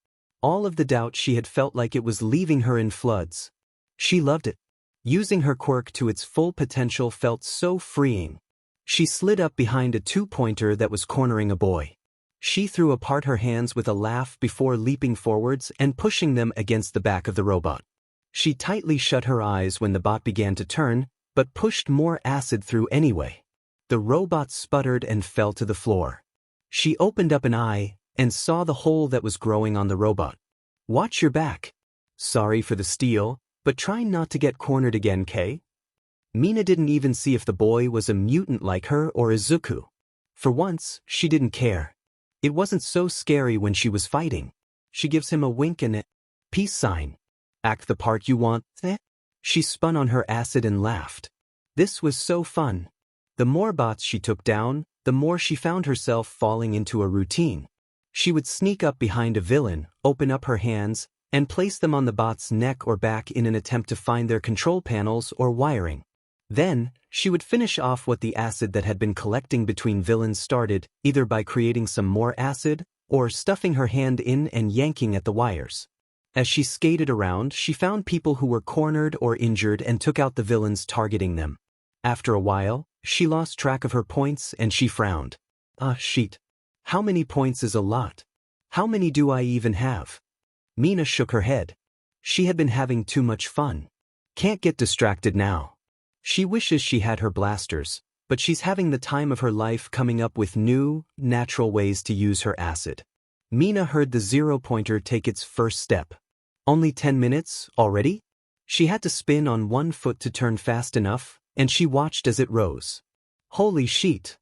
All of the doubt she had felt like it was leaving her in floods. She loved it. Using her quirk to its full potential felt so freeing. She slid up behind a two-pointer that was cornering a boy. She threw apart her hands with a laugh before leaping forwards and pushing them against the back of the robot. She tightly shut her eyes when the bot began to turn, but pushed more acid through anyway. The robot sputtered and fell to the floor. She opened up an eye and saw the hole that was growing on the robot. Watch your back. Sorry for the steal, but try not to get cornered again, Kay. Mina didn't even see if the boy was a mutant like her or Izuku. For once, she didn't care. It wasn't so scary when she was fighting. She gives him a wink and a peace sign. Act the part you want, eh? She spun on her acid and laughed. This was so fun. The more bots she took down, the more she found herself falling into a routine. She would sneak up behind a villain, open up her hands, and place them on the bot's neck or back in an attempt to find their control panels or wiring. Then, she would finish off what the acid that had been collecting between villains started, either by creating some more acid, or stuffing her hand in and yanking at the wires. As she skated around, she found people who were cornered or injured and took out the villains targeting them. After a while, she lost track of her points and she frowned. Ah, shit. How many points is a lot? How many do I even have? Mina shook her head. She had been having too much fun. Can't get distracted now. She wishes she had her blasters, but she's having the time of her life coming up with new, natural ways to use her acid. Mina heard the zero-pointer take its first step. Only 10 minutes, already? She had to spin on one foot to turn fast enough, and she watched as it rose. Holy shit!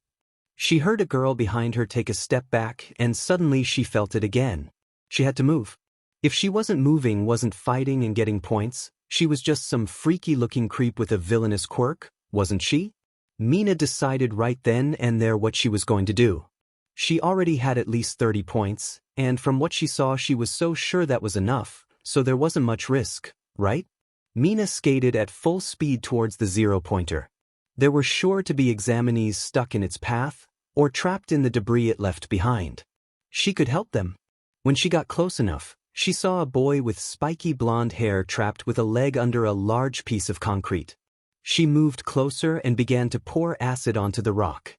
She heard a girl behind her take a step back, and suddenly she felt it again. She had to move. If she wasn't moving, wasn't fighting and getting points, she was just some freaky-looking creep with a villainous quirk, wasn't she? Mina decided right then and there what she was going to do. She already had at least 30 points, and from what she saw she was so sure that was enough, so there wasn't much risk, right? Mina skated at full speed towards the zero-pointer. There were sure to be examinees stuck in its path, or trapped in the debris it left behind. She could help them. When she got close enough, she saw a boy with spiky blonde hair trapped with a leg under a large piece of concrete. She moved closer and began to pour acid onto the rock.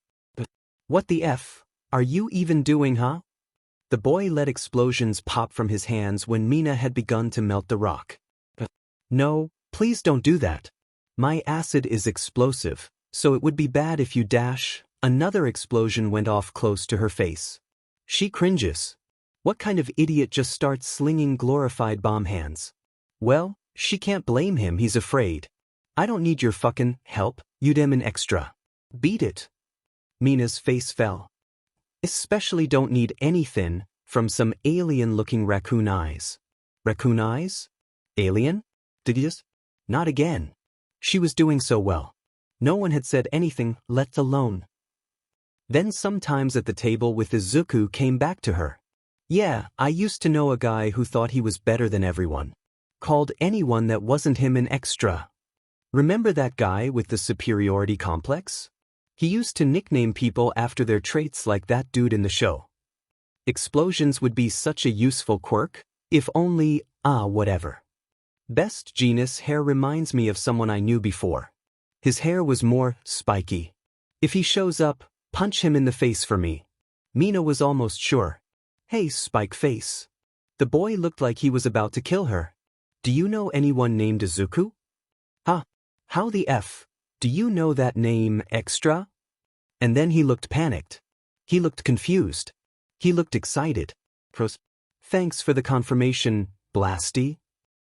"What the F are you even doing, huh?" The boy let explosions pop from his hands when Mina had begun to melt the rock. "No, please don't do that. My acid is explosive, so it would be bad if you dash." Another explosion went off close to her face. She cringes. What kind of idiot just starts slinging glorified bomb hands? Well, she can't blame him, he's afraid. "I don't need your fucking help, you demon extra. Beat it." Mina's face fell. "Especially don't need anything from some alien-looking raccoon eyes." Raccoon eyes? Alien? Did you just? Not again. She was doing so well. No one had said anything, let alone. Then sometimes at the table with Izuku came back to her. "Yeah, I used to know a guy who thought he was better than everyone. Called anyone that wasn't him an extra. Remember that guy with the superiority complex? He used to nickname people after their traits like that dude in the show. Explosions would be such a useful quirk, if only, whatever. Best genus hair reminds me of someone I knew before. His hair was more spiky. If he shows up, punch him in the face for me." Mina was almost sure. "Hey, Spike Face." The boy looked like he was about to kill her. "Do you know anyone named Izuku?" "Huh? How the F? Do you know that name, extra?" And then he looked panicked. He looked confused. He looked excited. "Thanks for the confirmation, Blasty."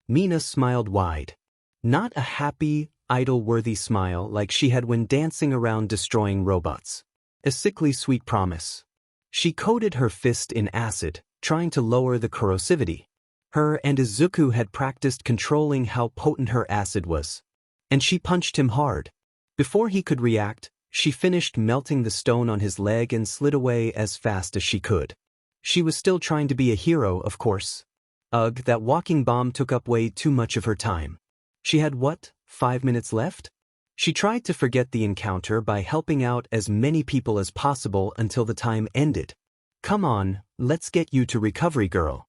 Mina smiled wide. Not a happy, idol-worthy smile like she had when dancing around destroying robots. A sickly sweet promise. She coated her fist in acid, trying to lower the corrosivity. Her and Izuku had practiced controlling how potent her acid was. And she punched him hard. Before he could react, she finished melting the stone on his leg and slid away as fast as she could. She was still trying to be a hero, of course. Ugh, that walking bomb took up way too much of her time. She had 5 minutes left? She tried to forget the encounter by helping out as many people as possible until the time ended. "Come on, let's get you to recovery, girl."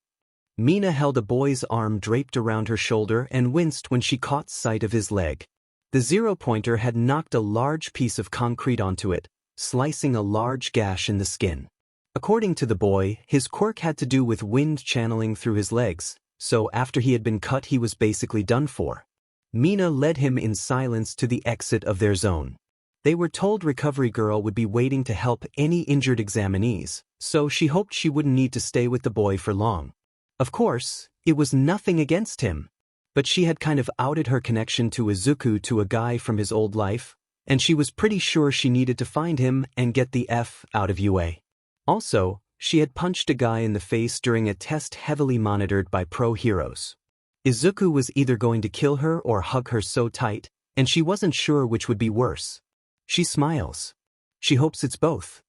Mina held a boy's arm draped around her shoulder and winced when she caught sight of his leg. The zero-pointer had knocked a large piece of concrete onto it, slicing a large gash in the skin. According to the boy, his quirk had to do with wind channeling through his legs, so after he had been cut he was basically done for. Mina led him in silence to the exit of their zone. They were told Recovery Girl would be waiting to help any injured examinees, so she hoped she wouldn't need to stay with the boy for long. Of course, it was nothing against him. But she had kind of outed her connection to Izuku to a guy from his old life, and she was pretty sure she needed to find him and get the F out of UA. Also, she had punched a guy in the face during a test heavily monitored by pro heroes. Izuku was either going to kill her or hug her so tight, and she wasn't sure which would be worse. She smiles. She hopes it's both.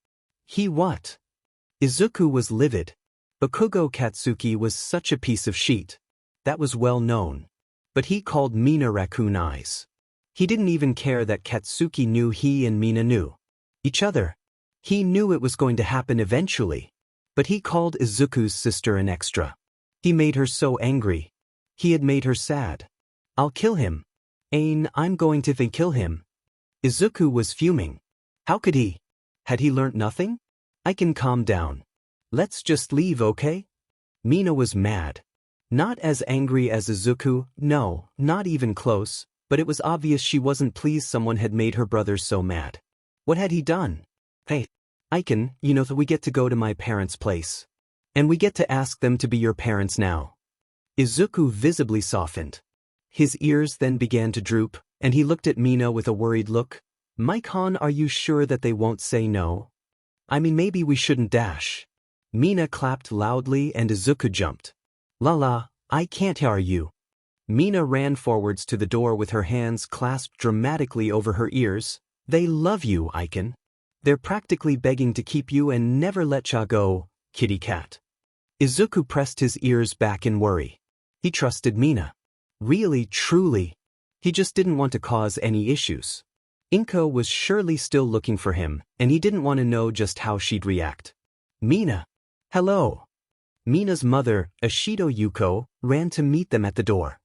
He what? Izuku was livid. Bakugo Katsuki was such a piece of shit. That was well known. But he called Mina Raccoon Eyes. He didn't even care that Katsuki knew he and Mina knew each other. He knew it was going to happen eventually. But he called Izuku's sister an extra. He made her so angry. He had made her sad. "I'll kill him. I'm going to kill him." Izuku was fuming. How could he? Had he learnt nothing? "I can calm down. Let's just leave, okay?" Mina was mad. Not as angry as Izuku, no, not even close, but it was obvious she wasn't pleased someone had made her brother so mad. What had he done? "Hey, Aiken, we get to go to my parents' place. And we get to ask them to be your parents now." Izuku visibly softened. His ears then began to droop, and he looked at Mina with a worried look. "Maikon, are you sure that they won't say no? I mean, maybe we shouldn't dash." Mina clapped loudly and Izuku jumped. "La, I can't hear you." Mina ran forwards to the door with her hands clasped dramatically over her ears. "They love you, Aiken. They're practically begging to keep you and never let ya go, kitty cat." Izuku pressed his ears back in worry. He trusted Mina. Really, truly. He just didn't want to cause any issues. Inko was surely still looking for him, and he didn't want to know just how she'd react. Mina. Hello. Mina's mother, Ashido Yuko, ran to meet them at the door.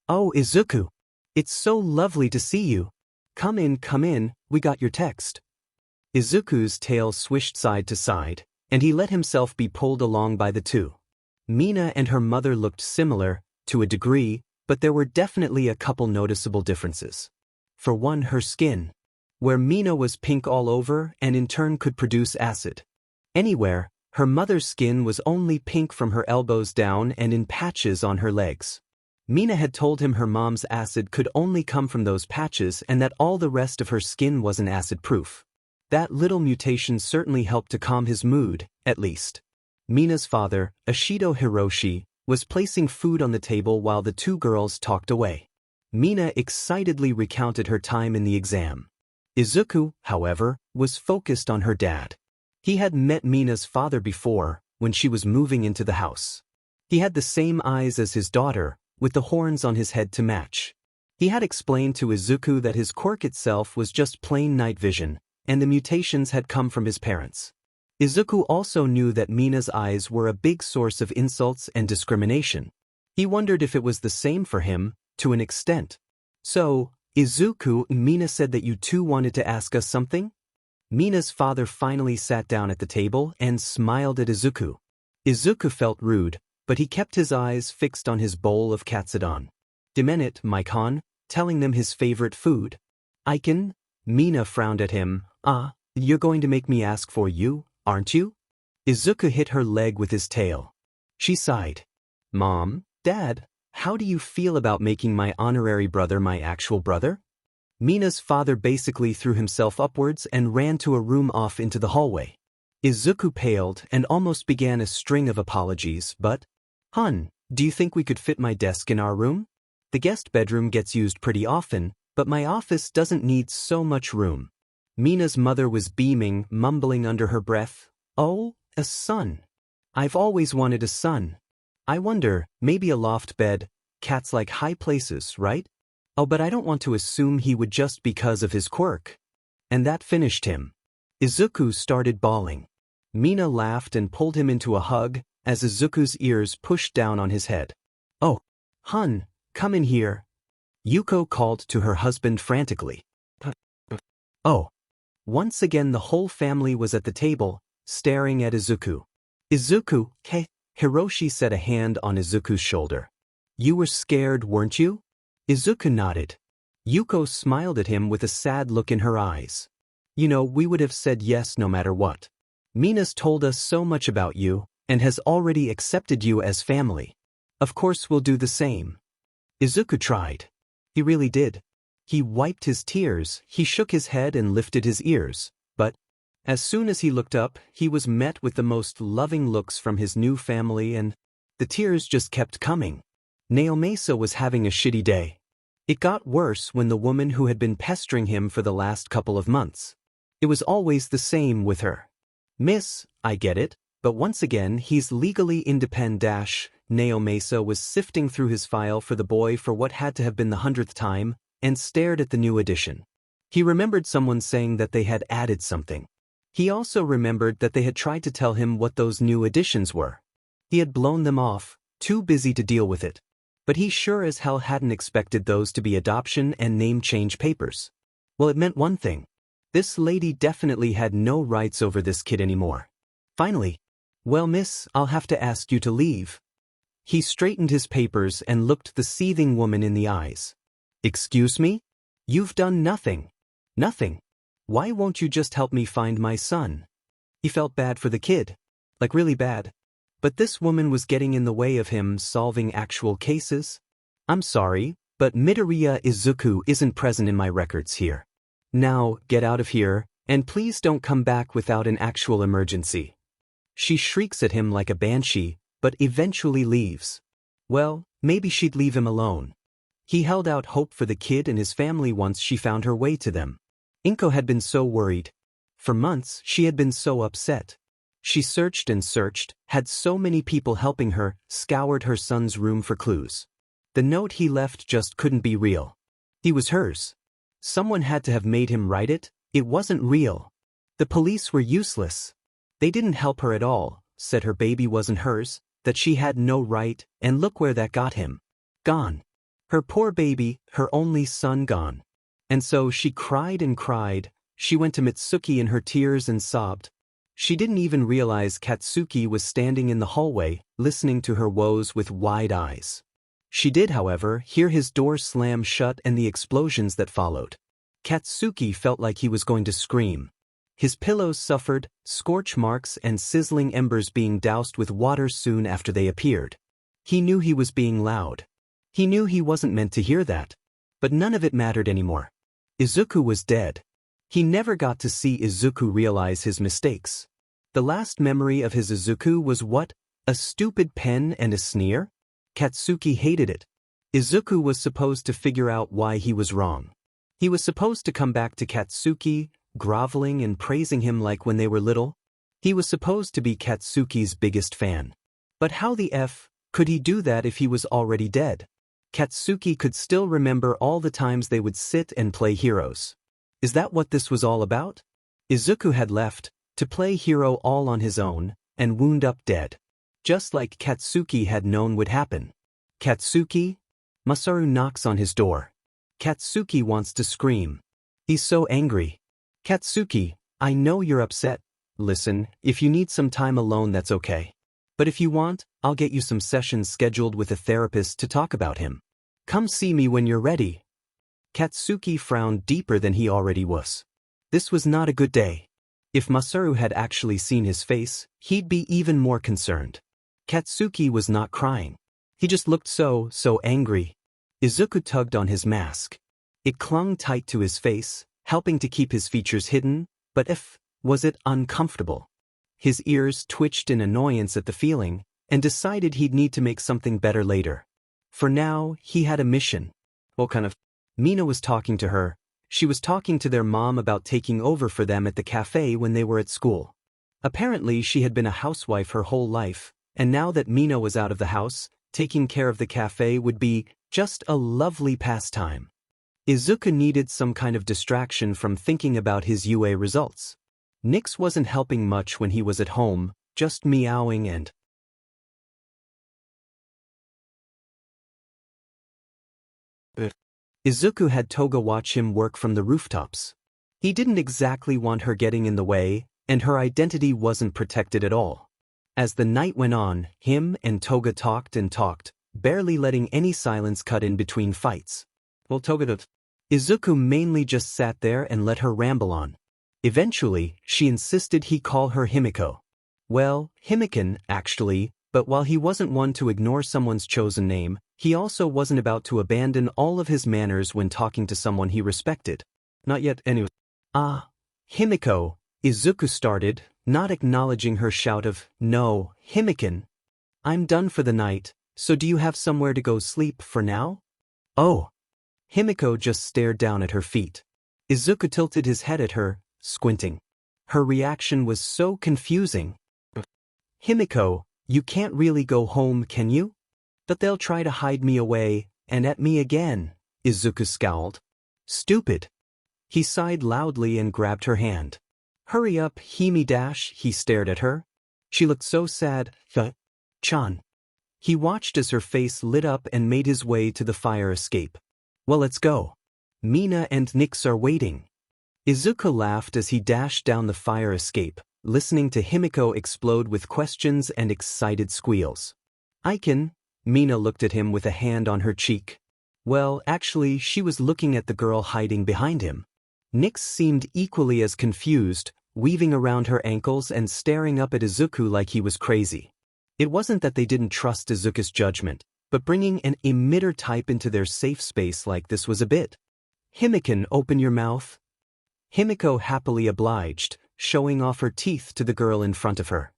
Oh, Izuku. It's so lovely to see you. Come in, we got your text. Izuku's tail swished side to side, and he let himself be pulled along by the two. Mina and her mother looked similar, to a degree, but there were definitely a couple noticeable differences. For one, her skin. Where Mina was pink all over and in turn could produce acid. Anywhere, her mother's skin was only pink from her elbows down and in patches on her legs. Mina had told him her mom's acid could only come from those patches and that all the rest of her skin wasn't acid-proof. That little mutation certainly helped to calm his mood, at least. Mina's father, Ashido Hiroshi, was placing food on the table while the two girls talked away. Mina excitedly recounted her time in the exam. Izuku, however, was focused on her dad. He had met Mina's father before, when she was moving into the house. He had the same eyes as his daughter, with the horns on his head to match. He had explained to Izuku that his quirk itself was just plain night vision, and the mutations had come from his parents. Izuku also knew that Mina's eyes were a big source of insults and discrimination. He wondered if it was the same for him, to an extent. So, Izuku, Mina said that you two wanted to ask us something? Mina's father finally sat down at the table and smiled at Izuku. Izuku felt rude, but he kept his eyes fixed on his bowl of katsudon. Demenit, Maikon, telling them his favorite food. Aiken? Mina frowned at him. You're going to make me ask for you, aren't you? Izuku hit her leg with his tail. She sighed. Mom, Dad, how do you feel about making my honorary brother my actual brother? Mina's father basically threw himself upwards and ran to a room off into the hallway. Izuku paled and almost began a string of apologies, but, Hun, do you think we could fit my desk in our room? The guest bedroom gets used pretty often, but my office doesn't need so much room. Mina's mother was beaming, mumbling under her breath, Oh, a son. I've always wanted a son. I wonder, maybe a loft bed. Cats like high places, right? Oh, but I don't want to assume he would just because of his quirk. And that finished him. Izuku started bawling. Mina laughed and pulled him into a hug as Izuku's ears pushed down on his head. Oh, Hun, come in here. Yuko called to her husband frantically. Oh. Once again the whole family was at the table, staring at Izuku. Izuku, Hiroshi set a hand on Izuku's shoulder. You were scared, weren't you? Izuku nodded. Yuko smiled at him with a sad look in her eyes. You know, we would have said yes no matter what. Mina's told us so much about you, and has already accepted you as family. Of course we'll do the same. Izuku tried. He really did. He wiped his tears, he shook his head and lifted his ears, but as soon as he looked up, he was met with the most loving looks from his new family and the tears just kept coming. Naomasa was having a shitty day. It got worse when the woman who had been pestering him for the last couple of months. It was always the same with her. Miss, I get it, but once again he's legally independent. Naomasa was sifting through his file for the boy for what had to have been the 100th time, and stared at the new addition. He remembered someone saying that they had added something. He also remembered that they had tried to tell him what those new additions were. He had blown them off, too busy to deal with it. But he sure as hell hadn't expected those to be adoption and name change papers. Well, it meant one thing. This lady definitely had no rights over this kid anymore. Finally, well, miss, I'll have to ask you to leave. He straightened his papers and looked the seething woman in the eyes. Excuse me? You've done nothing. Nothing. Why won't you just help me find my son? He felt bad for the kid. Like really bad. But this woman was getting in the way of him solving actual cases. I'm sorry, but Midoriya Izuku isn't present in my records here. Now, get out of here, and please don't come back without an actual emergency. She shrieks at him like a banshee, but eventually leaves. Well, maybe she'd leave him alone. He held out hope for the kid and his family once she found her way to them. Inko had been so worried. For months, she had been so upset. She searched and searched, had so many people helping her, scoured her son's room for clues. The note he left just couldn't be real. He was hers. Someone had to have made him write it. It wasn't real. The police were useless. They didn't help her at all, said her baby wasn't hers, that she had no right, and look where that got him. Gone. Her poor baby, her only son gone. And so she cried and cried. She went to Mitsuki in her tears and sobbed. She didn't even realize Katsuki was standing in the hallway, listening to her woes with wide eyes. She did, however, hear his door slam shut and the explosions that followed. Katsuki felt like he was going to scream. His pillows suffered, scorch marks and sizzling embers being doused with water soon after they appeared. He knew he was being loud. He knew he wasn't meant to hear that. But none of it mattered anymore. Izuku was dead. He never got to see Izuku realize his mistakes. The last memory of his Izuku was what? A stupid pen and a sneer? Katsuki hated it. Izuku was supposed to figure out why he was wrong. He was supposed to come back to Katsuki, groveling and praising him like when they were little. He was supposed to be Katsuki's biggest fan. But how the F could he do that if he was already dead? Katsuki could still remember all the times they would sit and play heroes. Is that what this was all about? Izuku had left, to play hero all on his own, and wound up dead. Just like Katsuki had known would happen. Katsuki? Masaru knocks on his door. Katsuki wants to scream. He's so angry. Katsuki, I know you're upset. Listen, if you need some time alone that's okay. But if you want, I'll get you some sessions scheduled with a therapist to talk about him. Come see me when you're ready. Katsuki frowned deeper than he already was. This was not a good day. If Masaru had actually seen his face, he'd be even more concerned. Katsuki was not crying. He just looked so angry. Izuku tugged on his mask. It clung tight to his face, helping to keep his features hidden, but was it uncomfortable? His ears twitched in annoyance at the feeling, and decided he'd need to make something better later. For now, he had a mission. What kind of? Mina was talking to her. She was talking to their mom about taking over for them at the cafe when they were at school. Apparently she had been a housewife her whole life, and now that Mina was out of the house, taking care of the cafe would be just a lovely pastime. Izuku needed some kind of distraction from thinking about his UA results. Nyx wasn't helping much when he was at home, just meowing and Izuku had Toga watch him work from the rooftops. He didn't exactly want her getting in the way, and her identity wasn't protected at all. As the night went on, him and Toga talked and talked, barely letting any silence cut in between fights. Well, Izuku mainly just sat there and let her ramble on. Eventually, she insisted he call her Himiko. Well, Himiken, actually, but while he wasn't one to ignore someone's chosen name, he also wasn't about to abandon all of his manners when talking to someone he respected. Not yet, anyway. Ah, Himiko, Izuku started, not acknowledging her shout of, no, Himiken. I'm done for the night, so do you have somewhere to go sleep for now? Oh. Himiko just stared down at her feet. Izuku tilted his head at her, squinting. Her reaction was so confusing. Himiko, you can't really go home, can you? But they'll try to hide me away, and at me again, Izuku scowled. Stupid. He sighed loudly and grabbed her hand. Hurry up, Himi-dash, he stared at her. She looked so sad. Chan. He watched as her face lit up and made his way to the fire escape. Well, let's go. Mina and Nyx are waiting. Izuku laughed as he dashed down the fire escape, listening to Himiko explode with questions and excited squeals. I can. Mina looked at him with a hand on her cheek. Well, actually, she was looking at the girl hiding behind him. Nyx seemed equally as confused, weaving around her ankles and staring up at Izuku like he was crazy. It wasn't that they didn't trust Izuku's judgment, but bringing an emitter type into their safe space like this was a bit. Himiken, open your mouth. Himiko happily obliged, showing off her teeth to the girl in front of her.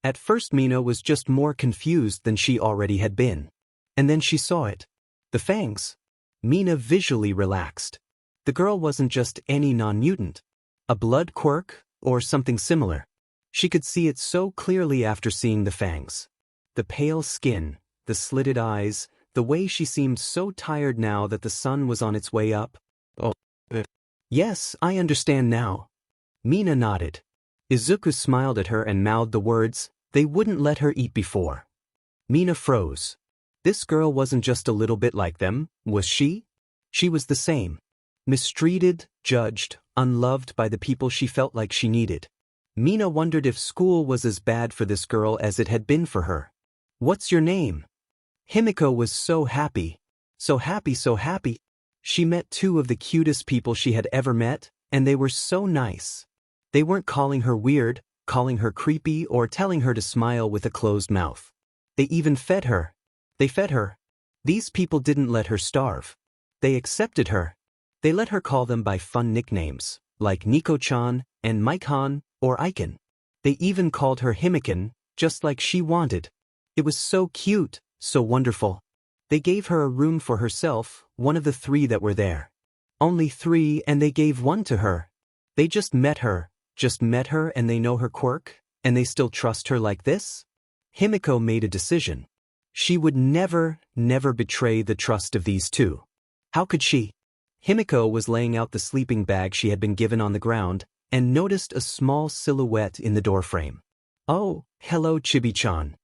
At first Mina was just more confused than she already had been. And then she saw it. The fangs. Mina visually relaxed. The girl wasn't just any non-mutant. A blood quirk, or something similar. She could see it so clearly after seeing the fangs. The pale skin, the slitted eyes, the way she seemed so tired now that the sun was on its way up. Oh. Yes, I understand now. Mina nodded. Izuku smiled at her and mouthed the words they wouldn't let her eat before. Mina froze. This girl wasn't just a little bit like them, was she? She was the same. Mistreated, judged, unloved by the people she felt like she needed. Mina wondered if school was as bad for this girl as it had been for her. What's your name? Himiko was so happy. So happy, so happy. She met two of the cutest people she had ever met, and they were so nice. They weren't calling her weird, calling her creepy, or telling her to smile with a closed mouth. They even fed her. They fed her. These people didn't let her starve. They accepted her. They let her call them by fun nicknames, like Nico-chan and Mike-han or Aiken. They even called her Himiken, just like she wanted. It was so cute, so wonderful. They gave her a room for herself, one of the 3 that were there. Only 3, and they gave one to her. They just met her and they know her quirk, and they still trust her like this? Himiko made a decision. She would never betray the trust of these 2. How could she? Himiko was laying out the sleeping bag she had been given on the ground, and noticed a small silhouette in the doorframe. Oh, hello Chibi-chan.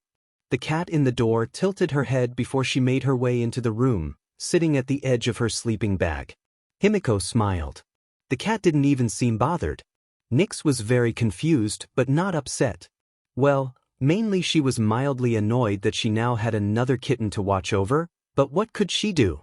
The cat in the door tilted her head before she made her way into the room, sitting at the edge of her sleeping bag. Himiko smiled. The cat didn't even seem bothered. Nyx was very confused but not upset. Well, mainly she was mildly annoyed that she now had another kitten to watch over, but what could she do?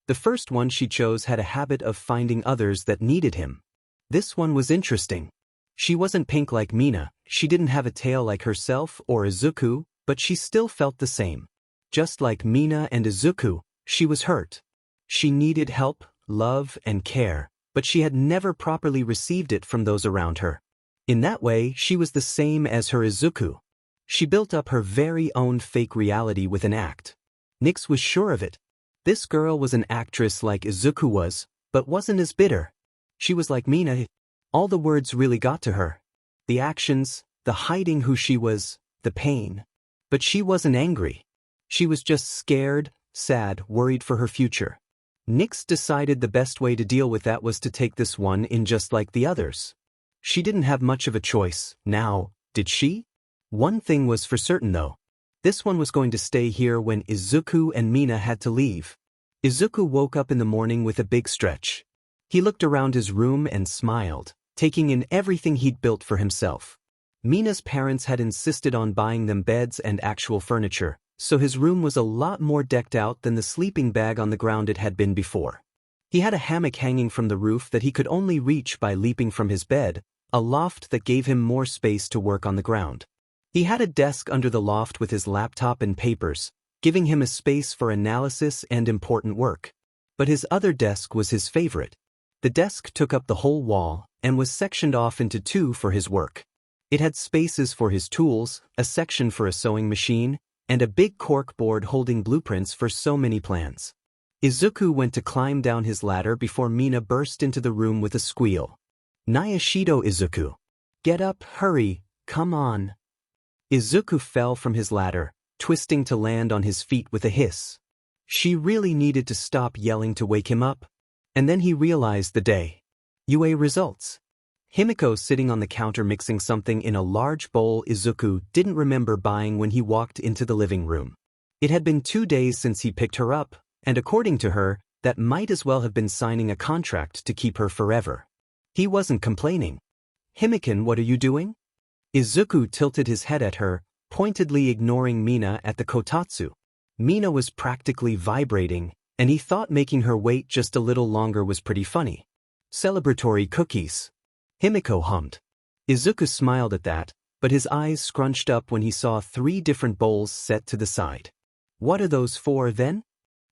The first one she chose had a habit of finding others that needed him. This one was interesting. She wasn't pink like Mina, she didn't have a tail like herself or Izuku, but she still felt the same. Just like Mina and Izuku, she was hurt. She needed help, love, and care, but she had never properly received it from those around her. In that way, she was the same as her Izuku. She built up her very own fake reality with an act. Nyx was sure of it. This girl was an actress like Izuku was, but wasn't as bitter. She was like Mina. All the words really got to her. The actions, the hiding who she was, the pain. But she wasn't angry. She was just scared, sad, worried for her future. Nyx decided the best way to deal with that was to take this one in just like the others. She didn't have much of a choice, now, did she? One thing was for certain though. This one was going to stay here when Izuku and Mina had to leave. Izuku woke up in the morning with a big stretch. He looked around his room and smiled, taking in everything he'd built for himself. Mina's parents had insisted on buying them beds and actual furniture, so his room was a lot more decked out than the sleeping bag on the ground it had been before. He had a hammock hanging from the roof that he could only reach by leaping from his bed, a loft that gave him more space to work on the ground. He had a desk under the loft with his laptop and papers, giving him a space for analysis and important work. But his other desk was his favorite. The desk took up the whole wall and was sectioned off into 2 for his work. It had spaces for his tools, a section for a sewing machine, and a big cork board holding blueprints for so many plans. Izuku went to climb down his ladder before Mina burst into the room with a squeal. Nayashido Izuku. Get up, hurry, come on. Izuku fell from his ladder, twisting to land on his feet with a hiss. She really needed to stop yelling to wake him up. And then he realized the day. UA results. Himiko sitting on the counter mixing something in a large bowl Izuku didn't remember buying when he walked into the living room. It had been 2 days since he picked her up, and according to her, that might as well have been signing a contract to keep her forever. He wasn't complaining. Himiken, what are you doing? Izuku tilted his head at her, pointedly ignoring Mina at the kotatsu. Mina was practically vibrating, and he thought making her wait just a little longer was pretty funny. Celebratory cookies. Himiko hummed. Izuku smiled at that, but his eyes scrunched up when he saw 3 different bowls set to the side. What are those for then?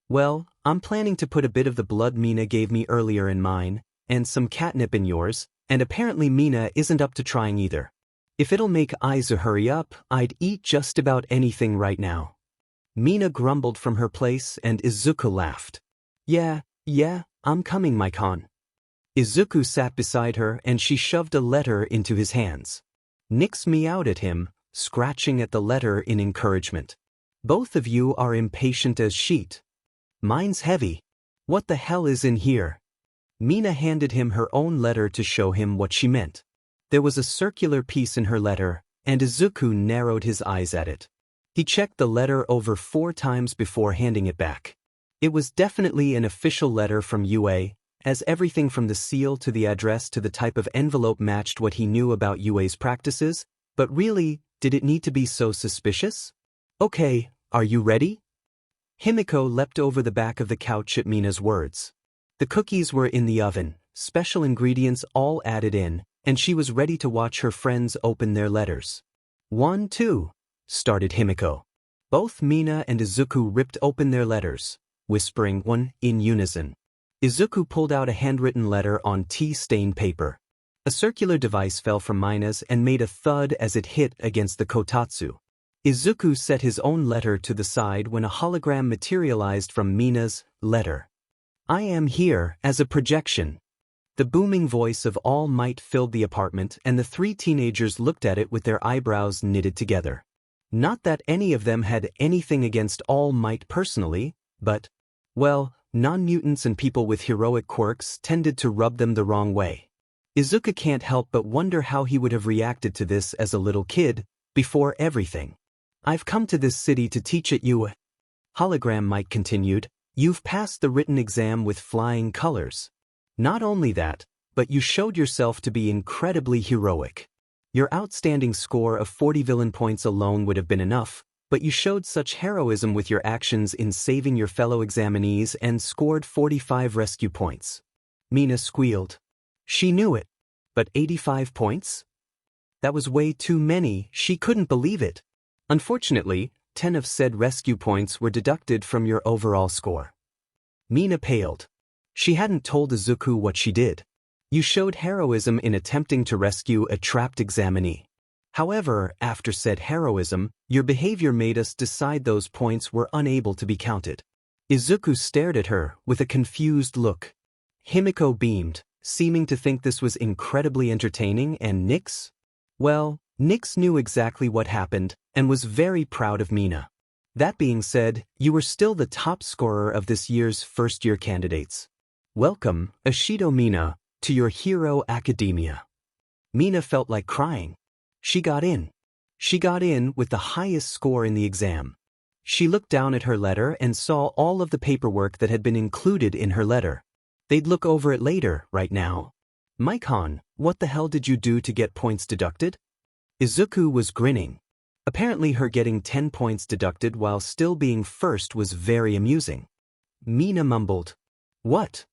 Well, I'm planning to put a bit of the blood Mina gave me earlier in mine, and some catnip in yours, and apparently Mina isn't up to trying either. If it'll make Aizu hurry up, I'd eat just about anything right now. Mina grumbled from her place and Izuku laughed. Yeah, I'm coming, Maikon. Izuku sat beside her and she shoved a letter into his hands. Nyx meowed at him, scratching at the letter in encouragement. Both of you are impatient as sheet. Mine's heavy. What the hell is in here? Mina handed him her own letter to show him what she meant. There was a circular piece in her letter, and Izuku narrowed his eyes at it. He checked the letter over 4 times before handing it back. It was definitely an official letter from UA, as everything from the seal to the address to the type of envelope matched what he knew about UA's practices, but really, did it need to be so suspicious? Okay, are you ready? Himiko leapt over the back of the couch at Mina's words. The cookies were in the oven, special ingredients all added in, and she was ready to watch her friends open their letters. 1, 2, started Himiko. Both Mina and Izuku ripped open their letters, whispering one in unison. Izuku pulled out a handwritten letter on tea-stained paper. A circular device fell from Mina's and made a thud as it hit against the kotatsu. Izuku set his own letter to the side when a hologram materialized from Mina's letter. I am here as a projection. The booming voice of All Might filled the apartment, and the 3 teenagers looked at it with their eyebrows knitted together. Not that any of them had anything against All Might personally, but, well, non-mutants and people with heroic quirks tended to rub them the wrong way. Izuku can't help but wonder how he would have reacted to this as a little kid, before everything. I've come to this city to teach at you. Hologram Mike continued, you've passed the written exam with flying colors. Not only that, but you showed yourself to be incredibly heroic. Your outstanding score of 40 villain points alone would have been enough, but you showed such heroism with your actions in saving your fellow examinees and scored 45 rescue points. Mina squealed. She knew it. But 85 points? That was way too many, she couldn't believe it. Unfortunately, 10 of said rescue points were deducted from your overall score. Mina paled. She hadn't told Izuku what she did. You showed heroism in attempting to rescue a trapped examinee. However, after said heroism, your behavior made us decide those points were unable to be counted. Izuku stared at her with a confused look. Himiko beamed, seeming to think this was incredibly entertaining, and Nyx? Well, Nyx knew exactly what happened and was very proud of Mina. That being said, you were still the top scorer of this year's first-year candidates. Welcome, Ashido Mina, to your hero academia. Mina felt like crying. She got in. She got in with the highest score in the exam. She looked down at her letter and saw all of the paperwork that had been included in her letter. They'd look over it later, right now. Mike-han, what the hell did you do to get points deducted? Izuku was grinning. Apparently her getting 10 points deducted while still being first was very amusing. Mina mumbled. What?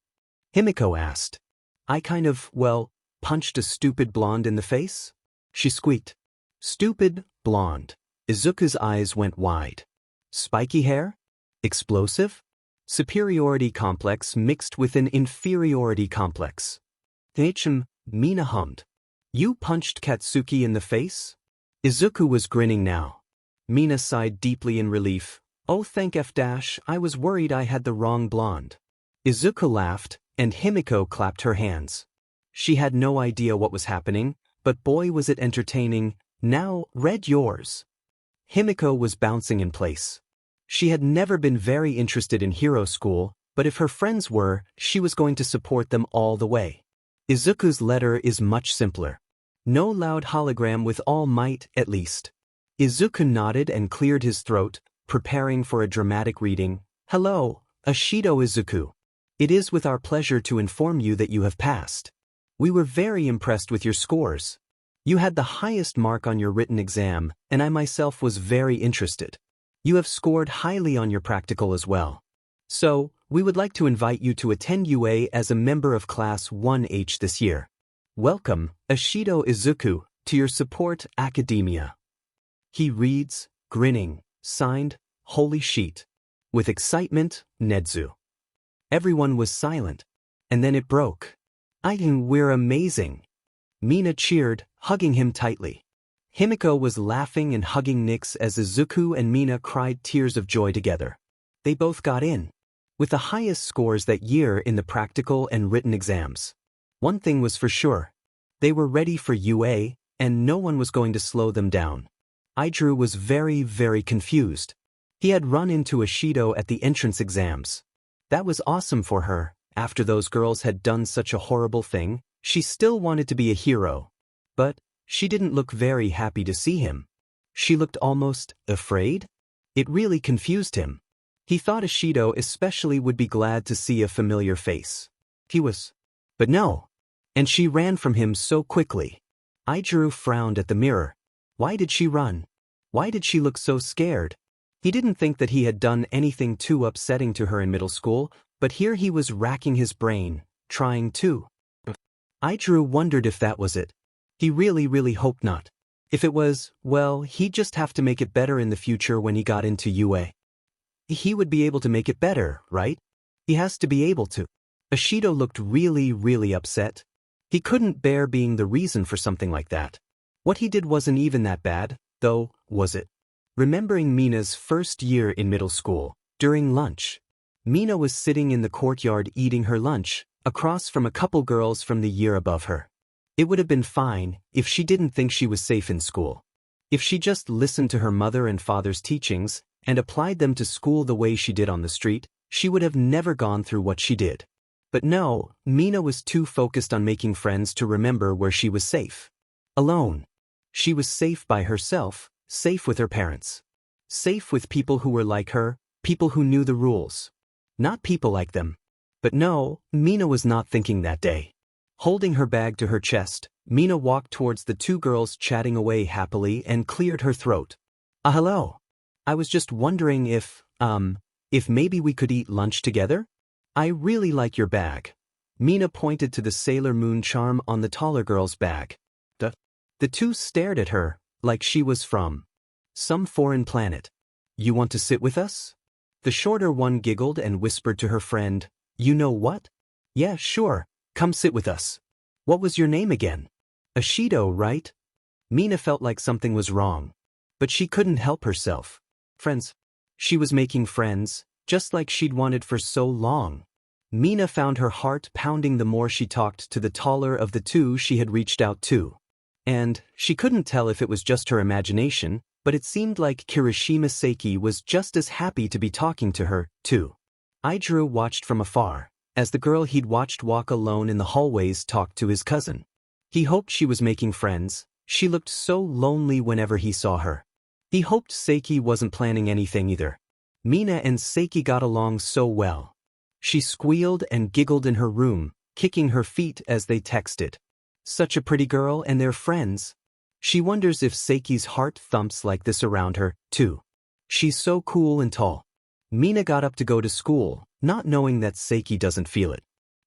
Himiko asked. I kind of, well, punched a stupid blonde in the face? She squeaked. Stupid, blonde. Izuku's eyes went wide. Spiky hair? Explosive? Superiority complex mixed with an inferiority complex. Mina hummed. You punched Katsuki in the face? Izuku was grinning now. Mina sighed deeply in relief. Oh thank F-, I was worried I had the wrong blonde. Izuku laughed, and Himiko clapped her hands. She had no idea what was happening, but boy was it entertaining. Now, read yours. Himiko was bouncing in place. She had never been very interested in hero school, but if her friends were, she was going to support them all the way. Izuku's letter is much simpler. No loud hologram with All Might, at least. Izuku nodded and cleared his throat, preparing for a dramatic reading. Hello, Ashido Izuku. It is with our pleasure to inform you that you have passed. We were very impressed with your scores. You had the highest mark on your written exam, and I myself was very interested. You have scored highly on your practical as well. So, we would like to invite you to attend UA as a member of Class 1H this year. Welcome, Ashido Izuku, to your support academia. He reads, grinning, signed, Holy Sheet. With excitement, Nedzu. Everyone was silent. And then it broke. We're amazing. Mina cheered, hugging him tightly. Himiko was laughing and hugging Nyx as Izuku and Mina cried tears of joy together. They both got in. With the highest scores that year in the practical and written exams. One thing was for sure. They were ready for UA, and no one was going to slow them down. Idru was very, very confused. He had run into Ashido at the entrance exams. That was awesome for her, After those girls had done such a horrible thing, she still wanted to be a hero. But she didn't look very happy to see him. She looked almost afraid. It really confused him. He thought Ishido especially would be glad to see a familiar face. He was. But no. And she ran from him so quickly. Izuru frowned at the mirror. Why did she run? Why did she look so scared? He didn't think that he had done anything too upsetting to her in middle school, but here he was racking his brain, trying to. Izuru wondered if that was it. He really hoped not. If it was, well, he'd just have to make it better in the future when he got into UA. He would be able to make it better, right? He has to be able to. Ishido looked really upset. He couldn't bear being the reason for something like that. What he did wasn't even that bad, though, was it? Remembering Mina's first year in middle school, during lunch. Mina was sitting in the courtyard eating her lunch, across from a couple girls from the year above her. It would have been fine if she didn't think she was safe in school. If she just listened to her mother and father's teachings and applied them to school the way she did on the street, she would have never gone through what she did. But no, Mina was too focused on making friends to remember where she was safe. Alone. She was safe by herself, safe with her parents. Safe with people who were like her, people who knew the rules. Not people like them. But no, Mina was not thinking that day. Holding her bag to her chest, Mina walked towards the two girls chatting away happily and cleared her throat. Hello. I was just wondering if maybe we could eat lunch together? I really like your bag. Mina pointed to the Sailor Moon charm on the taller girl's bag. The two stared at her, like she was from some foreign planet. You want to sit with us? The shorter one giggled and whispered to her friend, you know what? Yeah, sure, come sit with us. What was your name again? Ishido, right? Mina felt like something was wrong. But she couldn't help herself. Friends. She was making friends, just like she'd wanted for so long. Mina found her heart pounding the more she talked to the taller of the two she had reached out to. And she couldn't tell if it was just her imagination, but it seemed like Kirishima Seiki was just as happy to be talking to her, too. Izuru watched from afar, as the girl he'd watched walk alone in the hallways talked to his cousin. He hoped she was making friends. She looked so lonely whenever he saw her. He hoped Seiki wasn't planning anything either. Mina and Seiki got along so well. She squealed and giggled in her room, kicking her feet as they texted. Such a pretty girl and their friends. She wonders if Seiki's heart thumps like this around her, too. She's so cool and tall. Mina got up to go to school, not knowing that Seiki doesn't feel it.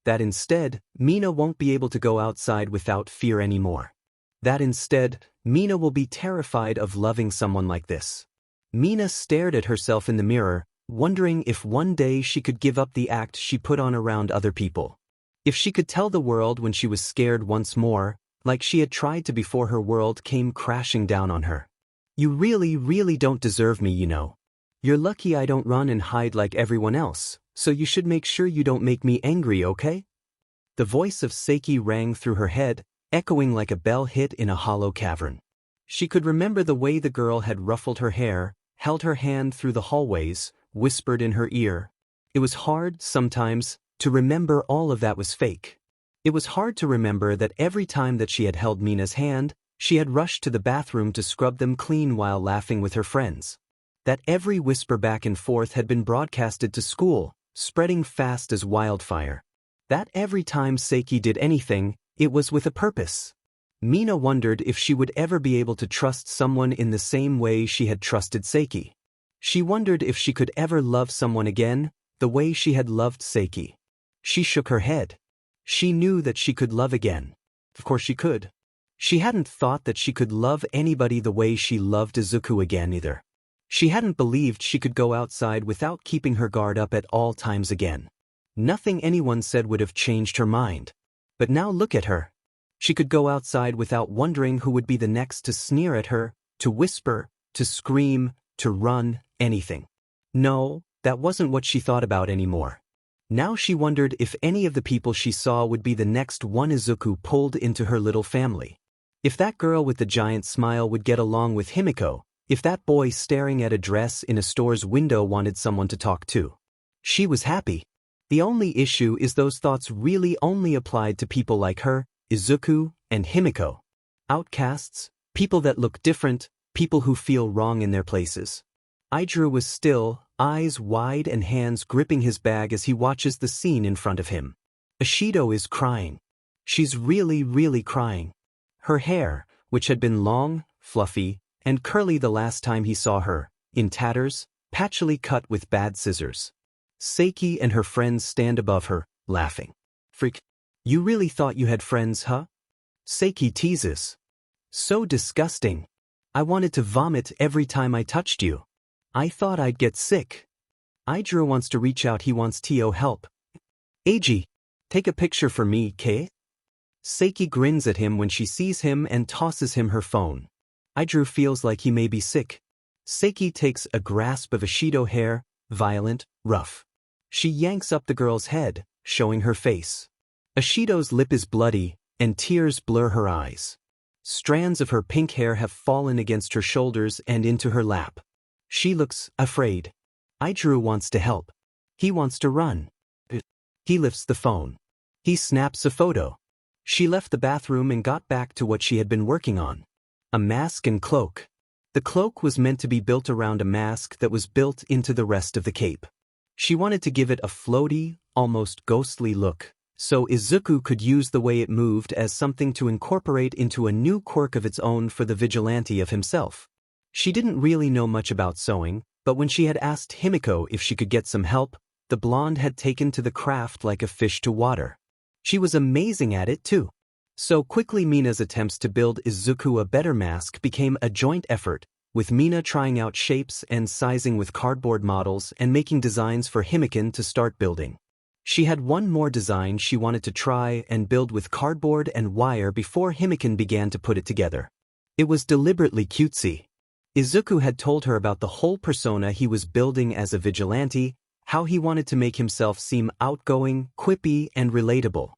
That instead, Mina won't be able to go outside without fear anymore. That instead, Mina will be terrified of loving someone like this. Mina stared at herself in the mirror, wondering if one day she could give up the act she put on around other people. If she could tell the world when she was scared once more, like she had tried to before her world came crashing down on her. You really don't deserve me, you know. You're lucky I don't run and hide like everyone else, so you should make sure you don't make me angry, okay? The voice of Seiki rang through her head, echoing like a bell hit in a hollow cavern. She could remember the way the girl had ruffled her hair, held her hand through the hallways, whispered in her ear. It was hard, sometimes, to remember all of that was fake. It was hard to remember that every time that she had held Mina's hand, she had rushed to the bathroom to scrub them clean while laughing with her friends. That every whisper back and forth had been broadcasted to school, spreading fast as wildfire. That every time Seiki did anything, it was with a purpose. Mina wondered if she would ever be able to trust someone in the same way she had trusted Seiki. She wondered if she could ever love someone again, the way she had loved Seiki. She shook her head. She knew that she could love again. Of course she could. She hadn't thought that she could love anybody the way she loved Izuku again either. She hadn't believed she could go outside without keeping her guard up at all times again. Nothing anyone said would have changed her mind. But now look at her. She could go outside without wondering who would be the next to sneer at her, to whisper, to scream, to run, anything. No, that wasn't what she thought about anymore. Now she wondered if any of the people she saw would be the next one Izuku pulled into her little family. If that girl with the giant smile would get along with Himiko, if that boy staring at a dress in a store's window wanted someone to talk to. She was happy. The only issue is those thoughts really only applied to people like her, Izuku, and Himiko. Outcasts, people that look different, people who feel wrong in their places. Idru was still, eyes wide and hands gripping his bag as he watches the scene in front of him. Ashido is crying. She's really crying. Her hair, which had been long, fluffy, and curly the last time he saw her, in tatters, patchily cut with bad scissors. Seiki and her friends stand above her, laughing. Freak. You really thought you had friends, huh? Seiki teases. So disgusting. I wanted to vomit every time I touched you. I thought I'd get sick. Idru wants to reach out, he wants Tio help. Eiji, take a picture for me, K? Seiki grins at him when she sees him and tosses him her phone. Idru feels like he may be sick. Seiki takes a grasp of Ashido hair, violent, rough. She yanks up the girl's head, showing her face. Ashido's lip is bloody, and tears blur her eyes. Strands of her pink hair have fallen against her shoulders and into her lap. She looks afraid. Idru wants to help. He wants to run. He lifts the phone. He snaps a photo. She left the bathroom and got back to what she had been working on. A mask and cloak. The cloak was meant to be built around a mask that was built into the rest of the cape. She wanted to give it a floaty, almost ghostly look, so Izuku could use the way it moved as something to incorporate into a new quirk of its own for the vigilante of himself. She didn't really know much about sewing, but when she had asked Himiko if she could get some help, the blonde had taken to the craft like a fish to water. She was amazing at it too. So quickly Mina's attempts to build Izuku a better mask became a joint effort, with Mina trying out shapes and sizing with cardboard models and making designs for Himiko to start building. She had one more design she wanted to try and build with cardboard and wire before Himiko began to put it together. It was deliberately cutesy. Izuku had told her about the whole persona he was building as a vigilante, how he wanted to make himself seem outgoing, quippy, and relatable.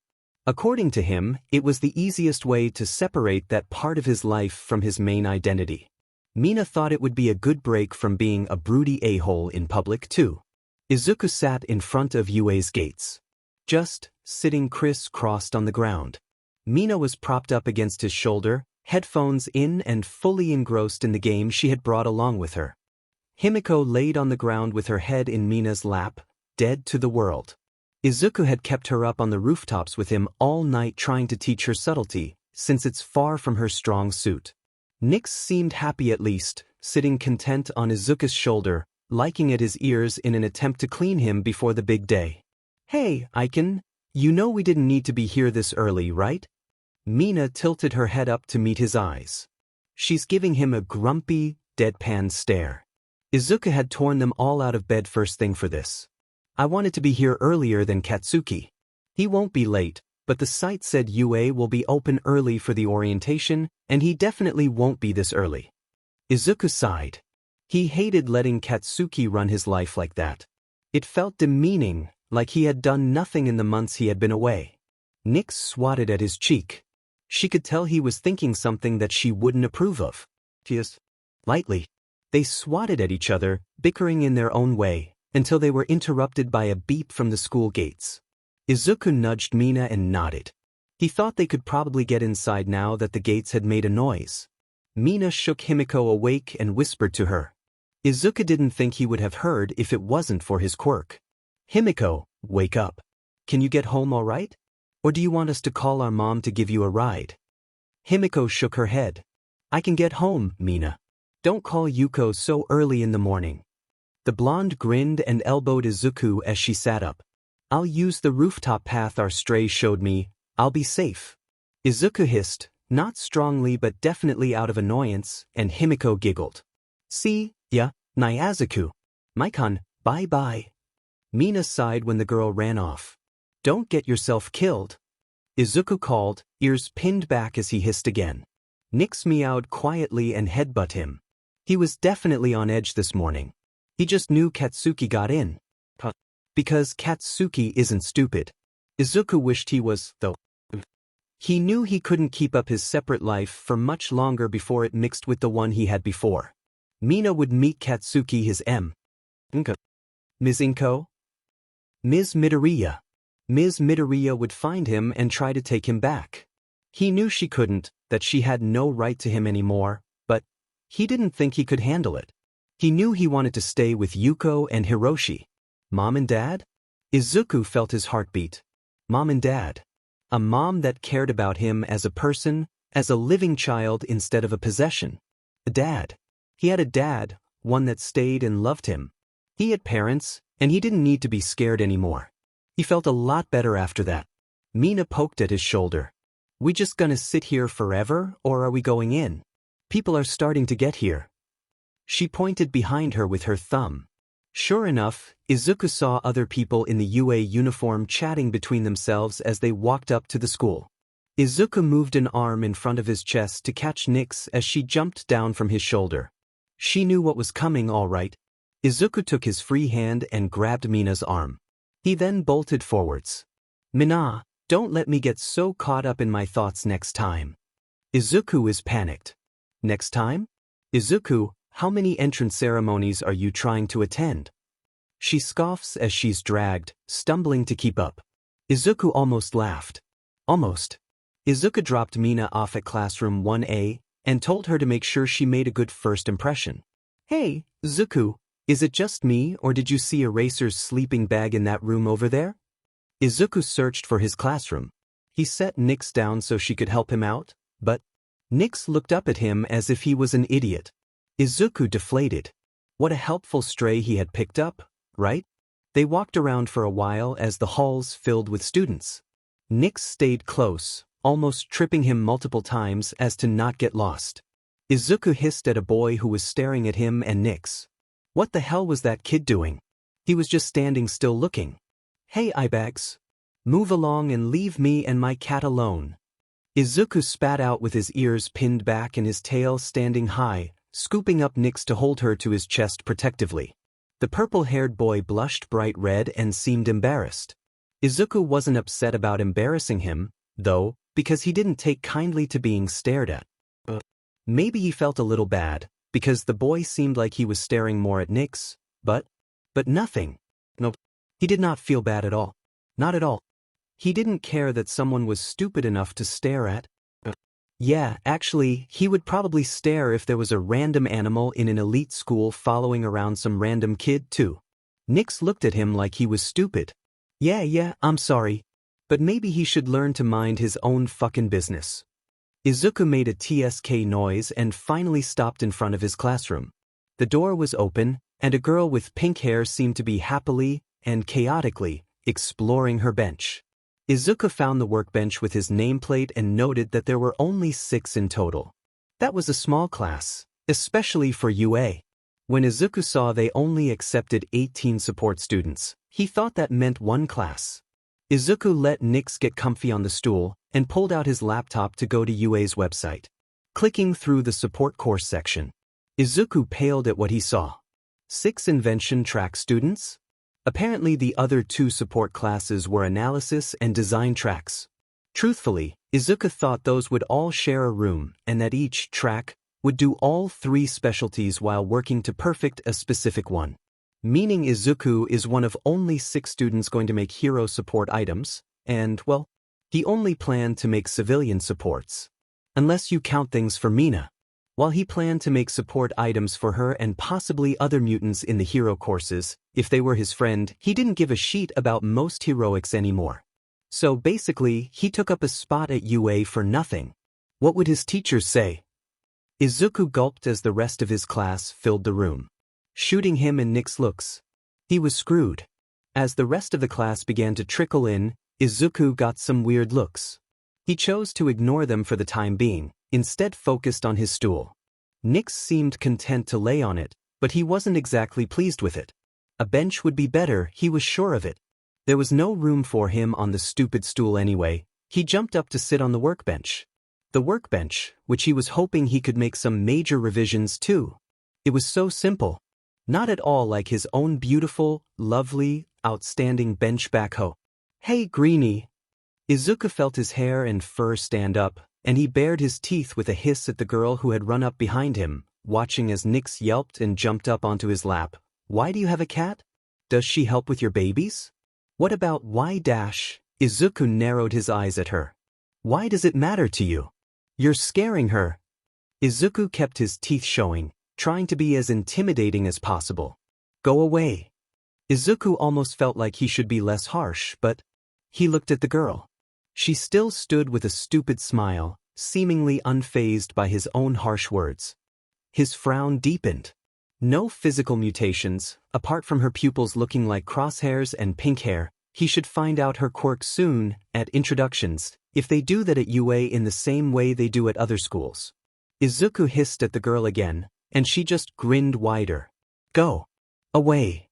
According to him, it was the easiest way to separate that part of his life from his main identity. Mina thought it would be a good break from being a broody a-hole in public too. Izuku sat in front of Yue's gates. Just sitting criss-crossed on the ground. Mina was propped up against his shoulder, headphones in and fully engrossed in the game she had brought along with her. Himiko laid on the ground with her head in Mina's lap, dead to the world. Izuku had kept her up on the rooftops with him all night trying to teach her subtlety, since it's far from her strong suit. Nyx seemed happy at least, sitting content on Izuku's shoulder, liking at his ears in an attempt to clean him before the big day. Hey, Aiken, you know we didn't need to be here this early, right? Mina tilted her head up to meet his eyes. She's giving him a grumpy, deadpan stare. Izuku had torn them all out of bed first thing for this. I wanted to be here earlier than Katsuki. He won't be late, but the site said UA will be open early for the orientation, and he definitely won't be this early. Izuku sighed. He hated letting Katsuki run his life like that. It felt demeaning, like he had done nothing in the months he had been away. Nyx swatted at his cheek. She could tell he was thinking something that she wouldn't approve of. Just lightly. They swatted at each other, bickering in their own way, until they were interrupted by a beep from the school gates. Izuku nudged Mina and nodded. He thought they could probably get inside now that the gates had made a noise. Mina shook Himiko awake and whispered to her. Izuku didn't think he would have heard if it wasn't for his quirk. Himiko, wake up. Can you get home all right? Or do you want us to call our mom to give you a ride? Himiko shook her head. I can get home, Mina. Don't call Yuko so early in the morning. The blonde grinned and elbowed Izuku as she sat up. I'll use the rooftop path our stray showed me. I'll be safe. Izuku hissed, not strongly but definitely out of annoyance, and Himiko giggled. See ya, Nyazuku. Maikon, bye-bye. Mina sighed when the girl ran off. Don't get yourself killed. Izuku called, ears pinned back as he hissed again. Nyx meowed quietly and headbutt him. He was definitely on edge this morning. He just knew Katsuki got in. Because Katsuki isn't stupid. Izuku wished he was, though. He knew he couldn't keep up his separate life for much longer before it mixed with the one he had before. Mina would meet Katsuki his Ms. Inko? Ms. Midoriya. Ms. Midoriya would find him and try to take him back. He knew she couldn't, that she had no right to him anymore, but he didn't think he could handle it. He knew he wanted to stay with Yuko and Hiroshi. Mom and Dad? Izuku felt his heartbeat. Mom and Dad. A mom that cared about him as a person, as a living child instead of a possession. A dad. He had a dad, one that stayed and loved him. He had parents, and he didn't need to be scared anymore. He felt a lot better after that. Mina poked at his shoulder. We just gonna sit here forever, or are we going in? People are starting to get here. She pointed behind her with her thumb. Sure enough, Izuku saw other people in the UA uniform chatting between themselves as they walked up to the school. Izuku moved an arm in front of his chest to catch Nyx as she jumped down from his shoulder. She knew what was coming all right. Izuku took his free hand and grabbed Mina's arm. He then bolted forwards. Mina, don't let me get so caught up in my thoughts next time. Izuku is panicked. Next time? Izuku, how many entrance ceremonies are you trying to attend? She scoffs as she's dragged, stumbling to keep up. Izuku almost laughed. Almost. Izuku dropped Mina off at classroom 1A and told her to make sure she made a good first impression. Hey, Izuku, is it just me or did you see Eraser's sleeping bag in that room over there? Izuku searched for his classroom. He set Nyx down so she could help him out, but Nyx looked up at him as if he was an idiot. Izuku deflated. What a helpful stray he had picked up, right? They walked around for a while as the halls filled with students. Nyx stayed close, almost tripping him multiple times as to not get lost. Izuku hissed at a boy who was staring at him and Nyx. What the hell was that kid doing? He was just standing still looking. Hey eyebags. Move along and leave me and my cat alone. Izuku spat out with his ears pinned back and his tail standing high, scooping up Nyx to hold her to his chest protectively. The purple-haired boy blushed bright red and seemed embarrassed. Izuku wasn't upset about embarrassing him, though, because he didn't take kindly to being stared at. Maybe he felt a little bad, because the boy seemed like he was staring more at Nyx, but nothing. No, he did not feel bad at all. Not at all. He didn't care that someone was stupid enough to stare at. Yeah, actually, he would probably stare if there was a random animal in an elite school following around some random kid too. Nyx looked at him like he was stupid. Yeah, I'm sorry. But maybe he should learn to mind his own fucking business. Izuku made a TSK noise and finally stopped in front of his classroom. The door was open, and a girl with pink hair seemed to be happily and chaotically exploring her bench. Izuku found the workbench with his nameplate and noted that there were only 6 in total. That was a small class, especially for UA. When Izuku saw they only accepted 18 support students, he thought that meant 1 class. Izuku let Nyx get comfy on the stool and pulled out his laptop to go to UA's website. Clicking through the support course section, Izuku paled at what he saw. 6 invention track students? Apparently the other 2 support classes were analysis and design tracks. Truthfully, Izuku thought those would all share a room and that each track would do all 3 specialties while working to perfect a specific one. Meaning Izuku is one of only 6 students going to make hero support items, and, well, he only planned to make civilian supports. Unless you count things for Mina. While he planned to make support items for her and possibly other mutants in the hero courses, if they were his friend, he didn't give a shit about most heroics anymore. So basically, he took up a spot at UA for nothing. What would his teachers say? Izuku gulped as the rest of his class filled the room, shooting him and Nyx looks. He was screwed. As the rest of the class began to trickle in, Izuku got some weird looks. He chose to ignore them for the time being, instead focused on his stool. Nyx seemed content to lay on it, but he wasn't exactly pleased with it. A bench would be better, he was sure of it. There was no room for him on the stupid stool anyway. He jumped up to sit on the workbench. The workbench, which he was hoping he could make some major revisions to. It was so simple. Not at all like his own beautiful, lovely, outstanding bench back home. Hey, Greenie. Izuku felt his hair and fur stand up, and he bared his teeth with a hiss at the girl who had run up behind him, watching as Nyx yelped and jumped up onto his lap. Why do you have a cat? Does she help with your babies? What about why dash? Izuku narrowed his eyes at her. Why does it matter to you? You're scaring her. Izuku kept his teeth showing, trying to be as intimidating as possible. Go away. Izuku almost felt like he should be less harsh, but he looked at the girl. She still stood with a stupid smile, seemingly unfazed by his own harsh words. His frown deepened. No physical mutations, apart from her pupils looking like crosshairs and pink hair. He should find out her quirk soon, at introductions, if they do that at UA in the same way they do at other schools. Izuku hissed at the girl again, and she just grinned wider. Go. Away.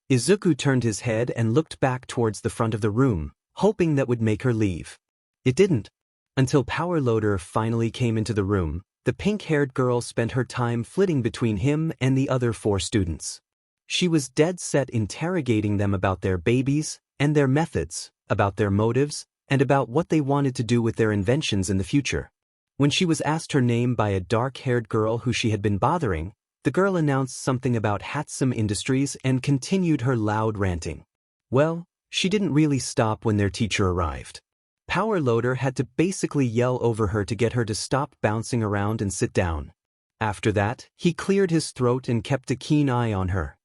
Izuku turned his head and looked back towards the front of the room, hoping that would make her leave. It didn't. Until Power Loader finally came into the room, the pink-haired girl spent her time flitting between him and the other 4 students. She was dead set interrogating them about their babies and their methods, about their motives, and about what they wanted to do with their inventions in the future. When she was asked her name by a dark-haired girl who she had been bothering, the girl announced something about Hatsum Industries and continued her loud ranting. Well, she didn't really stop when their teacher arrived. Power Loader had to basically yell over her to get her to stop bouncing around and sit down. After that, he cleared his throat and kept a keen eye on her.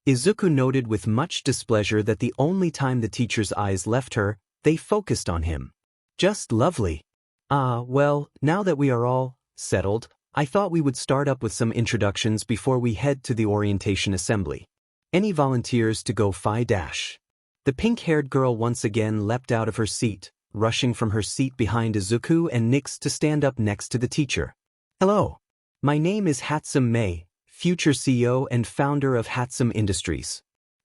Izuku noted with much displeasure that the only time the teacher's eyes left her, they focused on him. Just lovely. Well, now that we are all settled, I thought we would start up with some introductions before we head to the orientation assembly. Any volunteers to go Phi Dash? The pink-haired girl once again leapt out of her seat, rushing from her seat behind Izuku and Nyx to stand up next to the teacher. Hello. My name is Hatsum Mei, future CEO and founder of Hatsum Industries.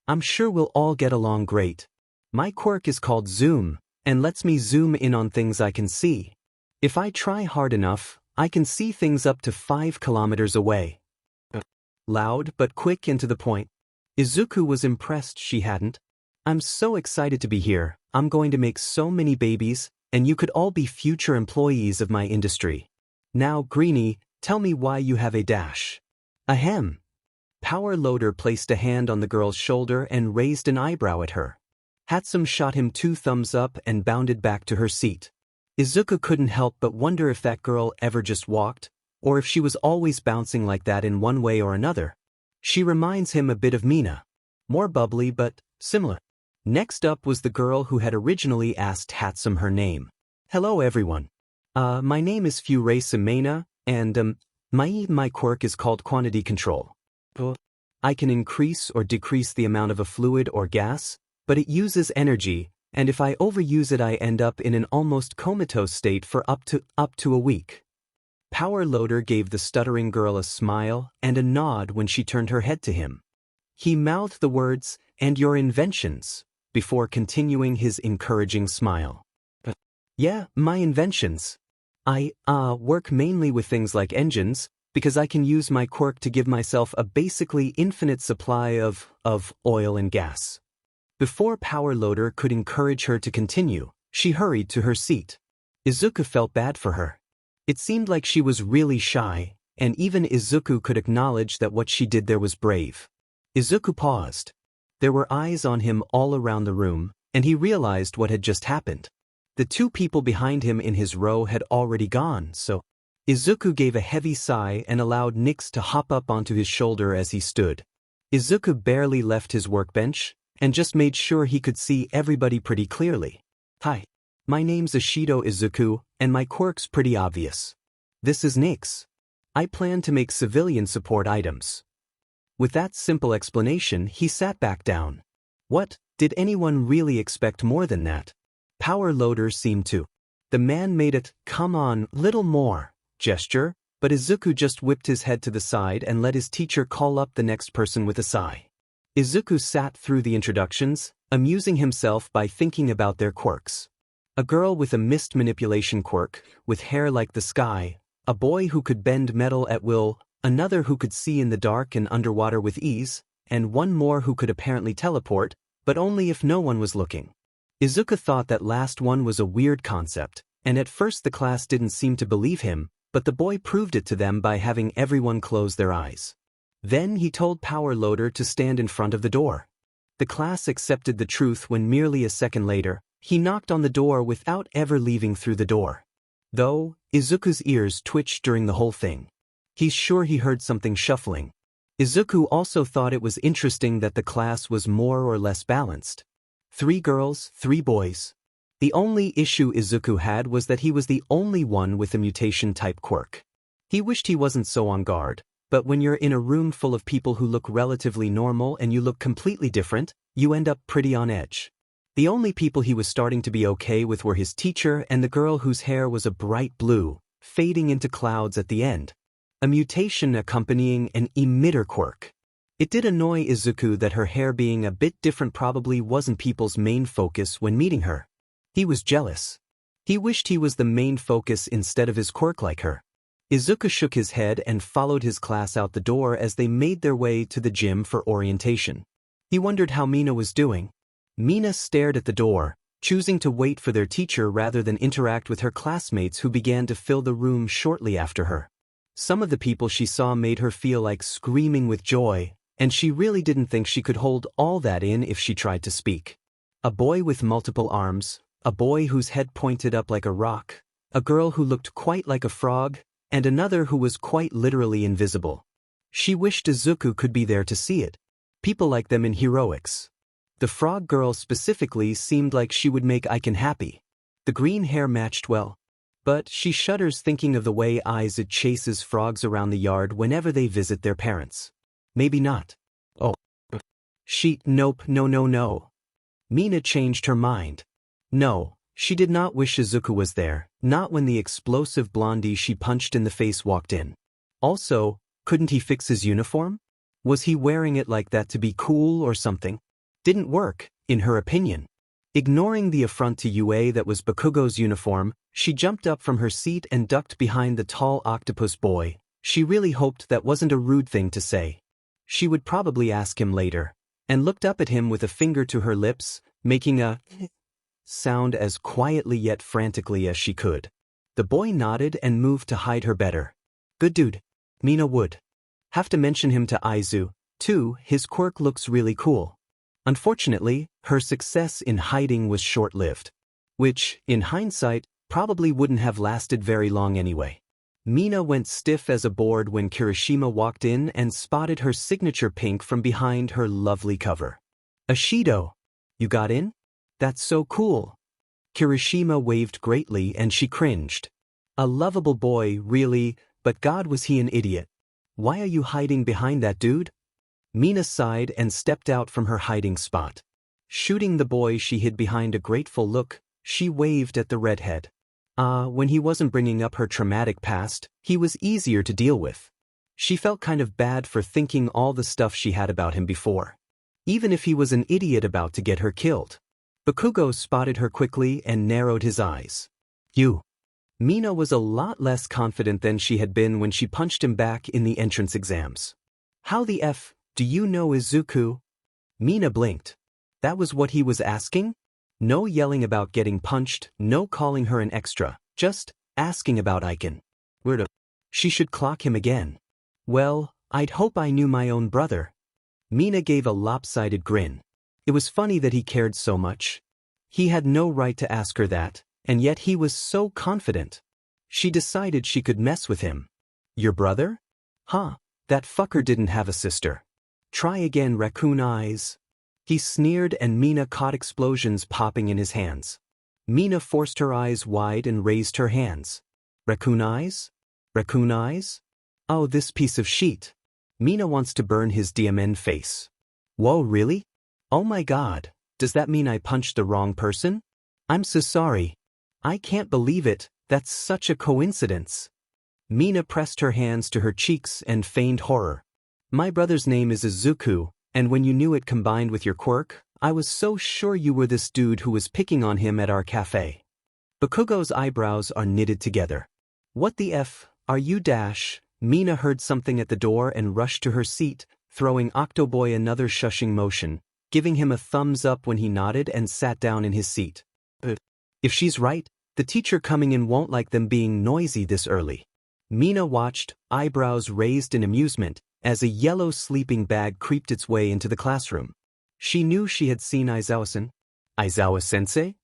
I'm sure we'll all get along great. My quirk is called Zoom, and lets me zoom in on things I can see. If I try hard enough, I can see things up to 5 kilometers away. Loud but quick and to the point. Izuku was impressed she hadn't. I'm so excited to be here. I'm going to make so many babies, and you could all be future employees of my industry. Now, Greenie, tell me why you have a dash. Ahem. Power Loader placed a hand on the girl's shoulder and raised an eyebrow at her. Hatsum shot him 2 thumbs up and bounded back to her seat. Izuku couldn't help but wonder if that girl ever just walked, or if she was always bouncing like that in one way or another. She reminds him a bit of Mina. More bubbly but similar. Next up was the girl who had originally asked Hatsum her name. Hello everyone. My name is Furei Semena, and my quirk is called quantity control. I can increase or decrease the amount of a fluid or gas, but it uses energy, and if I overuse it I end up in an almost comatose state for up to a week. Power Loader gave the stuttering girl a smile and a nod when she turned her head to him. He mouthed the words, "And your inventions," before continuing his encouraging smile. Yeah, my inventions. I work mainly with things like engines, because I can use my quirk to give myself a basically infinite supply of oil and gas. Before Power Loader could encourage her to continue, she hurried to her seat. Izuku felt bad for her. It seemed like she was really shy, and even Izuku could acknowledge that what she did there was brave. Izuku paused. There were eyes on him all around the room, and he realized what had just happened. The 2 people behind him in his row had already gone, so Izuku gave a heavy sigh and allowed Nyx to hop up onto his shoulder as he stood. Izuku barely left his workbench, and just made sure he could see everybody pretty clearly. Hi. My name's Ishido Izuku, and my quirk's pretty obvious. This is Nyx. I plan to make civilian support items. With that simple explanation, he sat back down. What, did anyone really expect more than that? Power Loader seemed to. The man made it, "Come on, little more," gesture, but Izuku just whipped his head to the side and let his teacher call up the next person with a sigh. Izuku sat through the introductions, amusing himself by thinking about their quirks. A girl with a mist manipulation quirk, with hair like the sky, a boy who could bend metal at will, another who could see in the dark and underwater with ease, and one more who could apparently teleport, but only if no one was looking. Izuku thought that last one was a weird concept, and at first the class didn't seem to believe him, but the boy proved it to them by having everyone close their eyes. Then he told Power Loader to stand in front of the door. The class accepted the truth when merely a second later, he knocked on the door without ever leaving through the door. Though, Izuku's ears twitched during the whole thing. He's sure he heard something shuffling. Izuku also thought it was interesting that the class was more or less balanced. 3 girls, 3 boys. The only issue Izuku had was that he was the only one with a mutation-type quirk. He wished he wasn't so on guard, but when you're in a room full of people who look relatively normal and you look completely different, you end up pretty on edge. The only people he was starting to be okay with were his teacher and the girl whose hair was a bright blue, fading into clouds at the end. A mutation accompanying an emitter quirk. It did annoy Izuku that her hair being a bit different probably wasn't people's main focus when meeting her. He was jealous. He wished he was the main focus instead of his quirk like her. Izuku shook his head and followed his class out the door as they made their way to the gym for orientation. He wondered how Mina was doing. Mina stared at the door, choosing to wait for their teacher rather than interact with her classmates who began to fill the room shortly after her. Some of the people she saw made her feel like screaming with joy, and she really didn't think she could hold all that in if she tried to speak. A boy with multiple arms, a boy whose head pointed up like a rock, a girl who looked quite like a frog, and another who was quite literally invisible. She wished Izuku could be there to see it. People like them in heroics. The frog girl specifically seemed like she would make Aiken happy. The green hair matched well. But she shudders thinking of the way Aizu chases frogs around the yard whenever they visit their parents. Maybe not. Oh. Nope, no. Mina changed her mind. No, she did not wish Izuku was there, not when the explosive blondie she punched in the face walked in. Also, couldn't he fix his uniform? Was he wearing it like that to be cool or something? Didn't work, in her opinion. Ignoring the affront to UA that was Bakugo's uniform, she jumped up from her seat and ducked behind the tall octopus boy. She really hoped that wasn't a rude thing to say. She would probably ask him later, and looked up at him with a finger to her lips, making a sound as quietly yet frantically as she could. The boy nodded and moved to hide her better. Good dude. Mina would have to mention him to Aizu, too. His quirk looks really cool. Unfortunately, her success in hiding was short-lived. Which, in hindsight, probably wouldn't have lasted very long anyway. Mina went stiff as a board when Kirishima walked in and spotted her signature pink from behind her lovely cover. Ashido! You got in? That's so cool. Kirishima waved greatly and she cringed. A lovable boy, really, but God was he an idiot. Why are you hiding behind that dude? Mina sighed and stepped out from her hiding spot. Shooting the boy she hid behind a grateful look, she waved at the redhead. When he wasn't bringing up her traumatic past, he was easier to deal with. She felt kind of bad for thinking all the stuff she had about him before. Even if he was an idiot about to get her killed. Bakugo spotted her quickly and narrowed his eyes. You. Mina was a lot less confident than she had been when she punched him back in the entrance exams. How the F do you know Izuku? Mina blinked. That was what he was asking? No yelling about getting punched, no calling her an extra, just asking about Aiken. She should clock him again. Well, I'd hope I knew my own brother. Mina gave a lopsided grin. It was funny that he cared so much. He had no right to ask her that, and yet he was so confident. She decided she could mess with him. Your brother? Huh, that fucker didn't have a sister. Try again, raccoon eyes. He sneered and Mina caught explosions popping in his hands. Mina forced her eyes wide and raised her hands. Raccoon eyes? Raccoon eyes? Oh, this piece of shit. Mina wants to burn his diamond face. Whoa, really? Oh my god, does that mean I punched the wrong person? I'm so sorry. I can't believe it, that's such a coincidence. Mina pressed her hands to her cheeks and feigned horror. My brother's name is Izuku, and when you knew it combined with your quirk, I was so sure you were this dude who was picking on him at our cafe. Bakugo's eyebrows are knitted together. What the F are you dash? Mina heard something at the door and rushed to her seat, throwing Octoboy another shushing motion, giving him a thumbs up when he nodded and sat down in his seat. If she's right, the teacher coming in won't like them being noisy this early. Mina watched, eyebrows raised in amusement, as a yellow sleeping bag creeped its way into the classroom. She knew she had seen Aizawa-san. Aizawa-sensei?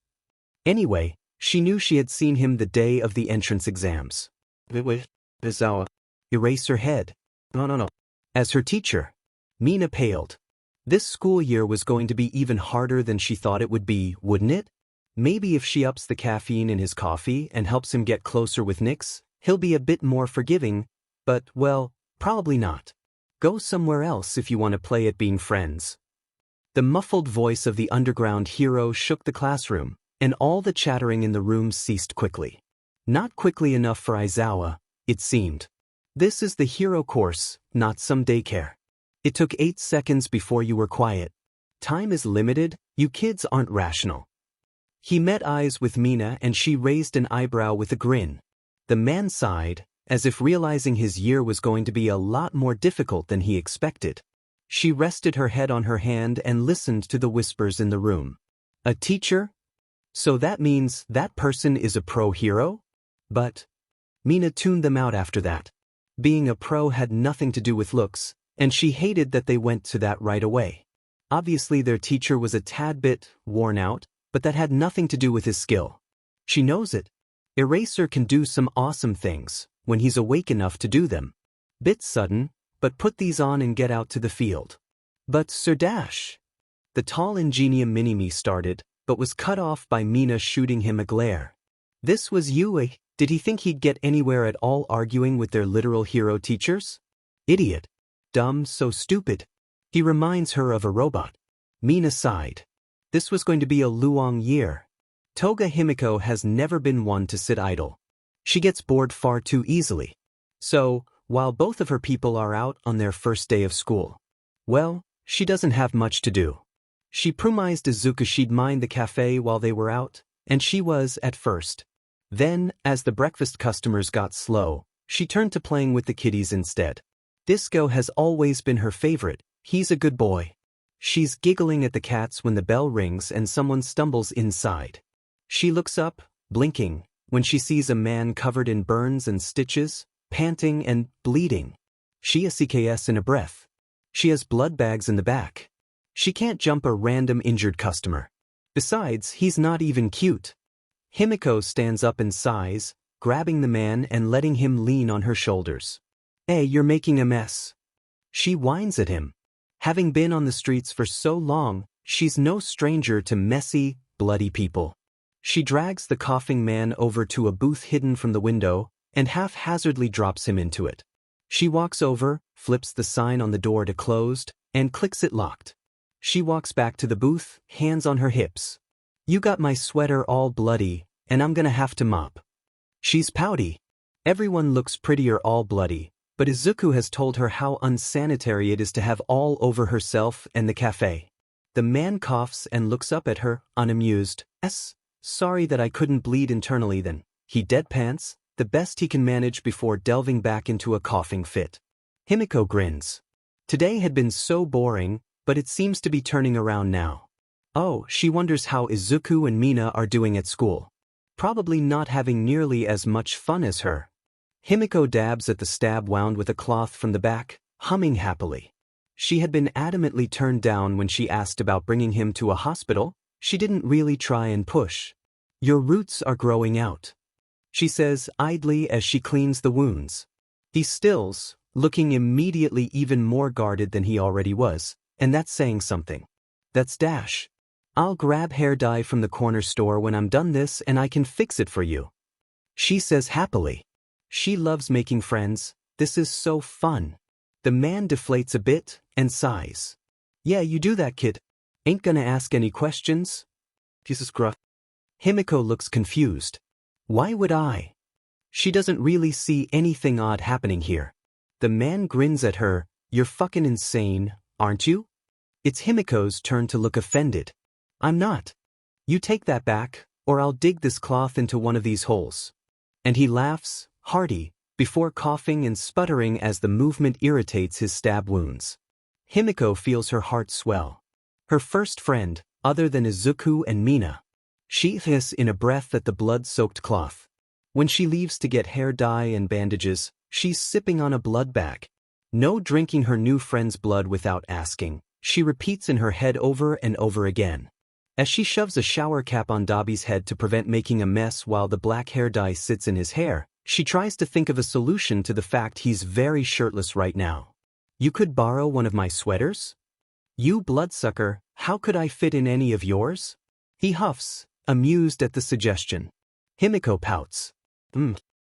Anyway, she knew she had seen him the day of the entrance exams. Aizawa. Erase her head. No. As her teacher. Mina paled. This school year was going to be even harder than she thought it would be, wouldn't it? Maybe if she ups the caffeine in his coffee and helps him get closer with Nix, he'll be a bit more forgiving, but, well, probably not. Go somewhere else if you want to play at being friends. The muffled voice of the underground hero shook the classroom, and all the chattering in the room ceased quickly. Not quickly enough for Aizawa, it seemed. This is the hero course, not some daycare. It took 8 seconds before you were quiet. Time is limited, you kids aren't rational. He met eyes with Mina and she raised an eyebrow with a grin. The man sighed, as if realizing his year was going to be a lot more difficult than he expected. She rested her head on her hand and listened to the whispers in the room. A teacher? So that means that person is a pro hero? But Mina tuned them out after that. Being a pro had nothing to do with looks, and she hated that they went to that right away. Obviously their teacher was a tad bit worn out, but that had nothing to do with his skill. She knows it. Eraser can do some awesome things, when he's awake enough to do them. Bit sudden, but put these on and get out to the field. But Sir Dash. The tall Ingenium Mini-Me started, but was cut off by Mina shooting him a glare. This was Yue. Did he think he'd get anywhere at all arguing with their literal hero teachers? Idiot. Dumb, so stupid. He reminds her of a robot. Mina sighed. This was going to be a Luong year. Toga Himiko has never been one to sit idle. She gets bored far too easily. So, while both of her people are out on their first day of school, well, she doesn't have much to do. She promised Izuku she'd mind the cafe while they were out, and she was at first. Then, as the breakfast customers got slow, she turned to playing with the kiddies instead. Disco has always been her favorite. He's a good boy. She's giggling at the cats when the bell rings and someone stumbles inside. She looks up, blinking, when she sees a man covered in burns and stitches, panting and bleeding. She is CKS in a breath. She has blood bags in the back. She can't jump a random injured customer. Besides, he's not even cute. Himiko stands up and sighs, grabbing the man and letting him lean on her shoulders. Hey, you're making a mess. She whines at him. Having been on the streets for so long, she's no stranger to messy, bloody people. She drags the coughing man over to a booth hidden from the window and haphazardly drops him into it. She walks over, flips the sign on the door to closed, and clicks it locked. She walks back to the booth, hands on her hips. You got my sweater all bloody, and I'm gonna have to mop. She's pouty. Everyone looks prettier all bloody, but Izuku has told her how unsanitary it is to have all over herself and the cafe. The man coughs and looks up at her, unamused. Sorry that I couldn't bleed internally then. He deadpants, the best he can manage before delving back into a coughing fit. Himiko grins. Today had been so boring, but it seems to be turning around now. Oh, she wonders how Izuku and Mina are doing at school. Probably not having nearly as much fun as her. Himiko dabs at the stab wound with a cloth from the back, humming happily. She had been adamantly turned down when she asked about bringing him to a hospital. She didn't really try and push. Your roots are growing out, she says idly as she cleans the wounds. He stills, looking immediately even more guarded than he already was, and that's saying something. That's Dash. I'll grab hair dye from the corner store when I'm done this and I can fix it for you, she says happily. She loves making friends. This is so fun. The man deflates a bit and sighs. Yeah, you do that, kid. Ain't gonna ask any questions? Jesus gruff. Himiko looks confused. Why would I? She doesn't really see anything odd happening here. The man grins at her. You're fucking insane, aren't you? It's Himiko's turn to look offended. I'm not. You take that back, or I'll dig this cloth into one of these holes. And he laughs, hearty, before coughing and sputtering as the movement irritates his stab wounds. Himiko feels her heart swell. Her first friend, other than Izuku and Mina. She hisses in a breath at the blood-soaked cloth. When she leaves to get hair dye and bandages, she's sipping on a blood bag. No drinking her new friend's blood without asking, She repeats in her head over and over again. As she shoves a shower cap on Dobby's head to prevent making a mess while the black hair dye sits in his hair, she tries to think of a solution to the fact he's very shirtless right now. You could borrow one of my sweaters? You bloodsucker, how could I fit in any of yours? He huffs, amused at the suggestion. Himiko pouts.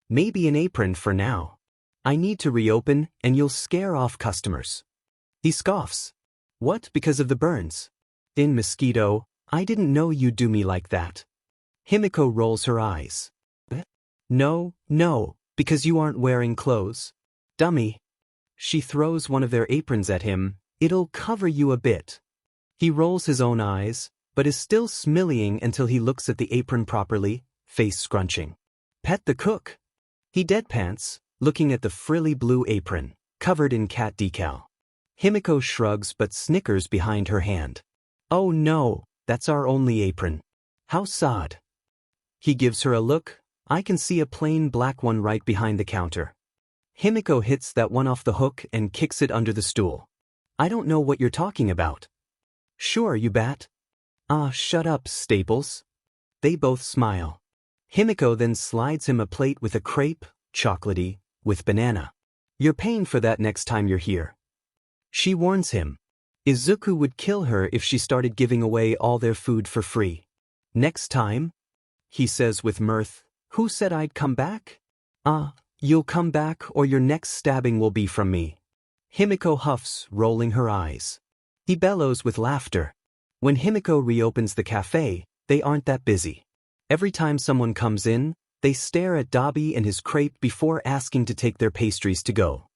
Maybe an apron for now. I need to reopen and you'll scare off customers. He scoffs. What, because of the burns? In mosquito, I didn't know you'd do me like that. Himiko rolls her eyes. No, because you aren't wearing clothes. Dummy. She throws one of their aprons at him. It'll cover you a bit. He rolls his own eyes, but is still smiling until he looks at the apron properly, face scrunching. Pet the cook. He deadpants, looking at the frilly blue apron, covered in cat decal. Himiko shrugs but snickers behind her hand. Oh no, that's our only apron. How sad. He gives her a look. I can see a plain black one right behind the counter. Himiko hits that one off the hook and kicks it under the stool. I don't know what you're talking about. Sure, you bat. Ah, shut up, Staples. They both smile. Himiko then slides him a plate with a crepe, chocolatey, with banana. You're paying for that next time you're here. She warns him. Izuku would kill her if she started giving away all their food for free. Next time? He says with mirth. Who said I'd come back? You'll come back or your next stabbing will be from me. Himiko huffs, rolling her eyes. He bellows with laughter. When Himiko reopens the cafe, they aren't that busy. Every time someone comes in, they stare at Dobby and his crepe before asking to take their pastries to go.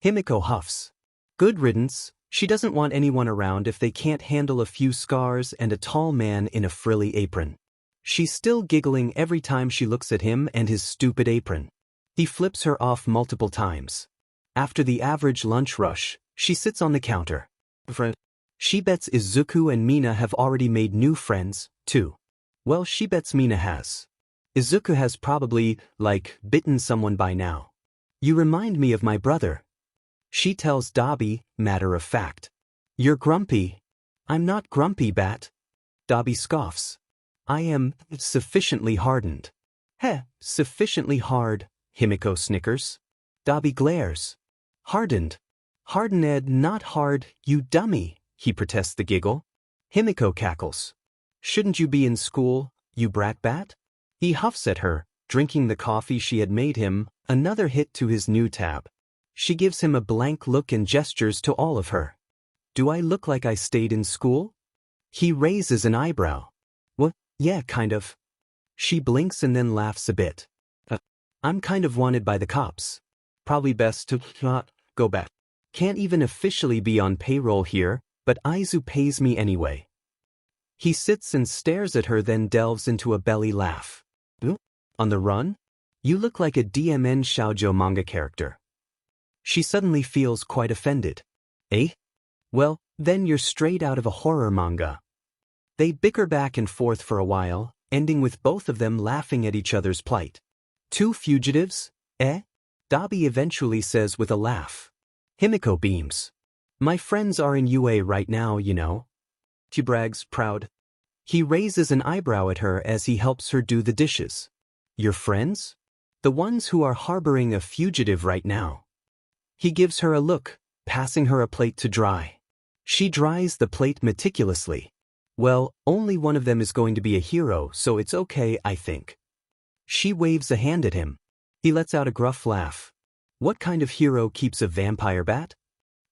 Himiko huffs. Good riddance, she doesn't want anyone around if they can't handle a few scars and a tall man in a frilly apron. She's still giggling every time she looks at him and his stupid apron. He flips her off multiple times. After the average lunch rush, she sits on the counter. She bets Izuku and Mina have already made new friends, too. Well, she bets Mina has. Izuku has probably, bitten someone by now. You remind me of my brother. She tells Dobby, matter of fact. You're grumpy. I'm not grumpy, Bat. Dobby scoffs. I am sufficiently hardened. Sufficiently hard, Himiko snickers. Dobby glares. Hardened. Hardened, not hard, you dummy, he protests the giggle. Himiko cackles. Shouldn't you be in school, you brat bat? He huffs at her, drinking the coffee she had made him, another hit to his new tab. She gives him a blank look and gestures to all of her. Do I look like I stayed in school? He raises an eyebrow. What? Yeah, kind of. She blinks and then laughs a bit. I'm kind of wanted by the cops. Probably best to not go back. Can't even officially be on payroll here, but Aizu pays me anyway. He sits and stares at her, then delves into a belly laugh. On the run? You look like a DMN shoujo manga character. She suddenly feels quite offended. Eh? Well, then you're straight out of a horror manga. They bicker back and forth for a while, ending with both of them laughing at each other's plight. Two fugitives? Eh? Dobby eventually says with a laugh. Himiko beams. My friends are in UA right now, you know. She brags, proud. He raises an eyebrow at her as he helps her do the dishes. Your friends? The ones who are harboring a fugitive right now. He gives her a look, passing her a plate to dry. She dries the plate meticulously. Well, only one of them is going to be a hero, so it's okay, I think. She waves a hand at him. He lets out a gruff laugh. What kind of hero keeps a vampire bat?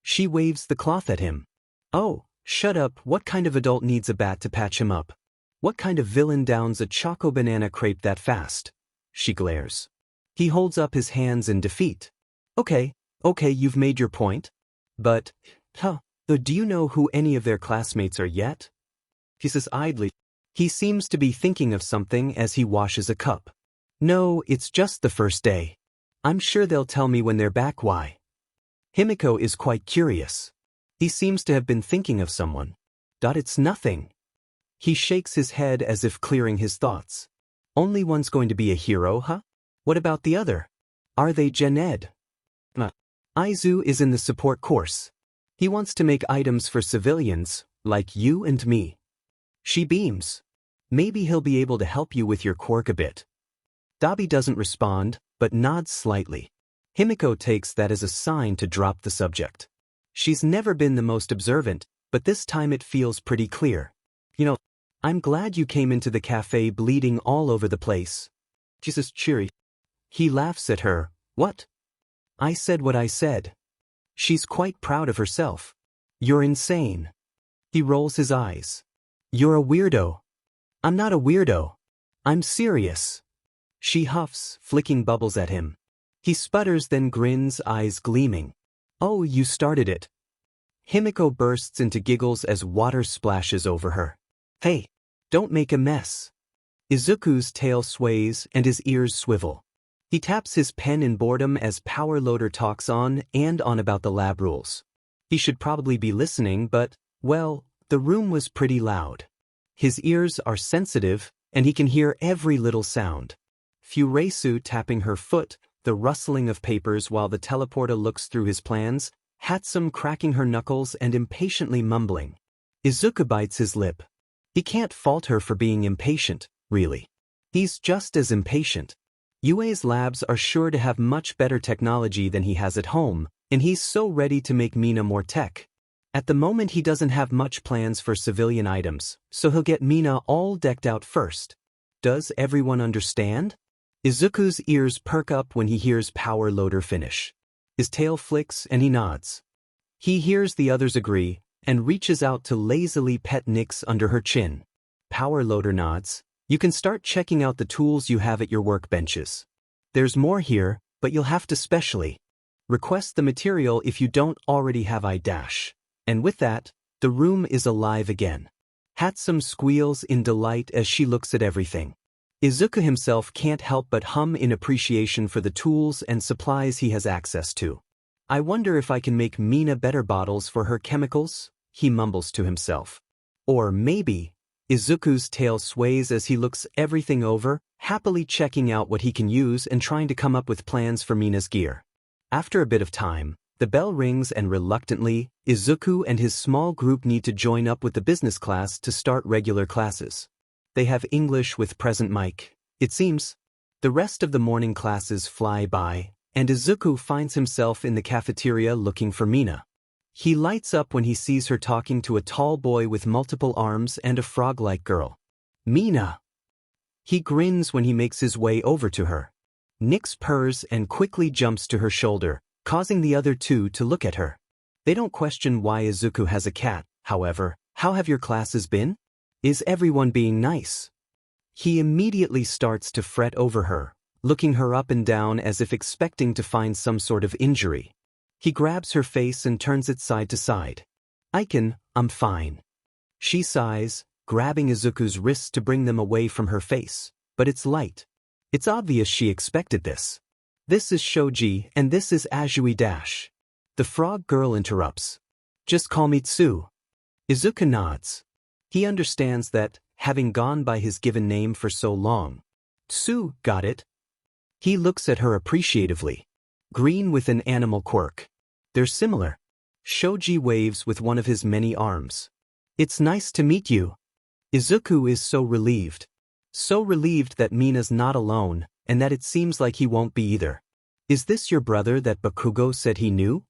She waves the cloth at him. Oh, shut up, what kind of adult needs a bat to patch him up? What kind of villain downs a choco banana crepe that fast? She glares. He holds up his hands in defeat. Okay, you've made your point. But, do you know who any of their classmates are yet? He says idly. He seems to be thinking of something as he washes a cup. No, it's just the first day. I'm sure they'll tell me when they're back why. Himiko is quite curious. He seems to have been thinking of someone. It's nothing. He shakes his head as if clearing his thoughts. Only one's going to be a hero, huh? What about the other? Are they Gen Ed? Aizu is in the support course. He wants to make items for civilians, like you and me. She beams. Maybe he'll be able to help you with your quirk a bit. Dabi doesn't respond, but nods slightly. Himiko takes that as a sign to drop the subject. She's never been the most observant, but this time it feels pretty clear. I'm glad you came into the cafe bleeding all over the place. Jesus cheery. He laughs at her. What? I said what I said. She's quite proud of herself. You're insane. He rolls his eyes. You're a weirdo. I'm not a weirdo. I'm serious. She huffs, flicking bubbles at him. He sputters, then grins, eyes gleaming. Oh, you started it. Himiko bursts into giggles as water splashes over her. Hey, don't make a mess. Izuku's tail sways and his ears swivel. He taps his pen in boredom as Power Loader talks on and on about the lab rules. He should probably be listening, but, well, the room was pretty loud. His ears are sensitive, and he can hear every little sound. Furesu tapping her foot, the rustling of papers while the teleporter looks through his plans, Hatsum cracking her knuckles and impatiently mumbling. Izuku bites his lip. He can't fault her for being impatient, really. He's just as impatient. Yue's labs are sure to have much better technology than he has at home, and he's so ready to make Mina more tech. At the moment he doesn't have much plans for civilian items, so he'll get Mina all decked out first. Does everyone understand? Izuku's ears perk up when he hears Power Loader finish. His tail flicks and he nods. He hears the others agree, and reaches out to lazily pet Nyx under her chin. Power Loader nods. You can start checking out the tools you have at your workbenches. There's more here, but you'll have to specially request the material if you don't already have I-. And with that, the room is alive again. Hatsum squeals in delight as she looks at everything. Izuku himself can't help but hum in appreciation for the tools and supplies he has access to. I wonder if I can make Mina better bottles for her chemicals, he mumbles to himself. Or maybe, Izuku's tail sways as he looks everything over, happily checking out what he can use and trying to come up with plans for Mina's gear. After a bit of time, the bell rings and reluctantly, Izuku and his small group need to join up with the business class to start regular classes. They have English with present mic, it seems. The rest of the morning classes fly by, and Izuku finds himself in the cafeteria looking for Mina. He lights up when he sees her talking to a tall boy with multiple arms and a frog-like girl. Mina! He grins when he makes his way over to her. Nyx purrs and quickly jumps to her shoulder, causing the other two to look at her. They don't question why Izuku has a cat, however. How have your classes been? Is everyone being nice? He immediately starts to fret over her, looking her up and down as if expecting to find some sort of injury. He grabs her face and turns it side to side. I'm fine. She sighs, grabbing Izuku's wrists to bring them away from her face, but it's light. It's obvious she expected this. This is Shoji and this is Azui Dash. The frog girl interrupts. Just call me Tsu. Izuku nods. He understands that, having gone by his given name for so long. Tsu, got it? He looks at her appreciatively. Green with an animal quirk. They're similar. Shoji waves with one of his many arms. It's nice to meet you. Izuku is so relieved. So relieved that Mina's not alone, and that it seems like he won't be either. Is this your brother that Bakugo said he knew?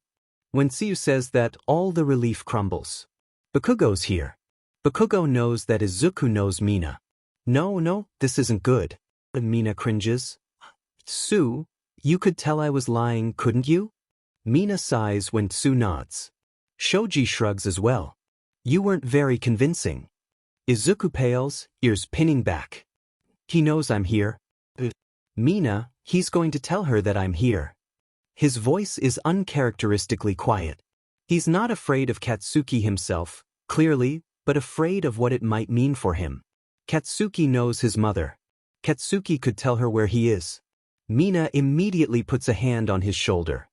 When Tsu says that, all the relief crumbles. Bakugo's here. Bakugo knows that Izuku knows Mina. No, this isn't good. Mina cringes. Tsu, you could tell I was lying, couldn't you? Mina sighs when Tsu nods. Shoji shrugs as well. You weren't very convincing. Izuku pales, ears pinning back. He knows I'm here. Mina, he's going to tell her that I'm here. His voice is uncharacteristically quiet. He's not afraid of Katsuki himself, clearly, but afraid of what it might mean for him. Katsuki knows his mother. Katsuki could tell her where he is. Mina immediately puts a hand on his shoulder.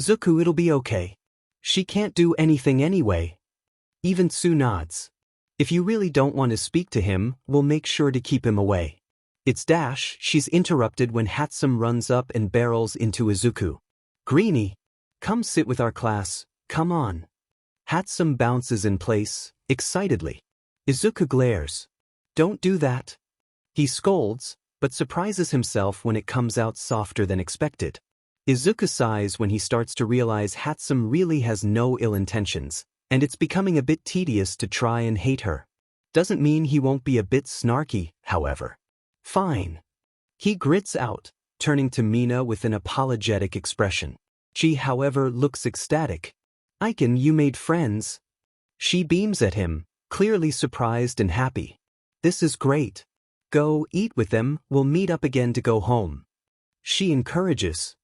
Zuku, it'll be okay. She can't do anything anyway. Even Tsu nods. If you really don't want to speak to him, we'll make sure to keep him away. It's Dash. She's interrupted when Hatsum runs up and barrels into Izuku. Greenie, come sit with our class, come on. Hatsum bounces in place, excitedly. Izuku glares. Don't do that. He scolds, but surprises himself when it comes out softer than expected. Izuku sighs when he starts to realize Hatsum really has no ill intentions, and it's becoming a bit tedious to try and hate her. Doesn't mean he won't be a bit snarky, however. Fine. He grits out, turning to Mina with an apologetic expression. She, however, looks ecstatic. Aiken, you made friends. She beams at him, clearly surprised and happy. This is great. Go eat with them, we'll meet up again to go home. She encourages.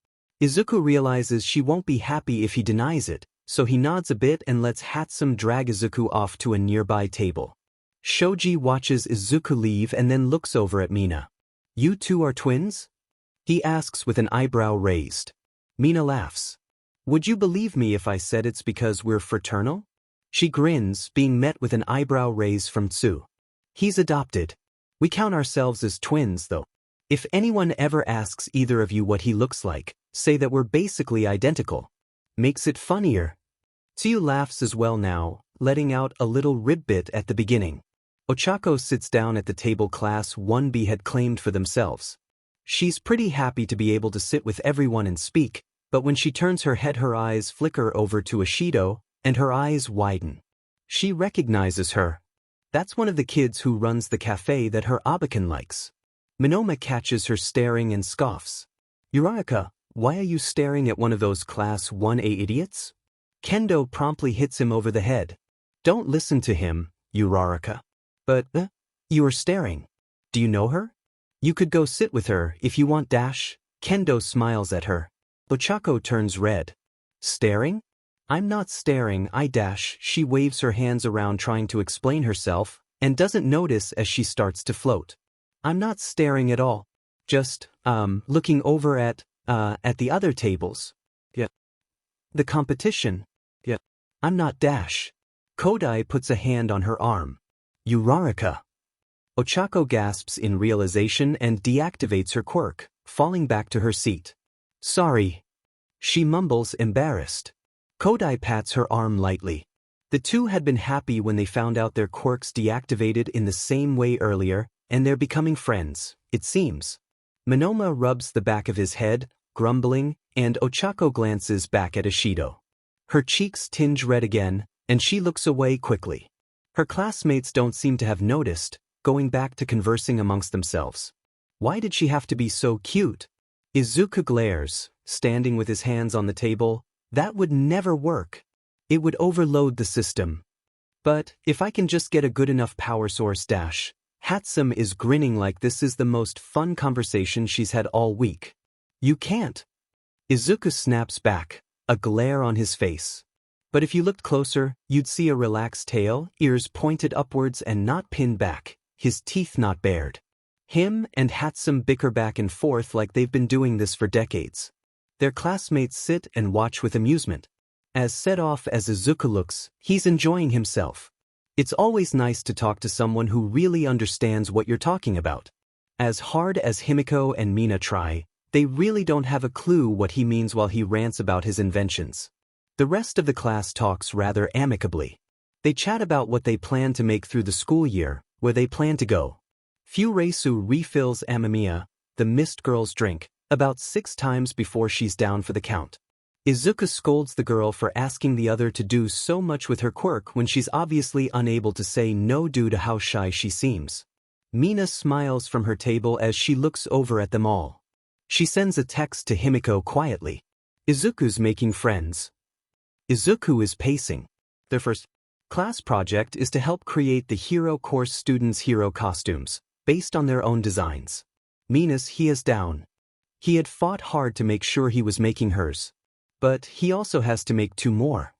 Izuku realizes she won't be happy if he denies it, so he nods a bit and lets Hatsum drag Izuku off to a nearby table. Shoji watches Izuku leave and then looks over at Mina. You two are twins? He asks with an eyebrow raised. Mina laughs. Would you believe me if I said it's because we're fraternal? She grins, being met with an eyebrow raise from Tsu. He's adopted. We count ourselves as twins, though. If anyone ever asks either of you what he looks like, say that we're basically identical. Makes it funnier. Tsu laughs as well now, letting out a little rib bit at the beginning. Ochako sits down at the table Class 1B had claimed for themselves. She's pretty happy to be able to sit with everyone and speak, but when she turns her head her eyes flicker over to Ashido, and her eyes widen. She recognizes her. That's one of the kids who runs the cafe that her Abakan likes. Minoma catches her staring and scoffs. Uraraka, why are you staring at one of those Class 1A idiots? Kendo promptly hits him over the head. Don't listen to him, Uraraka. But, you are staring. Do you know her? You could go sit with her if you want dash. Kendo smiles at her. Ochako turns red. Staring? I'm not staring, I dash. She waves her hands around trying to explain herself, and doesn't notice as she starts to float. I'm not staring at all. Just, looking over at the other tables. Yeah. The competition. Yeah. I'm not dash. Kodai puts a hand on her arm. Uraraka. Ochako gasps in realization and deactivates her quirk, falling back to her seat. Sorry. She mumbles, embarrassed. Kodai pats her arm lightly. The two had been happy when they found out their quirks deactivated in the same way earlier, and they're becoming friends, it seems. Minoma rubs the back of his head, grumbling, and Ochako glances back at Ashido. Her cheeks tinge red again, and she looks away quickly. Her classmates don't seem to have noticed, going back to conversing amongst themselves. Why did she have to be so cute? Izuku glares, standing with his hands on the table. That would never work. It would overload the system. But if I can just get a good enough power source dash. Hatsum is grinning like this is the most fun conversation she's had all week. You can't. Izuku snaps back, a glare on his face. But if you looked closer, you'd see a relaxed tail, ears pointed upwards and not pinned back, his teeth not bared. Him and Hatsum bicker back and forth like they've been doing this for decades. Their classmates sit and watch with amusement. As set off as Izuku looks, he's enjoying himself. It's always nice to talk to someone who really understands what you're talking about. As hard as Himiko and Mina try, they really don't have a clue what he means while he rants about his inventions. The rest of the class talks rather amicably. They chat about what they plan to make through the school year, where they plan to go. Fureisu refills Amamiya, the mist girl's drink, about 6 times before she's down for the count. Izuku scolds the girl for asking the other to do so much with her quirk when she's obviously unable to say no due to how shy she seems. Mina smiles from her table as she looks over at them all. She sends a text to Himiko quietly. Izuku's making friends. Izuku is pacing. Their first class project is to help create the hero course students' hero costumes, based on their own designs. Mina's he is down. He had fought hard to make sure he was making hers. But he also has to make 2 more.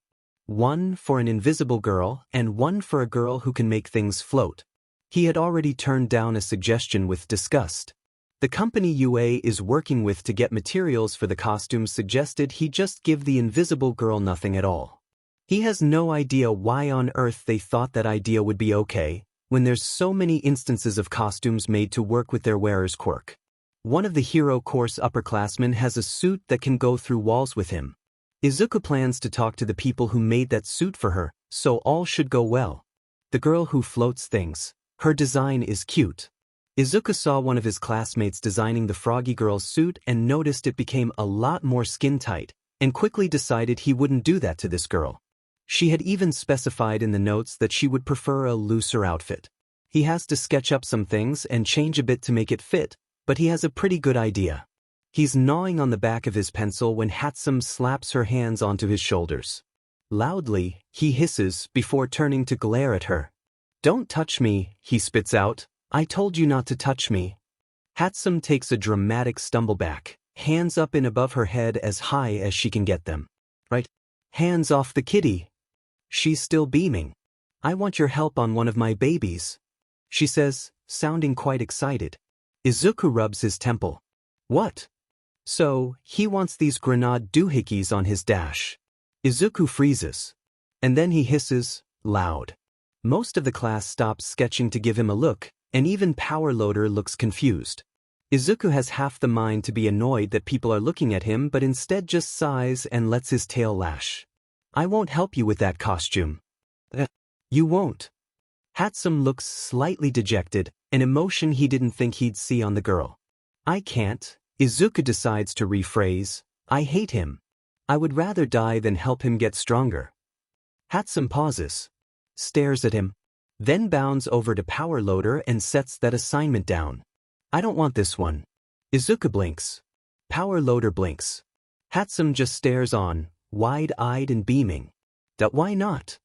One for an invisible girl and one for a girl who can make things float. He had already turned down a suggestion with disgust. The company UA is working with to get materials for the costumes suggested he just give the invisible girl nothing at all. He has no idea why on earth they thought that idea would be okay, when there's so many instances of costumes made to work with their wearer's quirk. One of the hero course upperclassmen has a suit that can go through walls with him. Izuku plans to talk to the people who made that suit for her, so all should go well. The girl who floats things. Her design is cute. Izuku saw one of his classmates designing the froggy girl's suit and noticed it became a lot more skin-tight, and quickly decided he wouldn't do that to this girl. She had even specified in the notes that she would prefer a looser outfit. He has to sketch up some things and change a bit to make it fit, but he has a pretty good idea. He's gnawing on the back of his pencil when Hatsum slaps her hands onto his shoulders. Loudly, he hisses before turning to glare at her. "Don't touch me," he spits out. "I told you not to touch me." Hatsum takes a dramatic stumble back, hands up and above her head as high as she can get them. "Right? Hands off the kitty." She's still beaming. "I want your help on one of my babies," she says, sounding quite excited. Izuku rubs his temple. "What?" So, he wants these grenade doohickeys on his dash. Izuku freezes. And then he hisses, loud. Most of the class stops sketching to give him a look, and even Power Loader looks confused. Izuku has half the mind to be annoyed that people are looking at him but instead just sighs and lets his tail lash. "I won't help you with that costume." "You won't." Hatsum looks slightly dejected, an emotion he didn't think he'd see on the girl. "I can't." Izuku decides to rephrase, "I hate him. I would rather die than help him get stronger." Hatsum pauses, stares at him, then bounds over to Power Loader and sets that assignment down. "I don't want this one." Izuku blinks. Power Loader blinks. Hatsum just stares on, wide-eyed and beaming. Why not?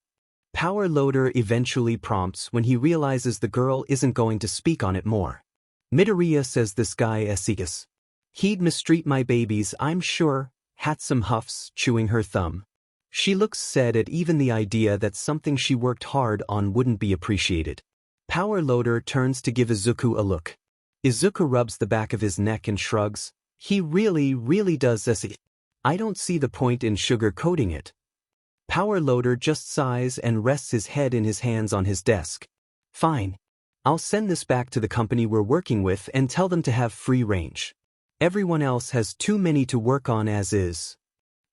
Power Loader eventually prompts when he realizes the girl isn't going to speak on it more. "Midoriya says this guy Esigas. He'd mistreat my babies, I'm sure." Hatsum huffs, chewing her thumb. She looks sad at even the idea that something she worked hard on wouldn't be appreciated. Power Loader turns to give Izuku a look. Izuku rubs the back of his neck and shrugs. "He really does this. I don't see the point in sugar-coating it." Power Loader just sighs and rests his head in his hands on his desk. "Fine. I'll send this back to the company we're working with and tell them to have free range. Everyone else has too many to work on as is."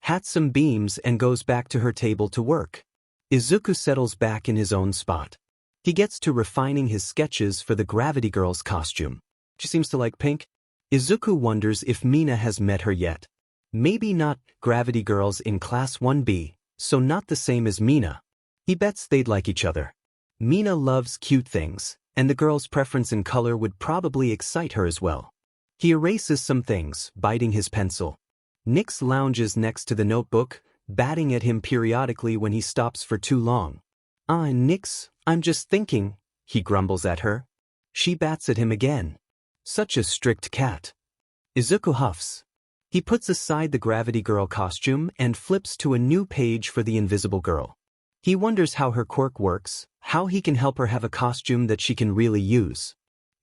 Hatsum beams and goes back to her table to work. Izuku settles back in his own spot. He gets to refining his sketches for the Gravity Girl's costume. She seems to like pink. Izuku wonders if Mina has met her yet. Maybe not. Gravity Girls in Class 1B, so not the same as Mina. He bets they'd like each other. Mina loves cute things, and the girl's preference in color would probably excite her as well. He erases some things, biting his pencil. Nyx lounges next to the notebook, batting at him periodically when he stops for too long. Nyx, I'm just thinking," he grumbles at her. She bats at him again. Such a strict cat. Izuku huffs. He puts aside the Gravity Girl costume and flips to a new page for the Invisible Girl. He wonders how her quirk works, how he can help her have a costume that she can really use.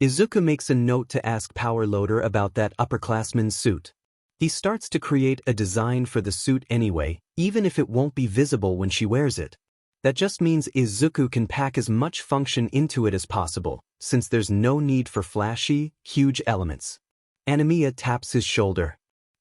Izuku makes a note to ask Power Loader about that upperclassman's suit. He starts to create a design for the suit anyway, even if it won't be visible when she wears it. That just means Izuku can pack as much function into it as possible, since there's no need for flashy, huge elements. Anemiya taps his shoulder.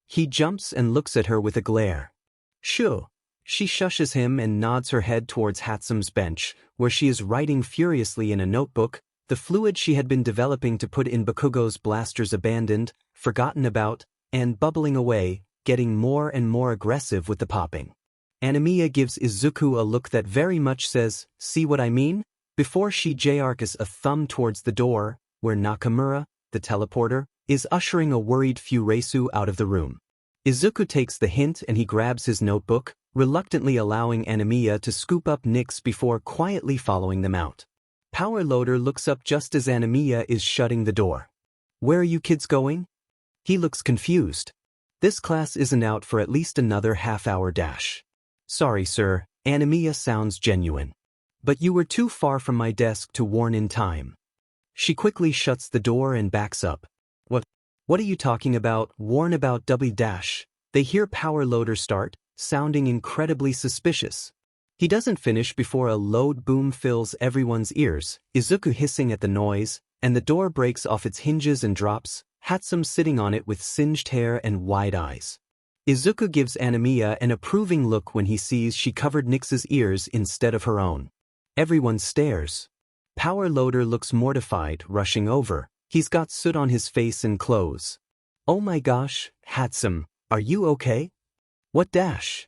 He jumps and looks at her with a glare. "Shoo." She shushes him and nods her head towards Hatsum's bench, where she is writing furiously in a notebook, the fluid she had been developing to put in Bakugo's blasters abandoned, forgotten about, and bubbling away, getting more and more aggressive with the popping. Anemiya gives Izuku a look that very much says, "See what I mean?" before she jarks a thumb towards the door, where Nakamura, the teleporter, is ushering a worried Furesu out of the room. Izuku takes the hint and he grabs his notebook, reluctantly allowing Anemiya to scoop up Nyx before quietly following them out. Power Loader looks up just as Anemiya is shutting the door. "Where are you kids going?" He looks confused. This class isn't out for at least another half-hour dash. "Sorry, sir," Anemiya sounds genuine. "But you were too far from my desk to warn in time." She quickly shuts the door and backs up. What are you talking about? Warn about W dash." They hear Power Loader start, sounding incredibly suspicious. He doesn't finish before a loud boom fills everyone's ears, Izuku hissing at the noise, and the door breaks off its hinges and drops, Hatsum sitting on it with singed hair and wide eyes. Izuku gives Anemiya an approving look when he sees she covered Nyx's ears instead of her own. Everyone stares. Power Loader looks mortified, rushing over. He's got soot on his face and clothes. Oh my gosh, Hatsum, are you okay? What dash?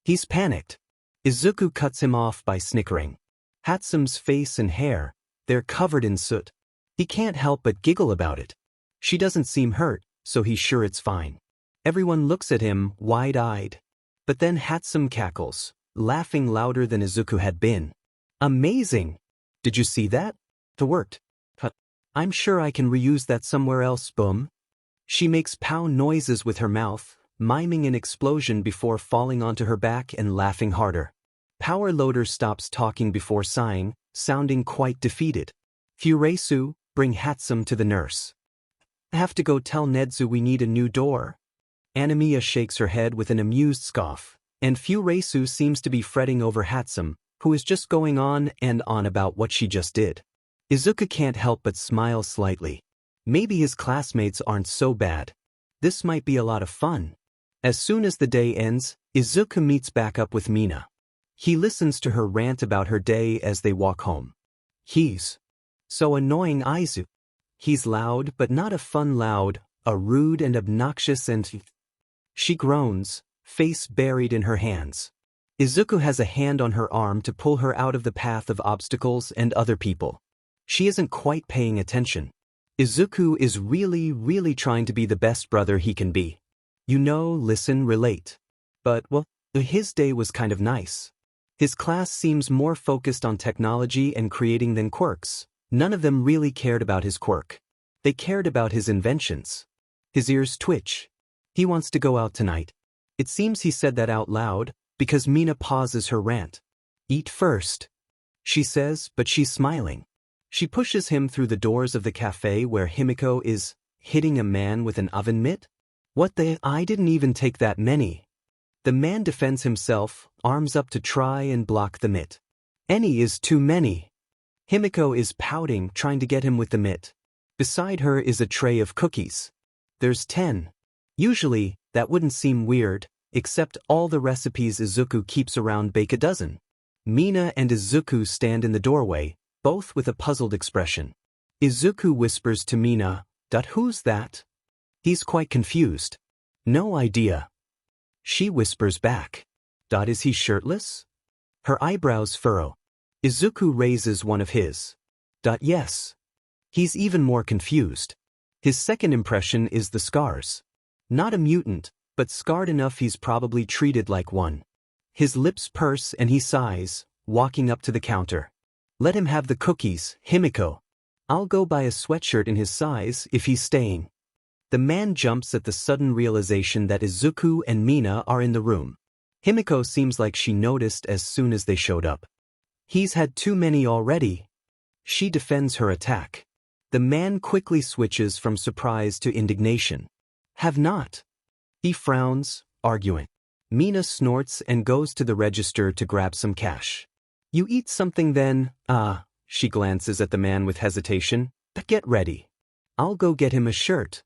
He's panicked. Izuku cuts him off by snickering. Hatsum's face and hair, they're covered in soot. He can't help but giggle about it. She doesn't seem hurt, so he's sure it's fine. Everyone looks at him, wide-eyed. But then Hatsum cackles, laughing louder than Izuku had been. Amazing! Did you see that? It worked. I'm sure I can reuse that somewhere else, Boom. She makes pow noises with her mouth, miming an explosion before falling onto her back and laughing harder. Power Loader stops talking before sighing, sounding quite defeated. Furesu, bring Hatsum to the nurse. I have to go tell Nedzu we need a new door. Anemiya shakes her head with an amused scoff, and Furesu seems to be fretting over Hatsum, who is just going on and on about what she just did. Izuku can't help but smile slightly. Maybe his classmates aren't so bad. This might be a lot of fun. As soon as the day ends, Izuku meets back up with Mina. He listens to her rant about her day as they walk home. He's so annoying, Izuku. He's loud, but not a fun loud, a rude and obnoxious and... She groans, face buried in her hands. Izuku has a hand on her arm to pull her out of the path of obstacles and other people. She isn't quite paying attention. Izuku is really trying to be the best brother he can be. You know, listen, relate. But, well, his day was kind of nice. His class seems more focused on technology and creating than quirks. None of them really cared about his quirk. They cared about his inventions. His ears twitch. He wants to go out tonight. It seems he said that out loud, because Mina pauses her rant. Eat first, she says, but she's smiling. She pushes him through the doors of the cafe where Himiko is hitting a man with an oven mitt. What the? I didn't even take that many. The man defends himself, arms up to try and block the mitt. Any is too many. Himiko is pouting, trying to get him with the mitt. Beside her is a tray of cookies. There's 10. Usually, that wouldn't seem weird, except all the recipes Izuku keeps around bake a dozen. Mina and Izuku stand in the doorway, both with a puzzled expression. Izuku whispers to Mina, "Who's that?" He's quite confused. No idea. She whispers back, "Is he shirtless?" Her eyebrows furrow. Izuku raises one of his. Yes. He's even more confused. His second impression is the scars. Not a mutant, but scarred enough he's probably treated like one. His lips purse and he sighs, walking up to the counter. Let him have the cookies, Himiko. I'll go buy a sweatshirt in his size if he's staying. The man jumps at the sudden realization that Izuku and Mina are in the room. Himiko seems like she noticed as soon as they showed up. He's had too many already. She defends her attack. The man quickly switches from surprise to indignation. Have not. He frowns, arguing. Mina snorts and goes to the register to grab some cash. You eat something then? She glances at the man with hesitation. Get ready. I'll go get him a shirt.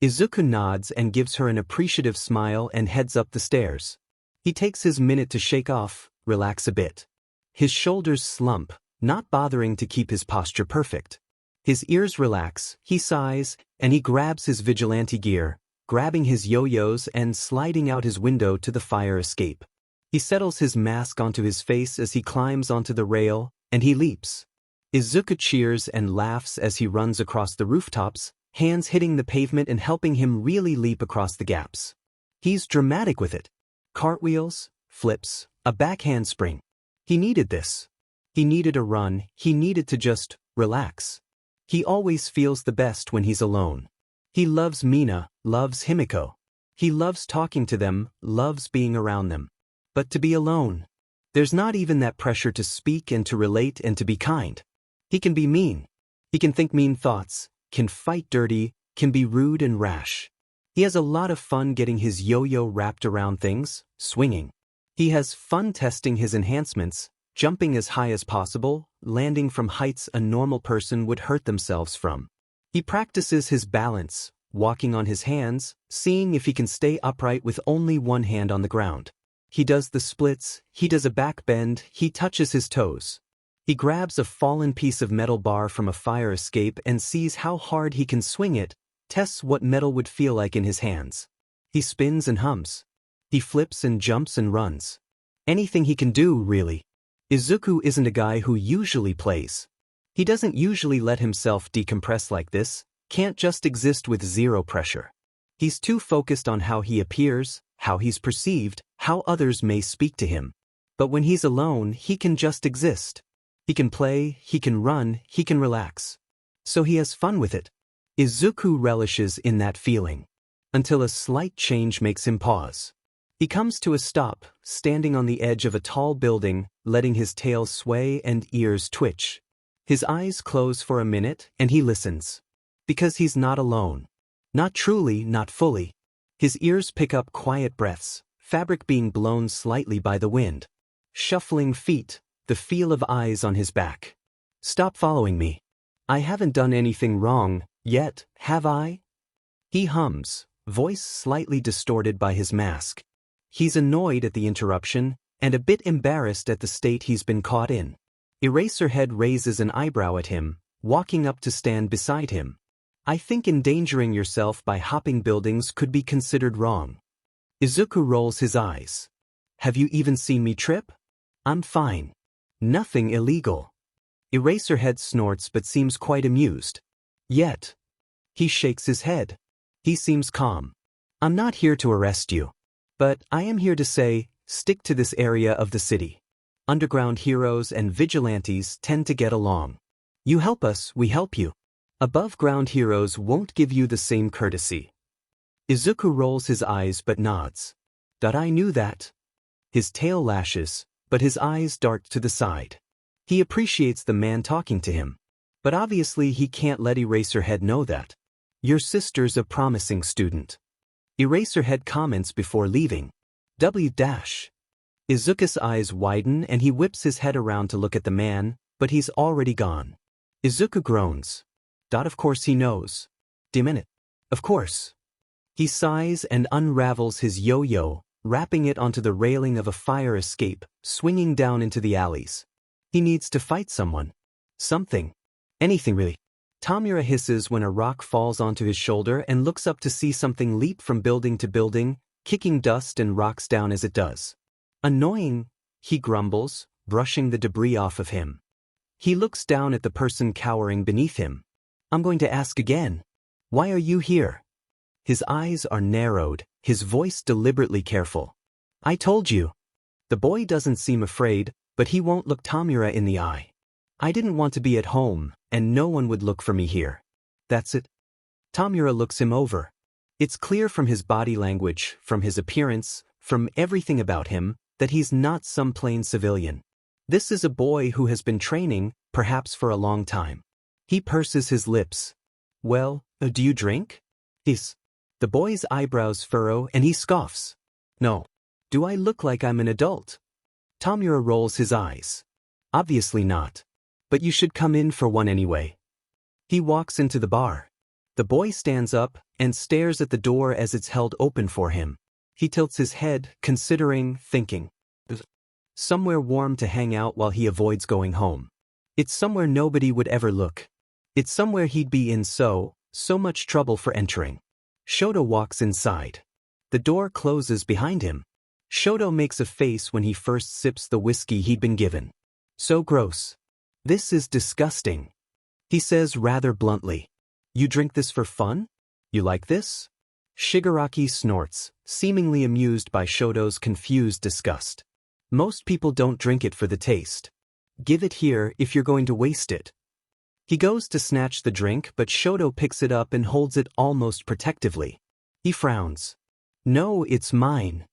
Izuku nods and gives her an appreciative smile and heads up the stairs. He takes his minute to shake off, relax a bit. His shoulders slump, not bothering to keep his posture perfect. His ears relax, he sighs, and he grabs his vigilante gear, grabbing his yo-yos and sliding out his window to the fire escape. He settles his mask onto his face as he climbs onto the rail, and he leaps. Izuku cheers and laughs as he runs across the rooftops, hands hitting the pavement and helping him really leap across the gaps. He's dramatic with it. Cartwheels, flips, a back handspring. He needed this. He needed a run, he needed to just relax. He always feels the best when he's alone. He loves Mina, loves Himiko. He loves talking to them, loves being around them. But to be alone. There's not even that pressure to speak and to relate and to be kind. He can be mean. He can think mean thoughts, can fight dirty, can be rude and rash. He has a lot of fun getting his yo-yo wrapped around things, swinging. He has fun testing his enhancements, jumping as high as possible, landing from heights a normal person would hurt themselves from. He practices his balance, walking on his hands, seeing if he can stay upright with only one hand on the ground. He does the splits, he does a back bend, he touches his toes. He grabs a fallen piece of metal bar from a fire escape and sees how hard he can swing it, tests what metal would feel like in his hands. He spins and hums. He flips and jumps and runs. Anything he can do, really. Izuku isn't a guy who usually plays. He doesn't usually let himself decompress like this, can't just exist with zero pressure. He's too focused on how he appears, how he's perceived, how others may speak to him. But when he's alone, he can just exist. He can play, he can run, he can relax. So he has fun with it. Izuku relishes in that feeling. Until a slight change makes him pause. He comes to a stop, standing on the edge of a tall building, letting his tail sway and ears twitch. His eyes close for a minute, and he listens. Because he's not alone. Not truly, not fully. His ears pick up quiet breaths, fabric being blown slightly by the wind. Shuffling feet, the feel of eyes on his back. Stop following me. I haven't done anything wrong, yet, have I? He hums, voice slightly distorted by his mask. He's annoyed at the interruption, and a bit embarrassed at the state he's been caught in. Eraserhead raises an eyebrow at him, walking up to stand beside him. I think endangering yourself by hopping buildings could be considered wrong. Izuku rolls his eyes. Have you even seen me trip? I'm fine. Nothing illegal. Eraserhead snorts but seems quite amused. Yet. He shakes his head. He seems calm. I'm not here to arrest you. But I am here to say, stick to this area of the city. Underground heroes and vigilantes tend to get along. You help us, we help you. Above-ground heroes won't give you the same courtesy. Izuku rolls his eyes but nods. That I knew that. His tail lashes, but his eyes dart to the side. He appreciates the man talking to him. But obviously he can't let Eraserhead know that. Your sister's a promising student. Eraserhead comments before leaving. Izuku's eyes widen and he whips his head around to look at the man, but he's already gone. Izuku groans. Of course he knows. Minute. Of course. He sighs and unravels his yo-yo, wrapping it onto the railing of a fire escape, swinging down into the alleys. He needs to fight someone. Something. Anything really. Tamura hisses when a rock falls onto his shoulder and looks up to see something leap from building to building, kicking dust and rocks down as it does. Annoying, he grumbles, brushing the debris off of him. He looks down at the person cowering beneath him. I'm going to ask again. Why are you here? His eyes are narrowed, his voice deliberately careful. I told you. The boy doesn't seem afraid, but he won't look Tamura in the eye. I didn't want to be at home, and no one would look for me here. That's it. Tamura looks him over. It's clear from his body language, from his appearance, from everything about him, that he's not some plain civilian. This is a boy who has been training, perhaps for a long time. He purses his lips. Well, do you drink? Yes. The boy's eyebrows furrow and he scoffs. No. Do I look like I'm an adult? Tamura rolls his eyes. Obviously not. But you should come in for one anyway. He walks into the bar. The boy stands up and stares at the door as it's held open for him. He tilts his head, considering, thinking. Somewhere warm to hang out while he avoids going home. It's somewhere nobody would ever look. It's somewhere he'd be in so much trouble for entering. Shoto walks inside. The door closes behind him. Shoto makes a face when he first sips the whiskey he'd been given. So gross. This is disgusting. He says rather bluntly. You drink this for fun? You like this? Shigaraki snorts, seemingly amused by Shoto's confused disgust. Most people don't drink it for the taste. Give it here if you're going to waste it. He goes to snatch the drink but Shoto picks it up and holds it almost protectively. He frowns. No, it's mine.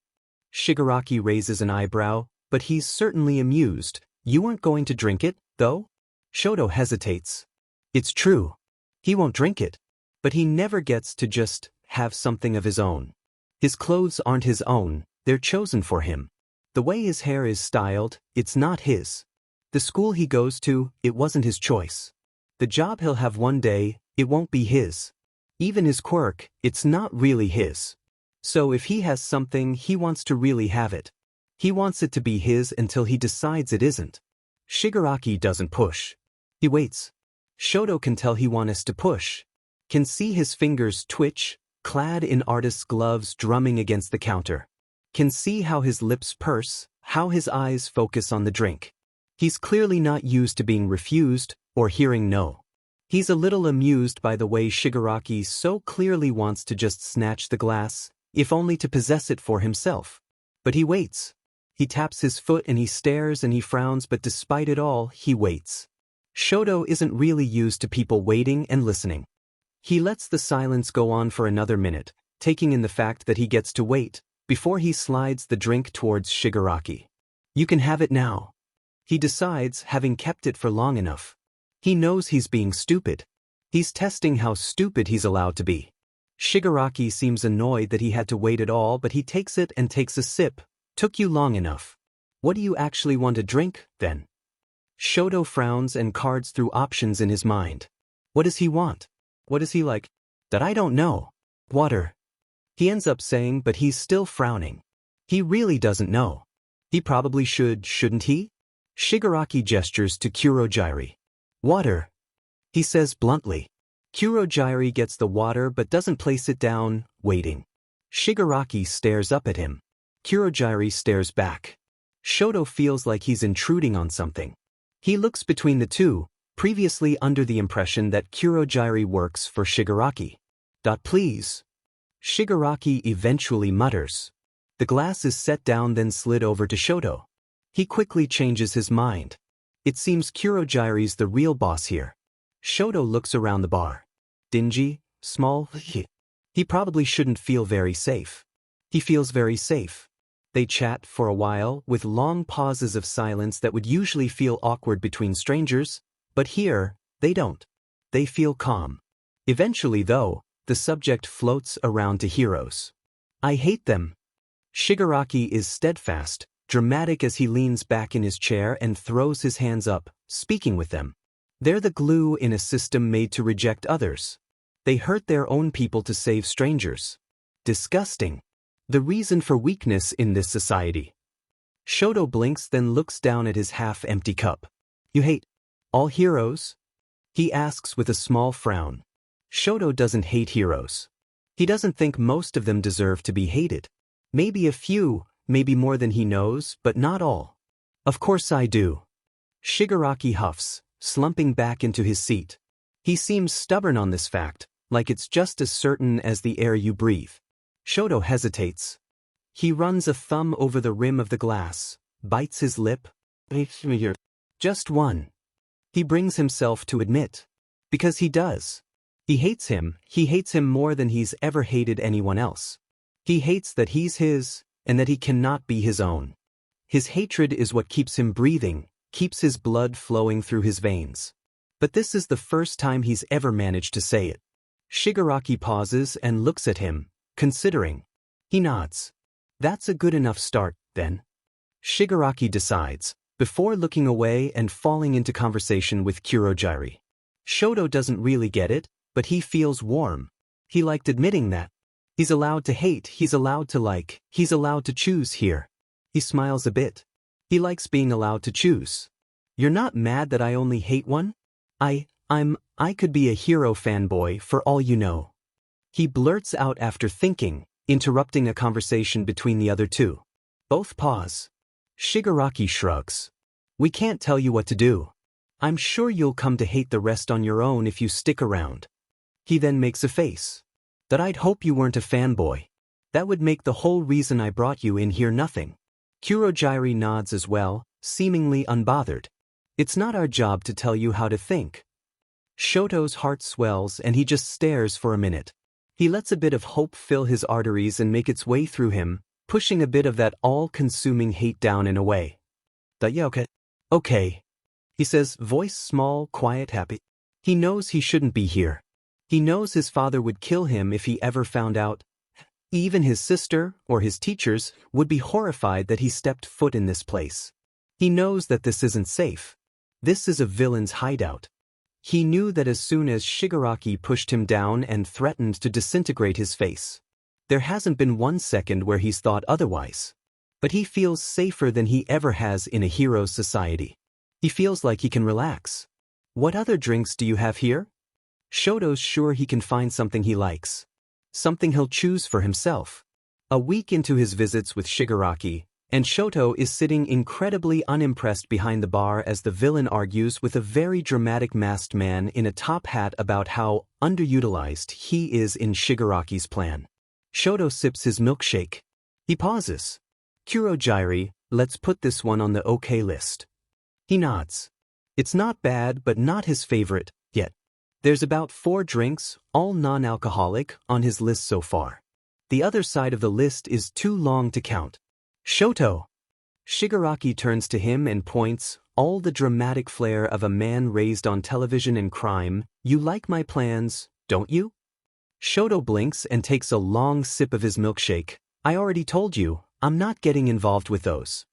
Shigaraki raises an eyebrow, but he's certainly amused. You weren't going to drink it, though? Shoto hesitates. It's true. He won't drink it. But he never gets to just have something of his own. His clothes aren't his own, they're chosen for him. The way his hair is styled, it's not his. The school he goes to, it wasn't his choice. The job he'll have one day, it won't be his. Even his quirk, it's not really his. So if he has something, he wants to really have it. He wants it to be his until he decides it isn't. Shigaraki doesn't push. He waits. Shoto can tell he wants to push. Can see his fingers twitch, clad in artist's gloves drumming against the counter. Can see how his lips purse, how his eyes focus on the drink. He's clearly not used to being refused or hearing no. He's a little amused by the way Shigaraki so clearly wants to just snatch the glass, if only to possess it for himself. But he waits. He taps his foot and he stares and he frowns, but despite it all, he waits. Shoto isn't really used to people waiting and listening. He lets the silence go on for another minute, taking in the fact that he gets to wait, before he slides the drink towards Shigaraki. You can have it now. He decides, having kept it for long enough. He knows he's being stupid. He's testing how stupid he's allowed to be. Shigaraki seems annoyed that he had to wait at all, but he takes it and takes a sip. Took you long enough. What do you actually want to drink, then? Shoto frowns and cards through options in his mind. What does he want? What is he like? That I don't know. Water. He ends up saying, but he's still frowning. He really doesn't know. He probably should, shouldn't he? Shigaraki gestures to Kurogyri. Water. He says bluntly. Kurogyri gets the water but doesn't place it down, waiting. Shigaraki stares up at him. Kurogyri stares back. Shoto feels like he's intruding on something. He looks between the two, previously under the impression that Kurogyri works for Shigaraki. Please. Shigaraki eventually mutters. The glass is set down then slid over to Shoto. He quickly changes his mind. It seems Kurogyri's the real boss here. Shoto looks around the bar. Dingy, small, he probably shouldn't feel very safe. He feels very safe. They chat for a while, with long pauses of silence that would usually feel awkward between strangers, but here, they don't. They feel calm. Eventually, though, the subject floats around to heroes. I hate them. Shigaraki is steadfast, dramatic as he leans back in his chair and throws his hands up, speaking with them. They're the glue in a system made to reject others. They hurt their own people to save strangers. Disgusting. The reason for weakness in this society. Shoto blinks then looks down at his half-empty cup. You hate all heroes? He asks with a small frown. Shoto doesn't hate heroes. He doesn't think most of them deserve to be hated. Maybe a few, maybe more than he knows, but not all. Of course I do. Shigaraki huffs, slumping back into his seat. He seems stubborn on this fact, like it's just as certain as the air you breathe. Shoto hesitates. He runs a thumb over the rim of the glass, bites his lip. Just one. He brings himself to admit. Because he does. He hates him more than he's ever hated anyone else. He hates that he's his, and that he cannot be his own. His hatred is what keeps him breathing, keeps his blood flowing through his veins. But this is the first time he's ever managed to say it. Shigaraki pauses and looks at him, considering. He nods. That's a good enough start, then. Shigaraki decides, before looking away and falling into conversation with Kurogyri. Shoto doesn't really get it, but he feels warm. He liked admitting that. He's allowed to hate, he's allowed to like, he's allowed to choose here. He smiles a bit. He likes being allowed to choose. You're not mad that I only hate one? I could be a hero fanboy for all you know. He blurts out after thinking, interrupting a conversation between the other two. Both pause. Shigaraki shrugs. We can't tell you what to do. I'm sure you'll come to hate the rest on your own if you stick around. He then makes a face. That I'd hope you weren't a fanboy. That would make the whole reason I brought you in here nothing. Kurogyri nods as well, seemingly unbothered. It's not our job to tell you how to think. Shoto's heart swells and he just stares for a minute. He lets a bit of hope fill his arteries and make its way through him, pushing a bit of that all-consuming hate down in a way. Yeah, okay. He says, voice small, quiet, happy. He knows he shouldn't be here. He knows his father would kill him if he ever found out. Even his sister, or his teachers, would be horrified that he stepped foot in this place. He knows that this isn't safe. This is a villain's hideout. He knew that as soon as Shigaraki pushed him down and threatened to disintegrate his face. There hasn't been 1 second where he's thought otherwise. But he feels safer than he ever has in a hero's society. He feels like he can relax. What other drinks do you have here? Shoto's sure he can find something he likes. Something he'll choose for himself. A week into his visits with Shigaraki, and Shoto is sitting incredibly unimpressed behind the bar as the villain argues with a very dramatic masked man in a top hat about how underutilized he is in Shigaraki's plan. Shoto sips his milkshake. He pauses. Kurogyri, let's put this one on the okay list. He nods. It's not bad but not his favorite, yet. There's about 4 drinks, all non-alcoholic, on his list so far. The other side of the list is too long to count. Shoto! Shigaraki turns to him and points, all the dramatic flair of a man raised on television and crime. You like my plans, don't you? Shoto blinks and takes a long sip of his milkshake. I already told you, I'm not getting involved with those.